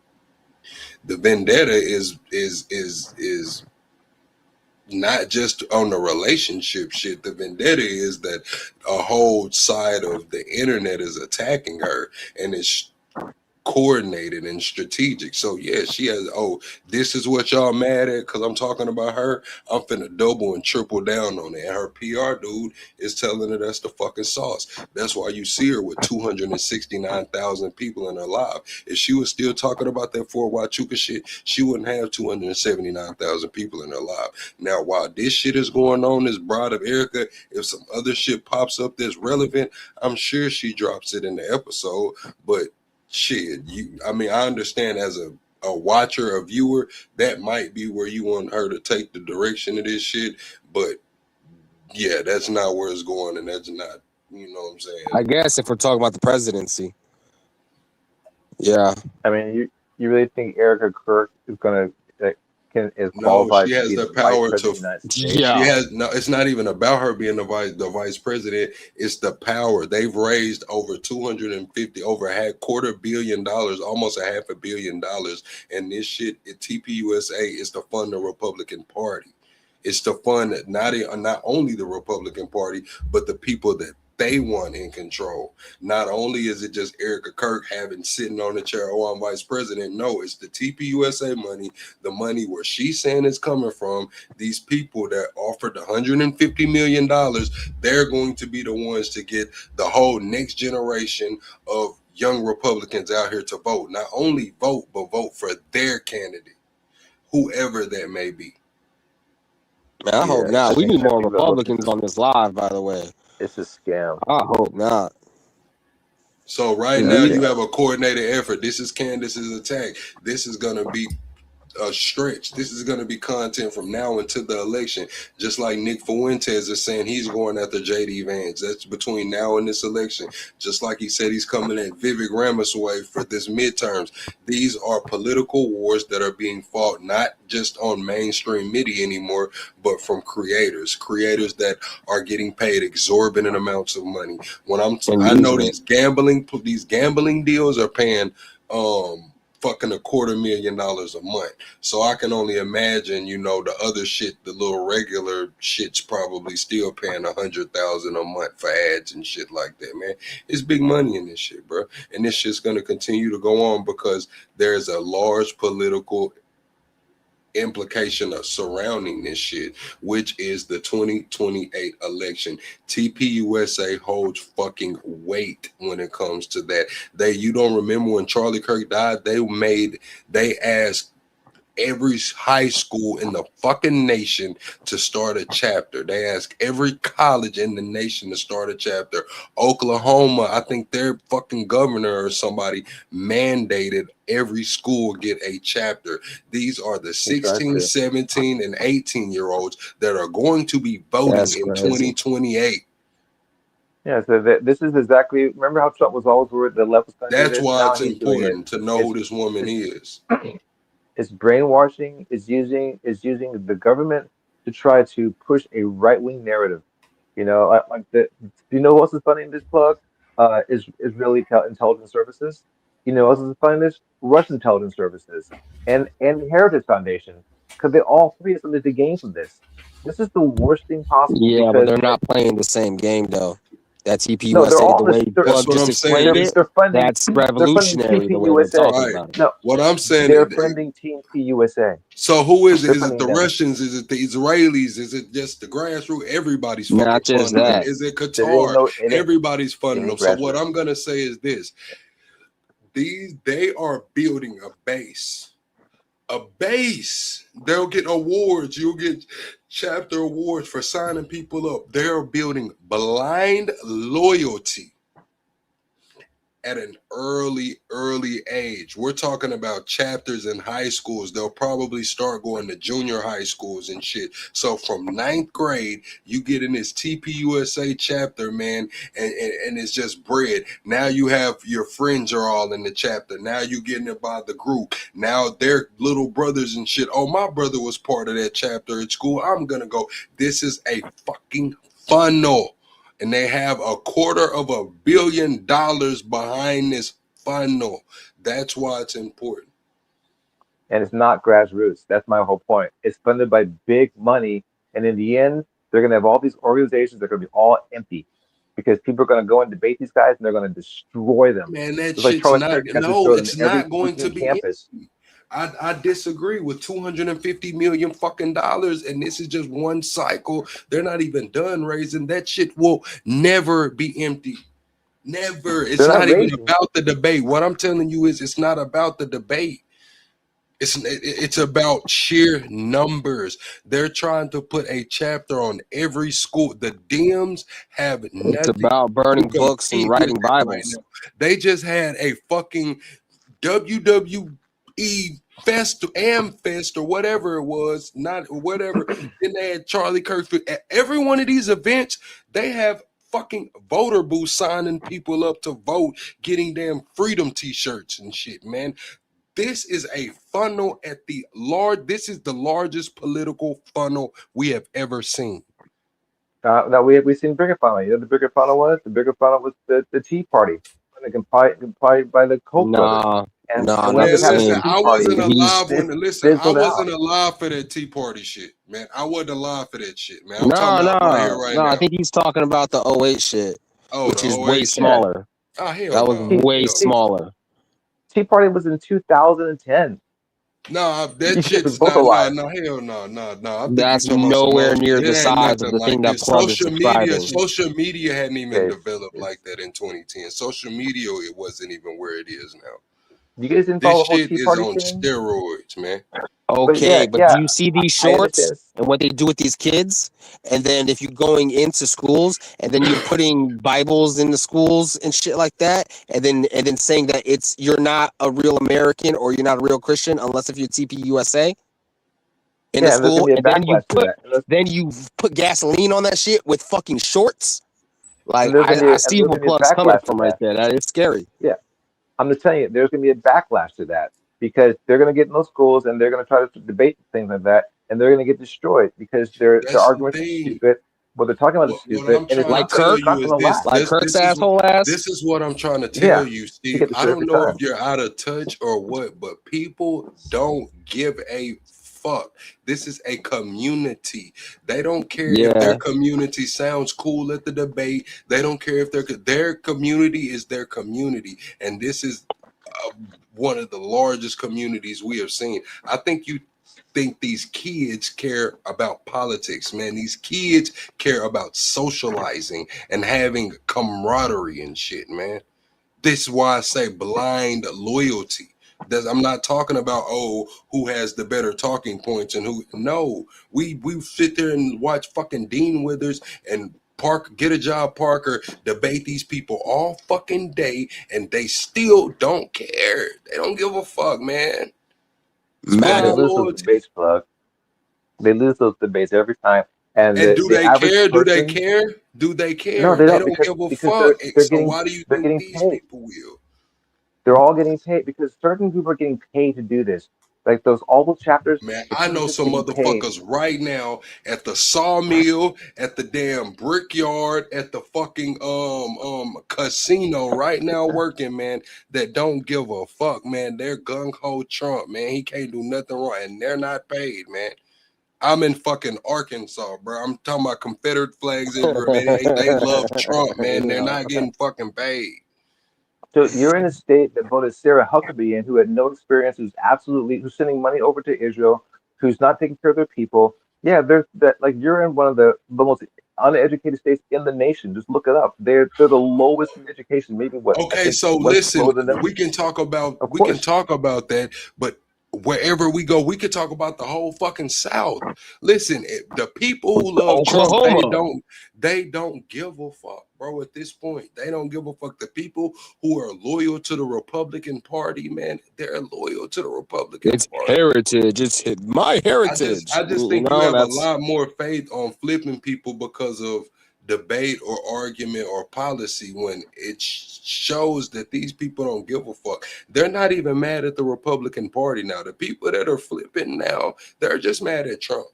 the vendetta is not just on the relationship shit. The vendetta is that a whole side of the internet is attacking her, and it's coordinated and strategic. So yeah, she has, this is what y'all mad at because I'm talking about her. I'm finna double and triple down on it. And her PR dude is telling her that's the fucking sauce. That's why you see her with 269,000 people in her live. If she was still talking about that Fort Huachuca shit, she wouldn't have 279,000 people in her live. Now, while this shit is going on, this Bride of Erika, if some other shit pops up that's relevant, I'm sure she drops it in the episode. But shit, I understand as a watcher, a viewer, that might be where you want her to take the direction of this shit, but yeah, that's not where it's going, and that's not, you know what I'm saying? I guess if we're talking about the presidency. Yeah. I mean, you really think Erika Kirk is gonna is No, qualified she to has be the the vice power president to. of the United States? She Yeah. has no. It's not even about her being the vice president. It's the power. They've raised over 250, over $250 million, almost $500 million, and this shit at TPUSA is to fund the Republican Party. It's to fund not only the Republican Party, but the people that they want in control. Not only is it just Erika Kirk having sitting on the chair, I'm vice president. No, it's the TPUSA money, the money where she's saying it's coming from. These people that offered $150 million, they're going to be the ones to get the whole next generation of young Republicans out here to vote. Not only vote, but vote for their candidate, whoever that may be. Man, I hope not. We need more Republicans on this live, by the way. It's a scam. I hope not. So right now you have a coordinated effort. This is Candace's attack. This is going to be a stretch. This is going to be content from now until the election. Just like Nick Fuentes is saying he's going after JD Vance. That's between now and this election. Just like he said he's coming at Vivek Ramaswamy for this midterms. These are political wars that are being fought not just on mainstream media anymore, but from creators that are getting paid exorbitant amounts of money. I know these gambling deals are paying fucking $250,000 a month. So I can only imagine, the other shit, the little regular shit's probably still paying $100,000 a month for ads and shit like that, man. It's big money in this shit, bro. And this shit's gonna continue to go on because there's a large political implication of surrounding this shit, which is the 2028 election. TPUSA holds fucking weight when it comes to that. You don't remember when Charlie Kirk died, they asked every high school in the fucking nation to start a chapter. They asked every college in the nation to start a chapter. Oklahoma, I think their fucking governor or somebody mandated every school get a chapter. These are the 16, 17, and 18-year-olds that are going to be voting in 2028. Yeah, so this is exactly. Remember how Trump was always worried the left was going to do this? That's why now it's important to know who this woman is. It's brainwashing. Is using the government to try to push a right wing narrative. Like the. Do you know what's funny in this plug? Is Israeli intelligence services. You know what's funny in this? Russian intelligence services and Heritage Foundation, because they all three have something to gain from this. This is the worst thing possible. Yeah, but they're not playing the same game though. That TPUSA, no, they're all the way Plug just explained it, that's revolutionary the way they're talking about it. No, what I'm saying they're funding Team PUSA. So who is it? Is it the Russians? Is it the Israelis? Is it just the grassroots? Everybody's fucking not just funding that. them. Is it Qatar? Everybody's funding them. So what I'm gonna say is this: they are building a base. A base. They'll get awards. You'll get chapter awards for signing people up. They're building blind loyalty. at an early age. We're talking about chapters in high schools. They'll probably start going to junior high schools and shit. So from ninth grade, you get in this TPUSA chapter, man, and it's just bread. Now you have your friends are all in the chapter. Now you getting it by the group. Now they're little brothers and shit. Oh, my brother was part of that chapter at school. I'm gonna go. This is a fucking funnel. And they have $250 million behind this funnel. That's why it's important. And it's not grassroots. That's my whole point. It's funded by big money, and in the end, they're going to have all these organizations that are going to be all empty because people are going to go and debate these guys, and they're going to destroy them. Man, that Just like shit's Charlie not. Kirk got No, destroyed on it's every not going to freaking be campus. empty. I disagree with $250 million fucking dollars, and this is just one cycle. They're not even done raising. That shit will never be empty. Never. It's They're not not even raising. about the debate. What I'm telling you is it's not about the debate. It's about sheer numbers. They're trying to put a chapter on every school. The Dems have It's nothing about to burning books and compete with writing it right Bibles. now. They just had a fucking WWE Fest, Amfest, or whatever it was, not whatever. Then they had Charlie Kirk. At every one of these events, they have fucking voter booths signing people up to vote, getting damn freedom t-shirts and shit, man. This is a funnel at the large. This is the largest political funnel we have ever seen. Now we've seen bigger funnel. You know what the bigger funnel was? The bigger funnel was the Tea Party. And compiled by the Koch brothers. Nah, And nah, once not the it Man, happened to listen, the same. Tea I wasn't Party, He's alive when. Listen, I fizzled wasn't out. alive for that Tea Party shit, man. I wasn't alive for that shit, man. I'm talking no, about right here, no, right no. I now. think he's talking about the '08 shit, Oh, the which is way 08 shit. Yeah. smaller. Oh, hell That was no. Tea, way Hell Tea, no. smaller. Tea Party was in 2010. Nah, that You guys are shit's both not. alive. No, hell no, no. I think you That's talking about some nowhere old shit. near the It ain't size of nothing the like thing that this. Plug is describing. Social media hadn't even Okay, developed like that in 2010. Social media, it wasn't even where it is now. you guys didn't This follow the whole shit Tea is Party on thing, steroids, man. but Okay, yeah, but do yeah, you see these I shorts understand. and what they do with these kids? And then if you're going into schools and then you're putting Bibles in the schools and shit like that, and then saying that you're not a real American or you're not a real Christian unless if you're TPUSA in the Yeah, and there's gonna school, be a and then backlash to that, you put gasoline on that shit with fucking shorts. Like and there's gonna be I and see there's where gonna be a Plug's coming backlash to from right that. there. That is scary. Yeah, I'm just telling you, there's gonna be a backlash to that because they're gonna get in those schools and they're gonna try to debate things like that, and they're gonna get destroyed because their That's the arguments are thing. stupid. What they're talking about is What stupid, I'm and it's trying to Like not tell it's Kirk, not you is gonna this. last. like Kirk's asshole ass. This is what I'm trying to tell Yeah, you, he Steve. gets I destroyed don't every know time. if you're out of touch or what, but people don't give a fuck. This is a community. They don't care if their Yeah, community sounds cool at the debate. They don't care if their community is their community, and this is uh, one of the largest communities we have seen. I think these kids care about politics, man. These kids care about socializing and having camaraderie and shit, man. This is why I say blind loyalty. I'm not talking about who has the better talking points and who. No, we sit there and watch fucking Dean Withers and Get a Job Parker debate these people all fucking day, and they still don't care. They don't give a fuck, man. It's Yeah, they man. blind lose those loyalty. debates, Plug. They lose those debates every time, and And do the they average care? Do they person. care? Do they No, care? they They don't don't give a because fuck. So getting why do you they're think getting these paid. people will? They're all getting paid because certain people are getting paid to do this. Like all those chapters, Man, the I people are know just some getting paid. motherfuckers right now at the sawmill, at the damn brickyard, at the fucking casino right now working, man, that don't give a fuck, man. They're gung ho Trump, man. He can't do nothing wrong, and they're not paid, man. I'm in fucking Arkansas, bro. I'm talking about Confederate flags everywhere, man. They love Trump, man. They're not getting fucking paid. So you're in a state that voted Sarah Huckabee in, who had no experience, who's sending money over to Israel, who's not taking care of their people. Yeah, there's that. Like you're in one of the most uneducated states in the nation. Just look it up. They're the lowest in education. Maybe what I Okay, think so West is listen, lower than them. we can talk about Of course. that, but wherever we go, we could talk about the whole fucking South. Listen, the people who love Trump, Oklahoma. they don't give a fuck. bro. At this point, they don't give a fuck. The people who are loyal to the Republican Party, man, they're loyal to the Republican It's Party. heritage. It's my heritage. I just You think you know, have a that's lot more faith on flipping people because of debate or argument or policy when it shows that these people don't give a fuck. They're not even mad at the Republican Party now. The people that are flipping now, they're just mad at Trump.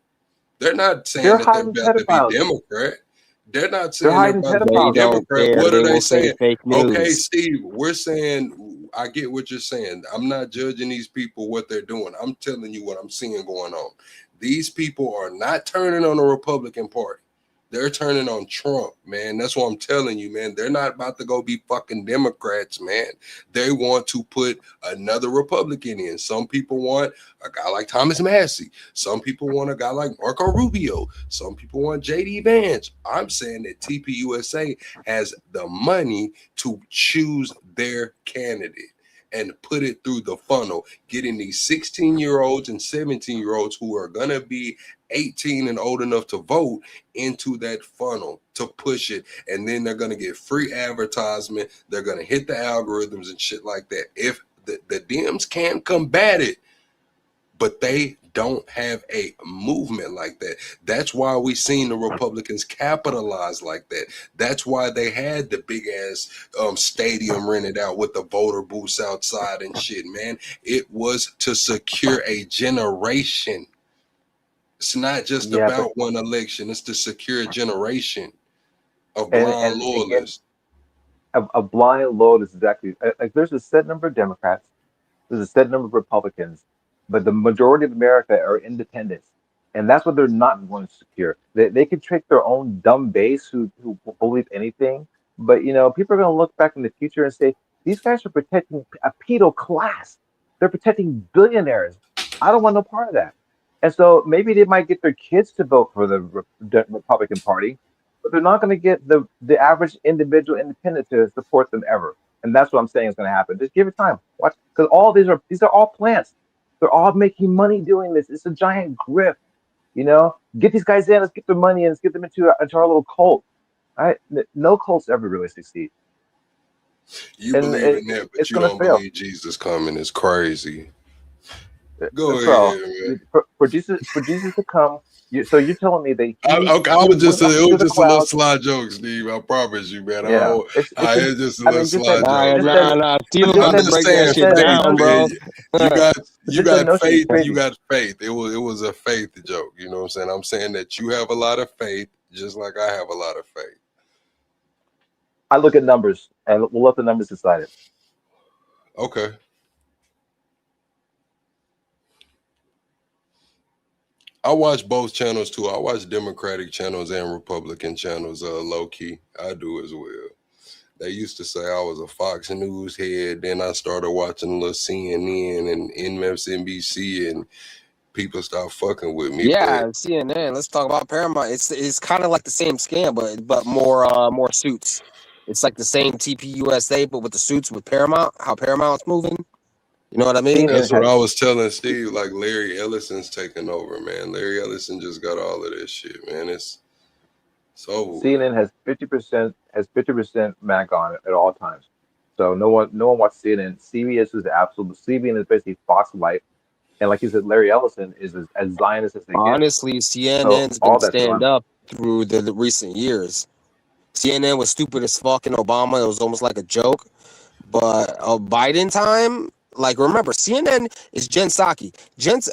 They're not saying They're that they're hiding about to be pedophiles. Democrat. They're not They're saying they're hiding about to be they pedophiles. don't Democrat. care. What are They they will say saying? fake Okay, news. Steve, we're saying, I get what you're saying. I'm not judging these people, what they're doing. I'm telling you what I'm seeing going on. These people are not turning on the Republican Party. They're turning on Trump, man. That's what I'm telling you, man. They're not about to go be fucking Democrats, man. They want to put another Republican in. Some people want a guy like Thomas Massey. Some people want a guy like Marco Rubio. Some people want JD Vance. I'm saying that TPUSA has the money to choose their candidate and put it through the funnel, getting these 16-year-olds and 17-year-olds who are going to be 18 and old enough to vote into that funnel to push it. And then they're going to get free advertisement. They're going to hit the algorithms and shit like that. If the Dems can combat it, but they don't have a movement like that. That's why we seen the Republicans capitalize like that. That's why they had the big ass stadium rented out with the voter booths outside and shit, man. It was to secure a generation. It's not just Yeah, but about one election. It's to secure a generation of blind and again, loyalists. a blind load is exactly like there's a set number of Democrats, there's a set number of Republicans, but the majority of America are independents, and that's what they're not going to secure. They can trick their own dumb base who believe anything, but people are going to look back in the future and say these guys are protecting a pedo class. They're protecting billionaires. I don't want no part of that. And so maybe they might get their kids to vote for the Republican Party, but they're not going to get the average individual independent to support them ever. And that's what I'm saying is going to happen. Just give it time. Watch, because all these are all plants. They're all making money doing this. It's a giant grift. Get these guys in. Let's get their money and let's get them into our little cult. Right? No cults ever really succeed, You and believe in that, but it's you going to don't fail. believe Jesus coming. It's crazy. Go Bro, ahead, man. for Jesus to come. So you're telling me that Okay, I he was just went up it into was the just a little clouds? sly joke, Steve. I promise you, man. Yeah, it's a. It's just a I little mean, sly joke, just man. that, Nah. but Steven just I'm about that, to just break that saying just shit that faith, down, bro. man. You got but just that notion is you crazy. got faith. It was a faith joke. You know what I'm saying? I'm saying that you have a lot of faith, just like I have a lot of faith. I look at numbers, and we'll let the numbers decide it. Okay. I watch both channels too. I watch Democratic channels and Republican channels, low key. I do as well. They used to say I was a Fox News head. Then I started watching a little CNN and MSNBC, and people start fucking with me. But Yeah, CNN. Let's talk about Paramount. It's kind of like the same scam, but more suits. It's like the same TPUSA, but with the suits with Paramount. How Paramount's moving. You know what I mean? CNN that's what has I was telling Steve. Like Larry Ellison's taking over, man. Larry Ellison just got all of this shit, man. It's over with. CNN has 50% Mac on it at all times. So no one watches CNN. CBS is absolute. CBN is basically Fox Light, and like you said, Larry Ellison is as Zionist as they get. Honestly, So CNN's been all that's stand gone. up through the recent years. CNN was stupid as fuck in Obama. It was almost like a joke. But Biden time, like remember, CNN is Jen Psaki.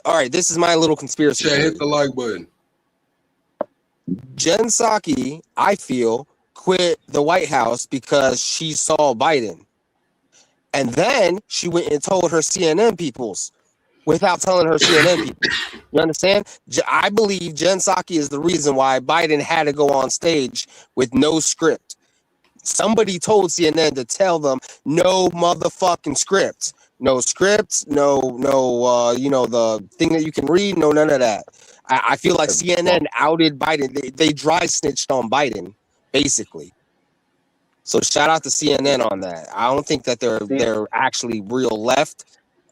All right, this is my little conspiracy Chat, hit theory. the like button. Jen Psaki, I feel, quit the White House because she saw Biden. And then she went and told her CNN peoples without telling her CNN people. You understand? I believe Jen Psaki is the reason why Biden had to go on stage with no script. Somebody told CNN to tell them no motherfucking script. No scripts, no, the thing that you can read, no, none of that. I feel like CNN outed Biden. They dry snitched on Biden, basically. So shout out to CNN on that. I don't think that they're actually real left.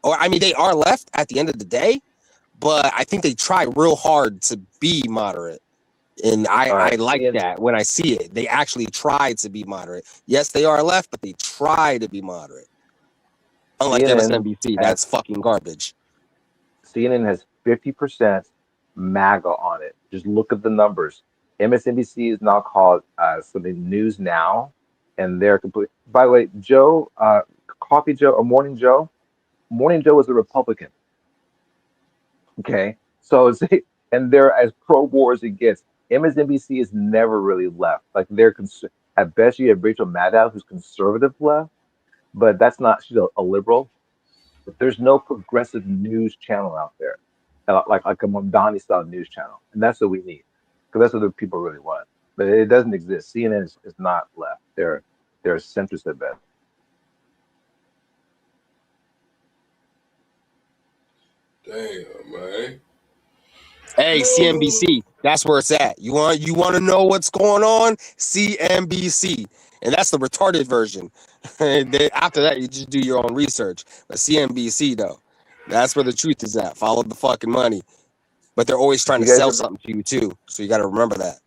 Or I mean they are left at the end of the day, but I think they try real hard to be moderate. And All I right, like that when I see it. They actually try to be moderate. Yes, they are left, but they try to be moderate. Unlike CNN MSNBC, has that's fucking garbage. CNN has 50% MAGA on it. Just look at the numbers. MSNBC is now called something News Now, and they're complete. By the way, Joe, Coffee Joe or Morning Joe is a Republican. Okay, so and they're as pro-war as it gets. MSNBC is never really left. Like at best, you have Rachel Maddow, who's conservative left, but that's not. She's a liberal. But there's no progressive news channel out there, like a Mamdani style news channel, and that's what we need, because that's what the people really want. But it doesn't exist. CNN is not left. They're centrist at best. Damn, man. Hey, CNBC, that's where it's at. You want to know what's going on? CNBC, and that's the retarded version. And then after that, you just do your own research. But CNBC though, that's where the truth is at. Follow the fucking money. But they're always trying Do to you guys sell ever something to you too. So you got to remember that.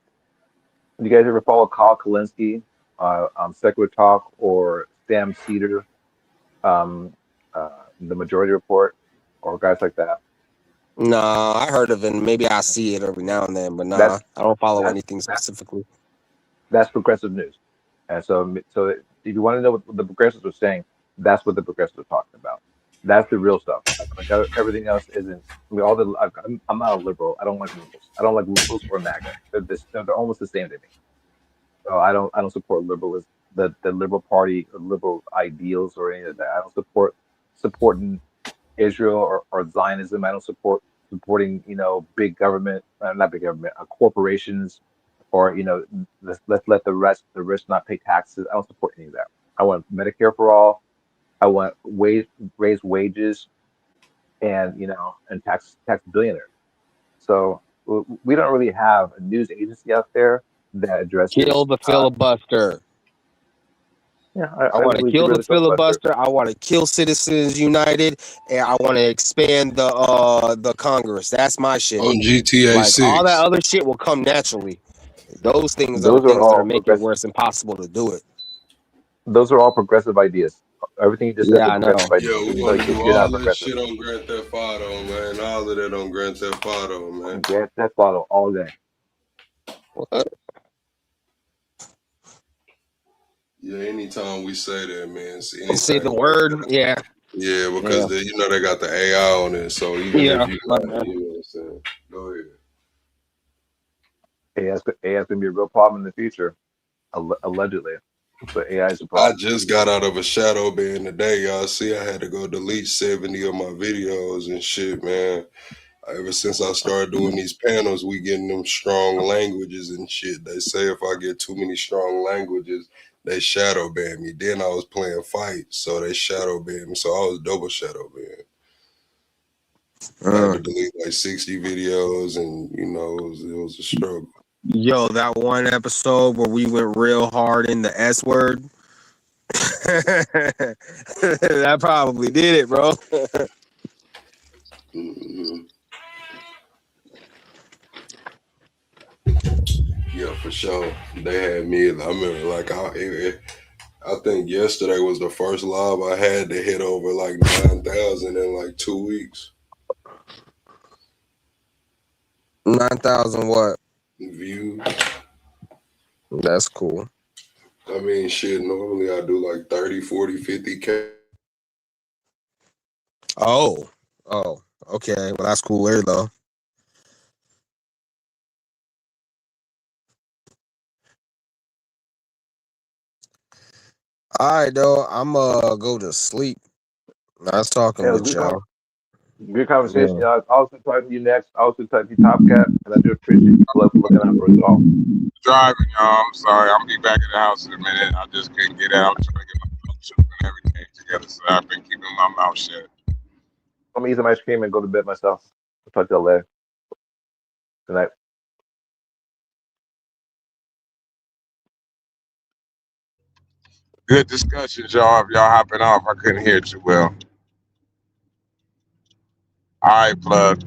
do you guys ever follow Kyle Kalinske, Secular Talk, or Sam Cedar, um, the Majority Report, or guys like that? Nah, I heard of it. And maybe I see it every now and then, but nah, That's I don't follow that's anything specifically. that's progressive news. And so if you want to know what the progressives are saying, that's what the progressives are talking about. That's the real stuff. Everything else isn't. I mean, I'm not a liberal. I don't like liberals. I don't like liberals or MAGA. They're almost the same to me. So I don't support liberalism, the liberal party, or liberal ideals, or any of that. I don't supporting Israel or Zionism. I don't supporting big government, not big government, corporations, or let's let the rich not pay taxes. I don't support any of that. I want Medicare for all. I want raise wages, and tax billionaires. So we don't really have a news agency out there that Kill addresses. the filibuster. Yeah, I I want to believe get kill rid the of the filibuster. filibuster. I want to kill Citizens United, and I want to expand the Congress. That's my shit. On GTA Like all that 6. other shit will come naturally. Those things are the Those are things that are all making it progressive. where it's impossible to do it. Those are all progressive ideas. Everything you just said is Yeah, a I progressive know. idea. Yeah, we're So gonna do you're not all that progressive. shit on Grand Theft Auto, man. All of that on Grand Theft Auto, man. Get that bottle all day. What? Yeah, anytime we say that, man, it's Say the anything like word. that. Yeah, Yeah, yeah, because they got the AI on it, so even if yeah. you My got, bad. you know what I'm saying. Go ahead. AI is going to be a real problem in the future, allegedly. But AI is a I problem. just got out of a shadow ban today, y'all. See, I had to go delete 70 of my videos and shit, man. Ever since I started doing these panels, we getting them strong languages and shit. They say if I get too many strong languages, they shadow ban me. Then I was playing fight, so they shadow banned me. So I was double shadow banned. I had to delete like 60 videos, and it was a struggle. Yo, that one episode where we went real hard in the S word. That probably did it, bro. Hmm. Yeah, for sure. They had me. I remember, like, I think yesterday was the first live I had to hit over like 9,000 in like 2 weeks. 9,000 what? Views. That's cool. I mean, shit, normally I do like 30, 40, 50K. Oh, okay. Well, that's cooler though. All right, though. I'm go to sleep. Nice talking Yeah, it was with y'all. good conversation. Yeah. I was going to talk to you next. I was going to talk to you, Top Cat, and I do appreciate you looking out for us all. Driving, y'all. I'm sorry. I'm gonna be back at the house in a minute. I just couldn't get out. I'm trying to get my fellowship and everything together, so I've been keeping my mouth shut. I'm going to eat some ice cream and go to bed myself. I'll talk to you later. Good night. Good discussions, y'all. If y'all hopping off, I couldn't hear too well. All right, plug.